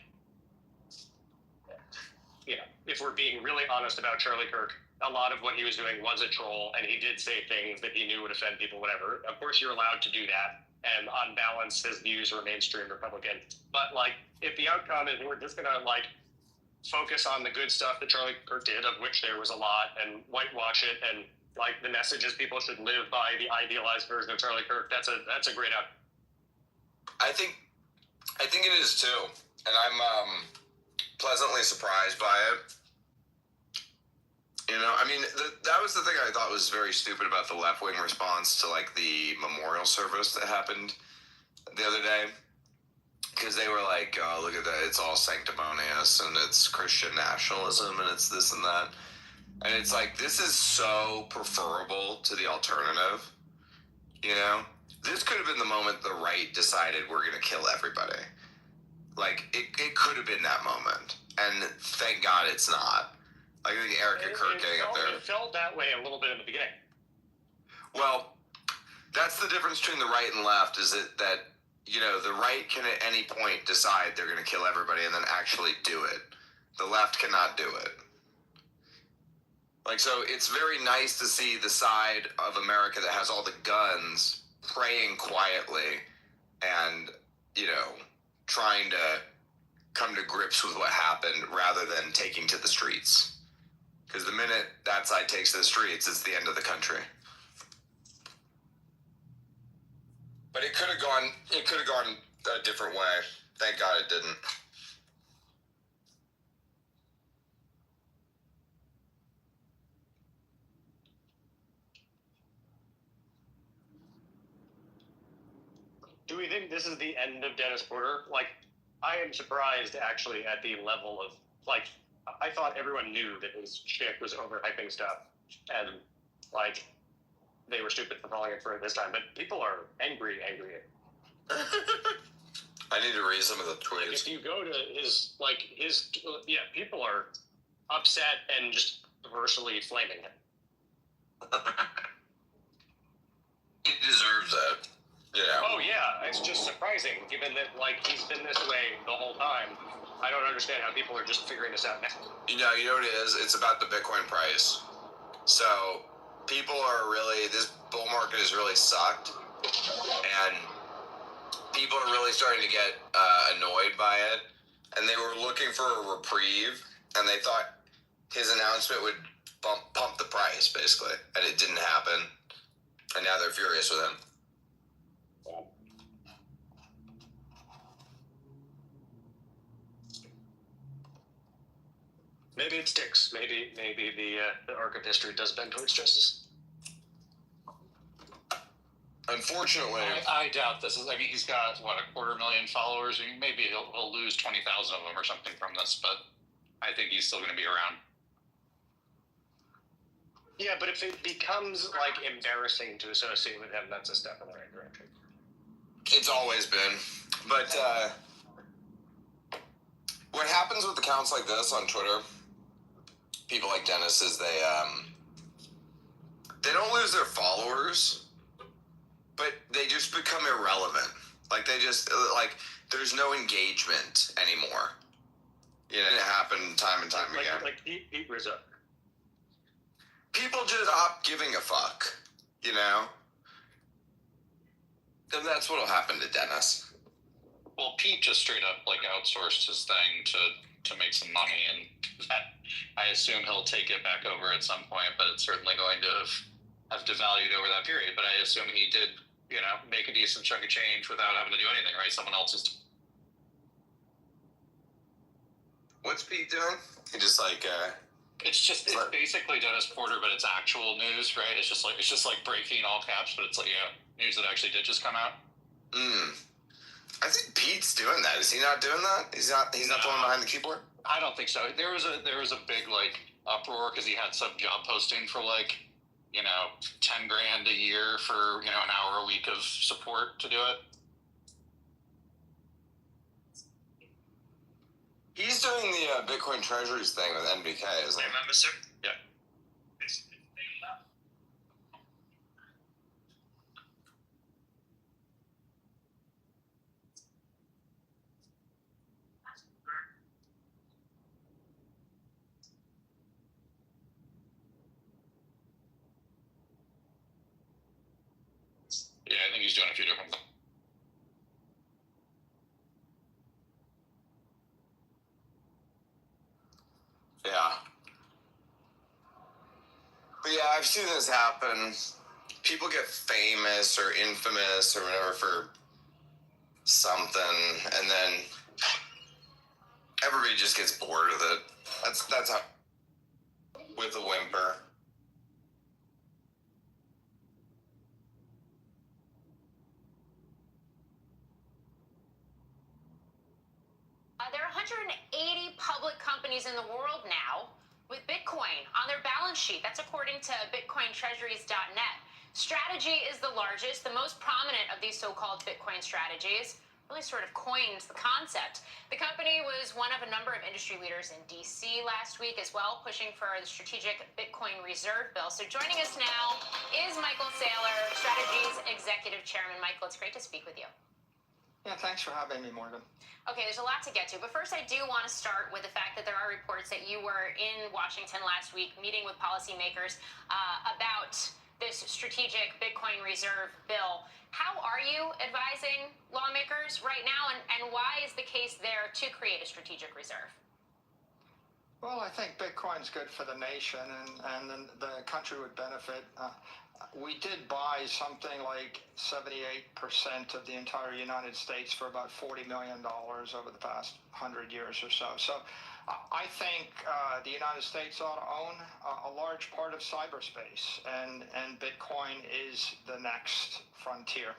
you know, if we're being really honest about Charlie Kirk, a lot of what he was doing was a troll, and he did say things that he knew would offend people, whatever. Of course, you're allowed to do that, and on balance, his views are mainstream Republican. But, like, if the outcome is we're just gonna, like, focus on the good stuff that Charlie Kirk did, of which there was a lot, and whitewash it, and, like, the message is people should live by the idealized version of Charlie Kirk, that's a great outcome. I think it is too, and I'm pleasantly surprised by it. You know, I mean, that was the thing I thought was very stupid about the left-wing response to, like, the memorial service that happened the other day. Because they were like, oh, look at that, it's all sanctimonious, and it's Christian nationalism, and it's this and that. And it's like, this is so preferable to the alternative, you know? This could have been the moment the right decided we're going to kill everybody. Like, it could have been that moment. And thank God it's not. Like, I think Erica Kirk getting up there. It felt that way a little bit in the beginning. Well, that's the difference between the right and left, is that you know, the right can at any point decide they're going to kill everybody and then actually do it. The left cannot do it. Like, so it's very nice to see the side of America that has all the guns praying quietly and, you know, trying to come to grips with what happened rather than taking to the streets. Because the minute that side takes to the streets, it's the end of the country. But it could have gone a different way. Thank God it didn't. Do we think this is the end of Dennis Porter? Like, I am surprised, actually, at the level of like, I thought everyone knew that his chick was overhyping stuff, and like, they were stupid for falling for it this time. But people are angry. I need to read some of the tweets. If you go to his people are upset and just universally flaming him. He deserves that. Yeah. Oh yeah, it's just surprising given that like he's been this way the whole time. I don't understand how people are just figuring this out now. You know what it is? It's about the Bitcoin price. So people are really, this bull market has really sucked, and people are really starting to get annoyed by it, and they were looking for a reprieve, and they thought his announcement would pump the price, basically, and it didn't happen, and now they're furious with him. Maybe it sticks. Maybe the arc of history does bend towards justice. Unfortunately, I doubt this. I mean, he's got what, 250,000 followers. I mean, maybe he'll lose 20,000 of them or something from this, but I think he's still going to be around. Yeah, but if it becomes like embarrassing to associate with him, that's a step in the right direction. It's always been, but what happens with accounts like this on Twitter, people like Dennis, is they don't lose their followers, but they just become irrelevant. Like they just there's no engagement anymore. You know, it happened time and time again. Like Pete Rizzo. People just stop giving a fuck, you know? And that's what'll happen to Dennis. Well, Pete just straight up like outsourced his thing to make some money, and that, I assume he'll take it back over at some point, but it's certainly going to have devalued over that period. But I assume he did, make a decent chunk of change without having to do anything, right? Someone else is. What's Pete doing? He just it's basically Dennis Porter, but it's actual news, right? It's just like breaking all caps, but it's like news that actually did just come out. I think Pete's doing that. Is he not doing that? He's not the one behind the keyboard? I don't think so. There was a big uproar because he had some job posting for $10,000 a year for an hour a week of support to do it. He's doing the Bitcoin Treasuries thing with NBK, isn't he? Remember, sir? Yeah. Yeah, I think he's doing a few different things. Yeah. But yeah, I've seen this happen. People get famous or infamous or whatever for something, and then everybody just gets bored with it. That's how, with a whimper. There are 180 public companies in the world now with Bitcoin on their balance sheet. That's according to BitcoinTreasuries.net. Strategy is the largest, the most prominent of these so-called Bitcoin strategies. Really sort of coined the concept. The company was one of a number of industry leaders in DC last week as well, pushing for the strategic Bitcoin reserve bill. So joining us now is Michael Saylor, Strategy's executive chairman. Michael, it's great to speak with you. Yeah, thanks for having me, Morgan. Okay, there's a lot to get to, but first I do want to start with the fact that there are reports that you were in Washington last week meeting with policymakers about this strategic Bitcoin reserve bill. How are you advising lawmakers right now, and why is the case there to create a strategic reserve? Well, I think Bitcoin's good for the nation, and the country would benefit. We did buy something like 78% of the entire United States for about $40 million over the past 100 years or so. So I think the United States ought to own a large part of cyberspace, and Bitcoin is the next frontier.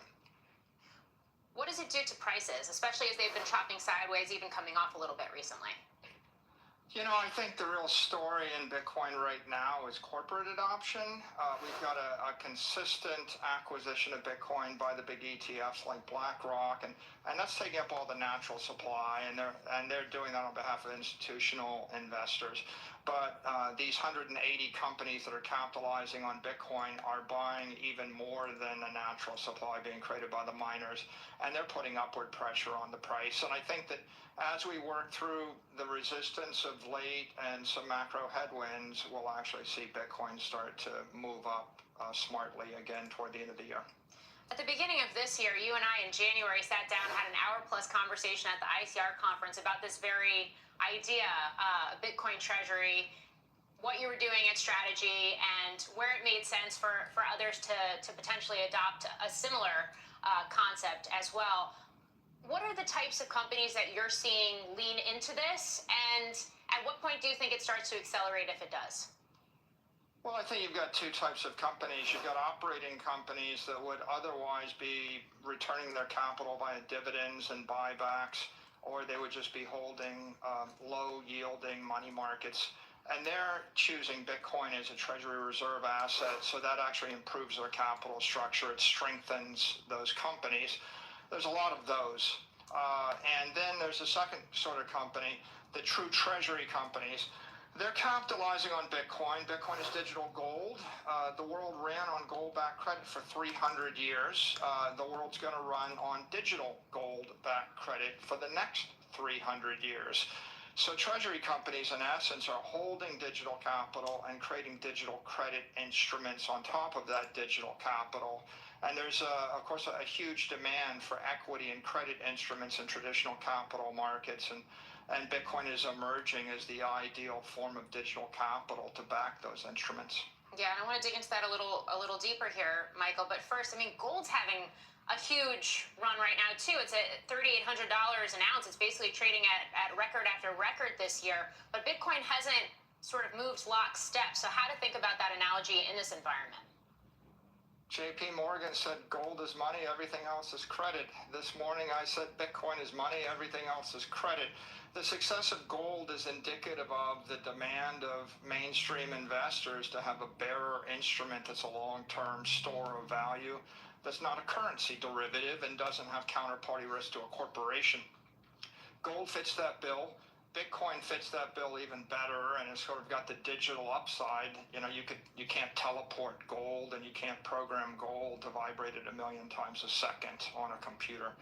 What does it do to prices, especially as they've been chopping sideways, even coming off a little bit recently? You know, I think the real story in Bitcoin right now is corporate adoption. We've got a consistent acquisition of Bitcoin by the big ETFs like BlackRock, and that's taking up all the natural supply, and they're doing that on behalf of institutional investors. But these 180 companies that are capitalizing on Bitcoin are buying even more than the natural supply being created by the miners, and they're putting upward pressure on the price. And I think that as we work through the resistance of late and some macro headwinds, we'll actually see Bitcoin start to move up smartly again toward the end of the year. At the beginning of this year, you and I in January sat down and had an hour-plus conversation at the ICR conference about this very idea, Bitcoin treasury, what you were doing at Strategy, and where it made sense for others to potentially adopt a similar concept as well. What are the types of companies that you're seeing lean into this, and at what point do you think it starts to accelerate if it does? Well, I think you've got two types of companies. You've got operating companies that would otherwise be returning their capital via dividends and buybacks, or they would just be holding low-yielding money markets. And they're choosing Bitcoin as a treasury reserve asset, so that actually improves their capital structure. It strengthens those companies. There's a lot of those. And then there's a second sort of company, the true treasury companies. They're capitalizing on Bitcoin. Bitcoin is digital gold. The world ran on gold-backed credit for 300 years. The world's going to run on digital gold-backed credit for the next 300 years. So treasury companies, in essence, are holding digital capital and creating digital credit instruments on top of that digital capital. And there's, of course, a huge demand for equity and credit instruments in traditional capital markets. And Bitcoin is emerging as the ideal form of digital capital to back those instruments. Yeah, and I want to dig into that a little deeper here, Michael. But first, I mean, gold's having a huge run right now, too. It's at $3,800 an ounce. It's basically trading at record after record this year. But Bitcoin hasn't sort of moved lockstep. So how to think about that analogy in this environment? JP Morgan said gold is money, everything else is credit. This morning I said Bitcoin is money, everything else is credit. The success of gold is indicative of the demand of mainstream investors to have a bearer instrument that's a long-term store of value, that's not a currency derivative and doesn't have counterparty risk to a corporation. Gold fits that bill. Bitcoin fits that bill even better, and it's sort of got the digital upside. You know, you can't teleport gold, and you can't program gold to vibrate at 1 million times a second on a computer.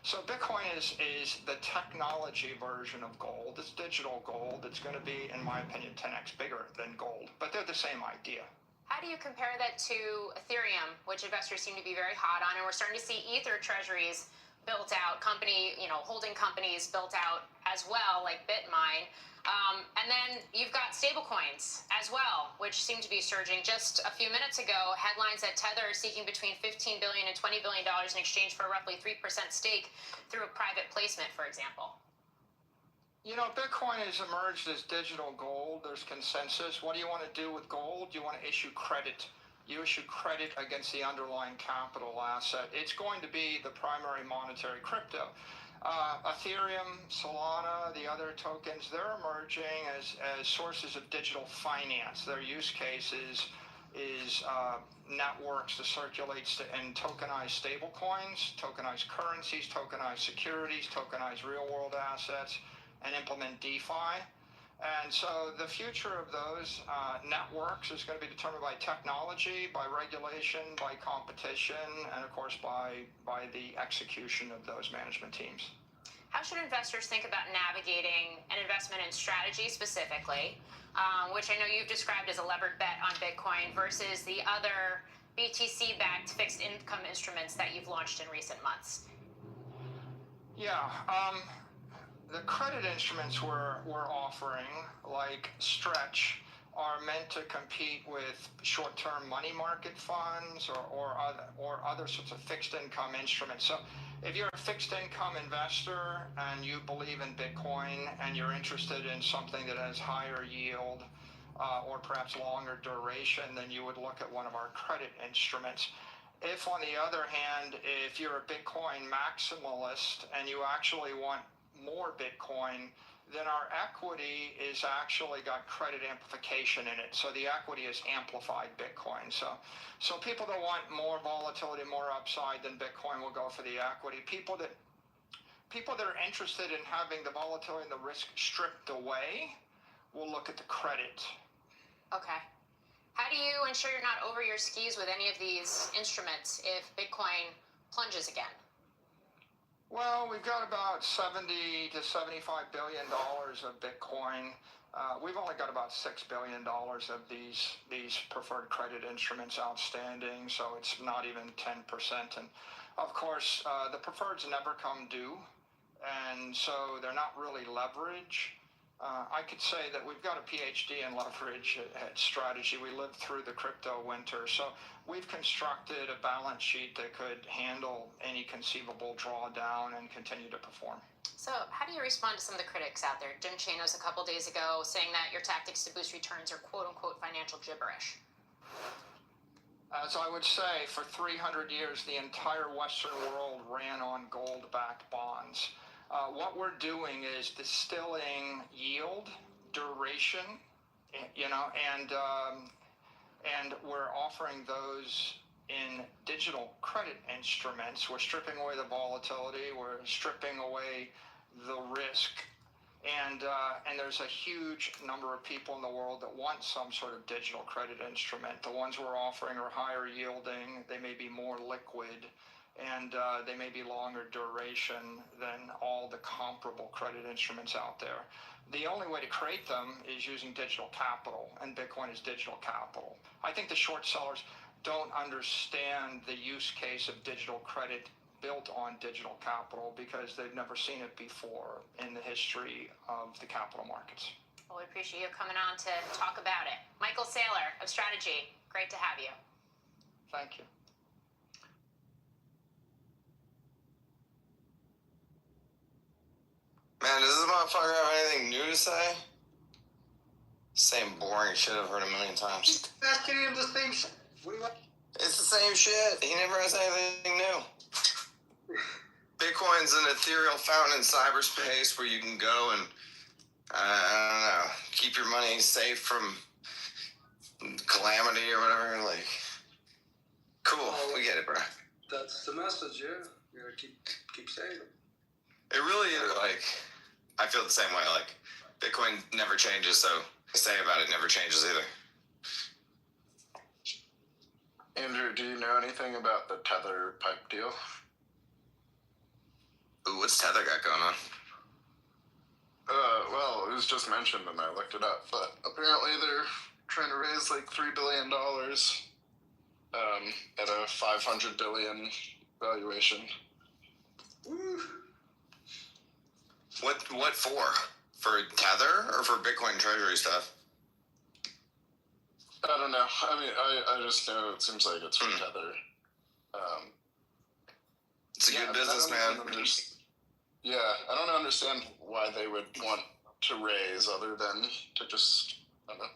So Bitcoin is the technology version of gold. It's digital gold. It's going to be, in my opinion, 10x bigger than gold, but they're the same idea. How do you compare that to Ethereum, which investors seem to be very hot on, and we're starting to see Ether treasuries built out, holding companies built out as well, like BitMine. And then you've got stablecoins as well, which seem to be surging. Just a few minutes ago, headlines that Tether is seeking between $15 billion and $20 billion in exchange for a roughly 3% stake through a private placement, for example. You know, Bitcoin has emerged as digital gold. There's consensus. What do you want to do with gold? You want to issue credit. You issue credit against the underlying capital asset. It's going to be the primary monetary crypto. Ethereum, Solana, the other tokens, they're emerging as sources of digital finance. Their use case is networks to circulate and tokenize stablecoins, tokenize currencies, tokenize securities, tokenize real-world assets, and implement DeFi. And so the future of those networks is going to be determined by technology, by regulation, by competition, and of course by the execution of those management teams. How should investors think about navigating an investment in Strategy specifically, which I know you've described as a levered bet on Bitcoin, versus the other BTC-backed fixed income instruments that you've launched in recent months? Yeah. The credit instruments we're offering, like Stretch, are meant to compete with short-term money market funds or other sorts of fixed income instruments. So if you're a fixed income investor and you believe in Bitcoin and you're interested in something that has higher yield or perhaps longer duration, then you would look at one of our credit instruments. If, on the other hand, if you're a Bitcoin maximalist and you actually want more Bitcoin, then our equity is actually got credit amplification in it. So the equity is amplified Bitcoin. So people that want more volatility, more upside than Bitcoin will go for the equity. People that are interested in having the volatility and the risk stripped away will look at the credit. Okay. How do you ensure you're not over your skis with any of these instruments if Bitcoin plunges again? Well, we've got about 70 to $75 billion of Bitcoin. We've only got about $6 billion of these preferred credit instruments outstanding, so it's not even 10%. And of course, the preferreds never come due, and so they're not really leverage. I could say that we've got a PhD in leverage at strategy. We lived through the crypto winter, so we've constructed a balance sheet that could handle any conceivable drawdown and continue to perform. So how do you respond to some of the critics out there? Jim Chanos a couple days ago saying that your tactics to boost returns are quote-unquote financial gibberish. As I would say, for 300 years, the entire Western world ran on gold-backed bonds. What we're doing is distilling yield, duration, and we're offering those in digital credit instruments. We're stripping away the volatility. We're stripping away the risk. And there's a huge number of people in the world that want some sort of digital credit instrument. The ones we're offering are higher yielding. They may be more liquid. And they may be longer duration than all the comparable credit instruments out there. The only way to create them is using digital capital, and Bitcoin is digital capital. I think the short sellers don't understand the use case of digital credit built on digital capital because they've never seen it before in the history of the capital markets. Well, we appreciate you coming on to talk about it. Michael Saylor of Strategy, great to have you. Thank you. Man, does this motherfucker have anything new to say? Same boring shit I've heard a million times. Asking him the same shit. What do you want? It's the same shit. He never has anything new. Bitcoin's an ethereal fountain in cyberspace where you can go and, I don't know, keep your money safe from calamity or whatever. Like, cool. We get it, bro. That's the message, yeah. You gotta keep saying it. It really is, like, I feel the same way. Like, Bitcoin never changes, so to say about it never changes either. Andrew, do you know anything about the Tether pipe deal? Ooh, what's Tether got going on? Well, it was just mentioned and I looked it up, but apparently they're trying to raise like $3 billion at a $500 billion valuation. Woo. What for? For Tether or for Bitcoin treasury stuff? I don't know. I mean, I just know it seems like it's for Tether. It's a good business, man. I don't understand why they would want to raise other than to just, I don't know.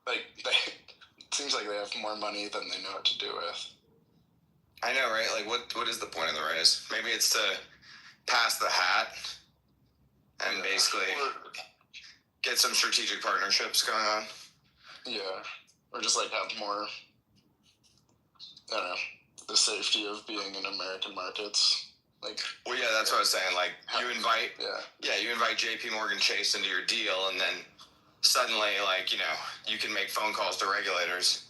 Like, it seems like they have more money than they know what to do with. I know, right? Like, what is the point of the raise? Maybe it's to pass the hat and basically get some strategic partnerships going on. Yeah, or just like have more, I don't know, the safety of being in American markets. Like, well, yeah, that's what I was saying. Like, you invite JP Morgan Chase into your deal, and then suddenly, like, you know, you can make phone calls to regulators.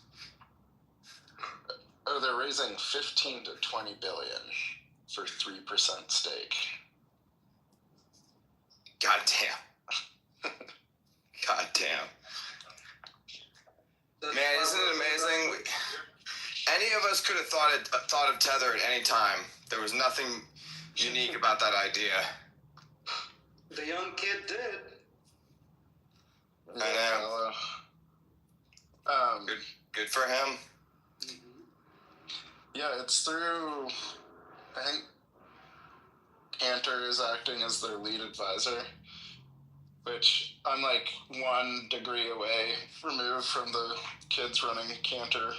Oh, they're raising 15 to 20 billion for 3% stake. God damn. God damn. Man, isn't it amazing? Any of us could have thought of Tether at any time. There was nothing unique about that idea. The young kid did. I know. Good for him. Yeah, it's through, I think Cantor is acting as their lead advisor, which I'm like 1 degree away removed from the kids running Cantor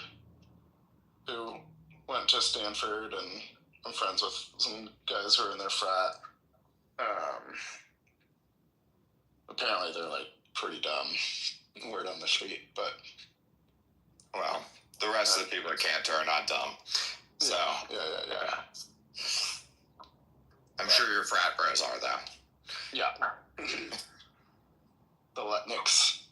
who went to Stanford, and I'm friends with some guys who are in their frat. apparently they're like pretty dumb. Word on the street, but well, the rest of the people at Cantor are not dumb. So yeah. I'm sure your frat bros are though. Yeah. The Letnicks.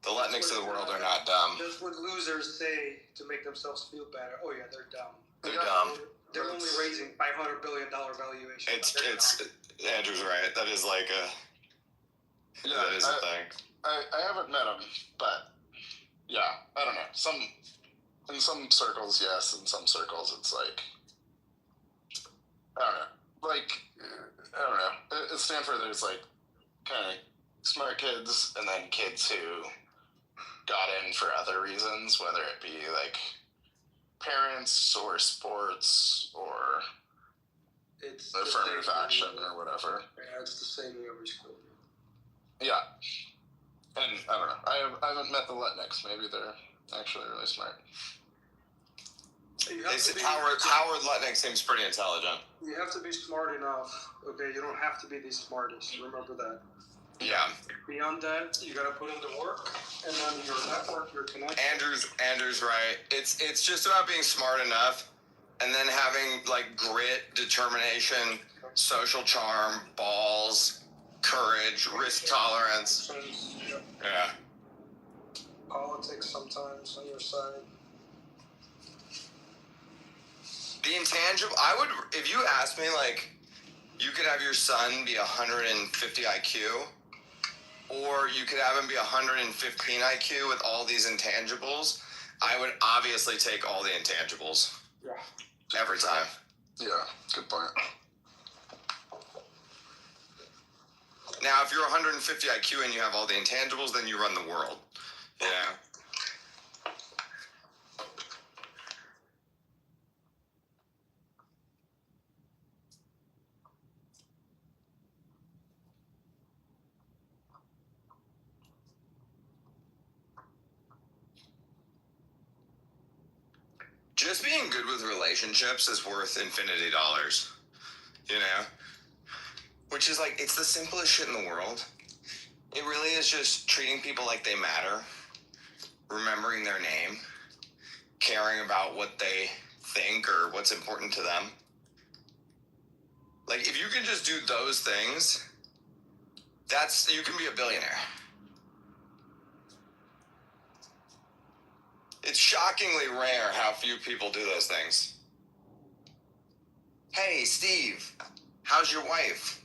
The Letnicks of the world are not dumb. That's what losers say to make themselves feel better. Oh yeah, they're dumb. They're dumb. They're only raising $500 billion valuation. It's Andrew's right. That is like a a thing. I haven't met him, but yeah, I don't know. In some circles, yes. In some circles, it's like I don't know. Like I don't know. At Stanford, there's like kind of smart kids, and then kids who got in for other reasons, whether it be like parents or sports or it's affirmative action or whatever. Yeah, it's the same in every school. Yeah. And I don't know. I haven't met the Letnicks. Maybe they're actually really smart. They said Howard Letnick seems pretty intelligent. You have to be smart enough. Okay, you don't have to be the smartest. Remember that. Yeah. Beyond that, you gotta put in the work, and then your network, your connection. Andrew's right. It's just about being smart enough, and then having like grit, determination, social charm, balls, courage, risk tolerance. Yeah. Politics sometimes on your side. The intangible. If you asked me, like, you could have your son be 150 IQ. Or you could have him be 115 IQ with all these intangibles. I would obviously take all the intangibles. Yeah. Every time. Yeah, good point. Now, if you're 150 IQ and you have all the intangibles, then you run the world. You know? Just being good with relationships is worth infinity dollars, you know? Which is like, it's the simplest shit in the world. It really is just treating people like they matter, remembering their name, caring about what they think or what's important to them. Like, if you can just do those things, you can be a billionaire. It's shockingly rare how few people do those things. Hey, Steve, how's your wife?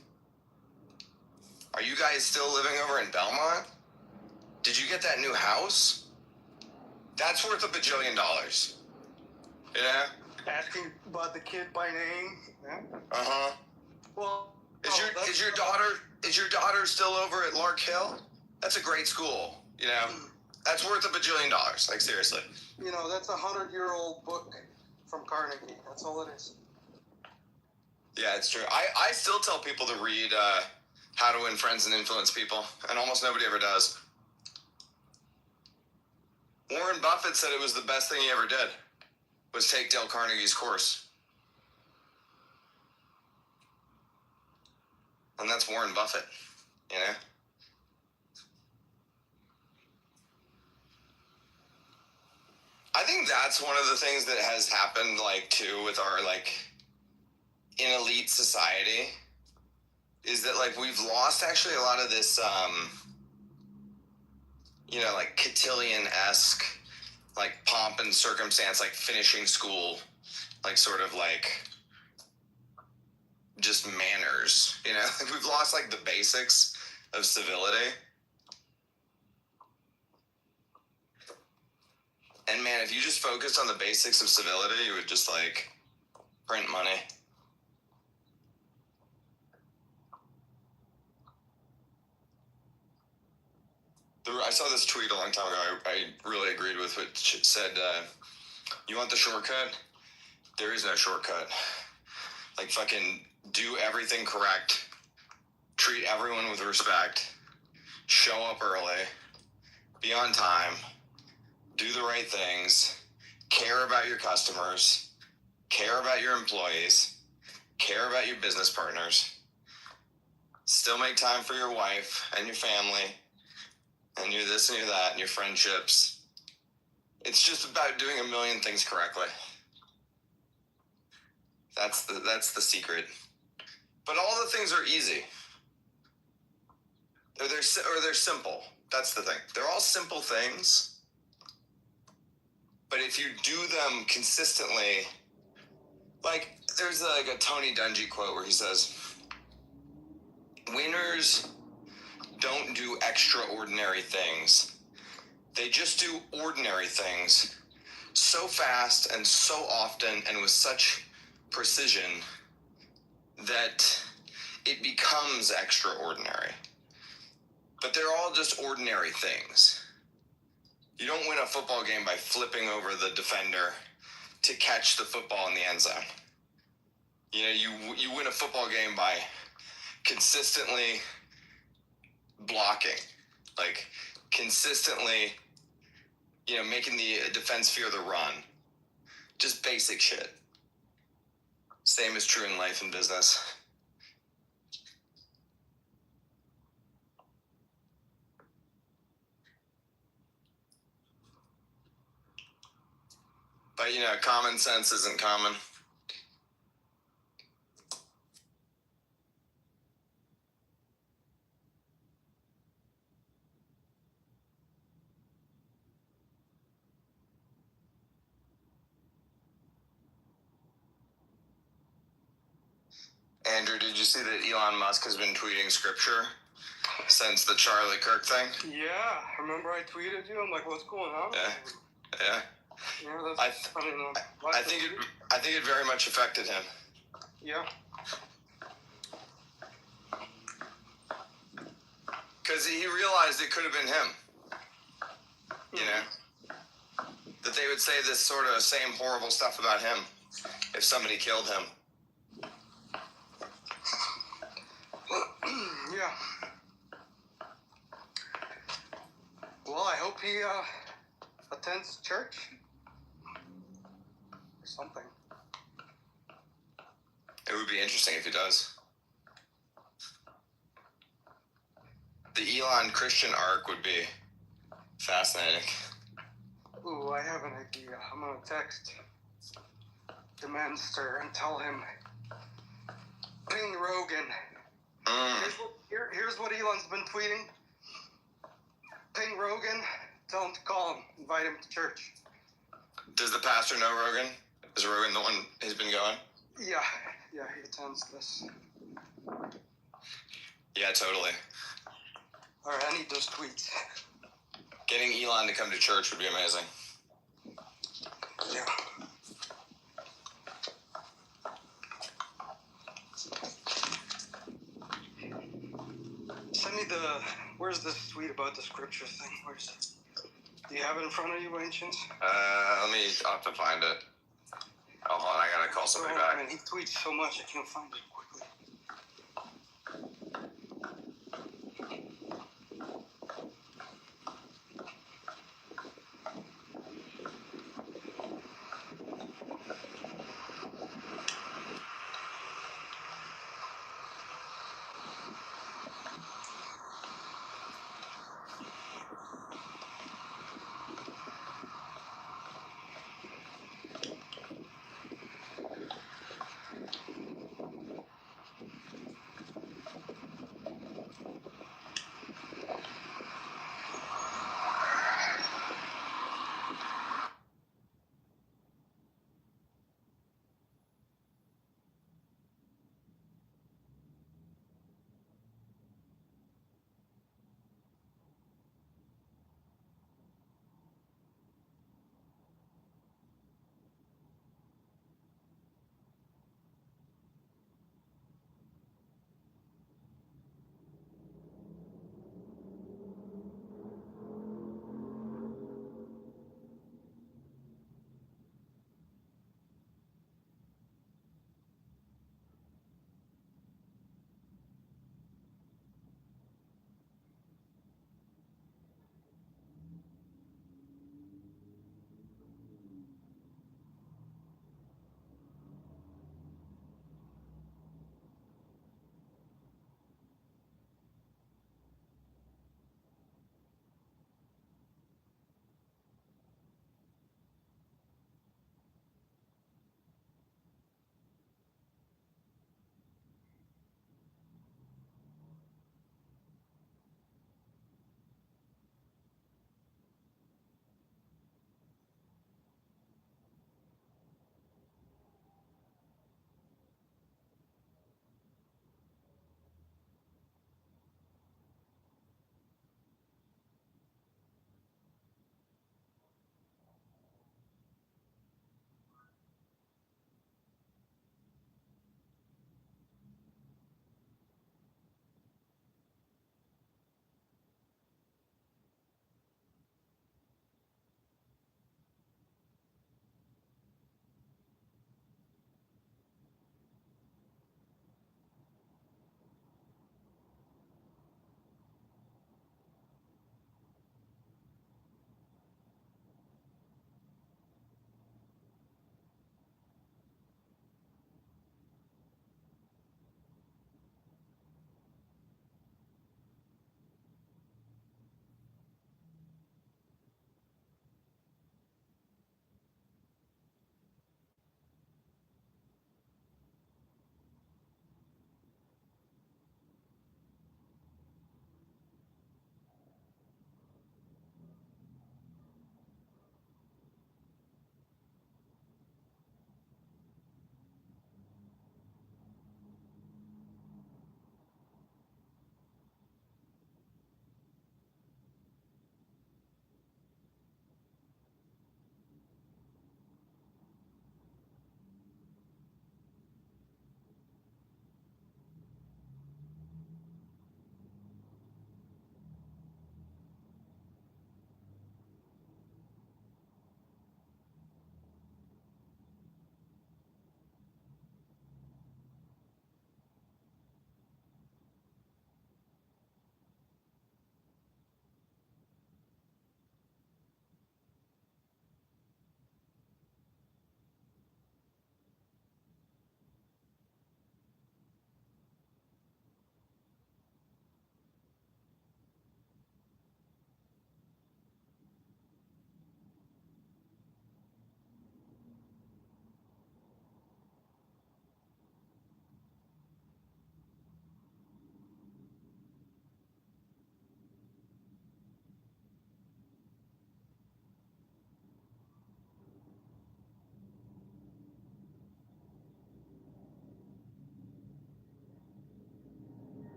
Are you guys still living over in Belmont? Did you get that new house? That's worth $1 bajillion. Yeah? Asking about the kid by name. Yeah. Uh-huh. Well, is your daughter still over at Lark Hill? That's a great school, you know? That's worth $1 bajillion. Like, seriously. You know, that's a 100-year-old book from Carnegie. That's all it is. Yeah, it's true. I still tell people to read How to Win Friends and Influence People, and almost nobody ever does. Warren Buffett said it was the best thing he ever did, was take Dale Carnegie's course. And that's Warren Buffett, you know? I think that's one of the things that has happened, like, too, with our, like, in elite society, is that, like, we've lost actually a lot of this, you know, like, cotillion-esque, like, pomp and circumstance, like, finishing school, like, sort of, like, just manners, you know? Like, we've lost, like, the basics of civility. And man, if you just focused on the basics of civility, you would just like print money. I saw this tweet a long time ago. I really agreed with what it said. You want the shortcut? There is no shortcut. Like, fucking do everything correct. Treat everyone with respect. Show up early. Be on time. Do the right things, care about your customers, care about your employees, care about your business partners, Still make time for your wife and your family, and your this and your that, and your friendships. It's just about doing a million things correctly. That's the secret. But all the things are easy. They're simple. That's the thing. They're all simple things. But if you do them consistently, like there's like a Tony Dungy quote where he says, winners don't do extraordinary things. They just do ordinary things so fast and so often and with such precision that it becomes extraordinary. But they're all just ordinary things. You don't win a football game by flipping over the defender to catch the football in the end zone. You know, you win a football game by consistently blocking, like consistently, you know, making the defense fear the run. Just basic shit. Same is true in life and business. But, you know, common sense isn't common. Andrew, did you see that Elon Musk has been tweeting scripture since the Charlie Kirk thing? Yeah, remember I tweeted you? I'm like, what's going on? Yeah. Yeah, that's, I don't know. I think it very much affected him. Yeah. Because he realized it could have been him. You know? That they would say this sort of same horrible stuff about him if somebody killed him. Yeah. Well, I hope he attends church or something. It would be interesting if he does. The Elon Christian arc would be fascinating. Ooh, I have an idea. I'm gonna text the Manster and tell him, ping Rogan. Here's what Elon's been tweeting. Ping Rogan, tell him to call him, invite him to church. Does the pastor know Rogan? Is Rogan the one who's been going? Yeah, he attends this. Yeah, totally. Alright, I need those tweets. Getting Elon to come to church would be amazing. Yeah. Send me where's this tweet about the scripture thing? Where's it? Do you have it in front of you by any chance? I'll have to find it. Oh, hold on, I gotta call somebody back. Man, he tweets so much, I can't find it quickly.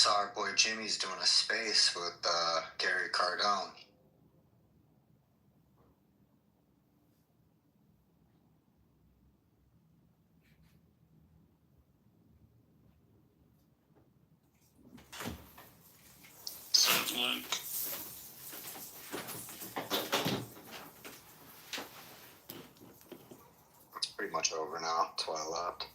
saw our boy Jimmy's doing a space with Gary Cardone. Link. It's pretty much over now. That's why I left.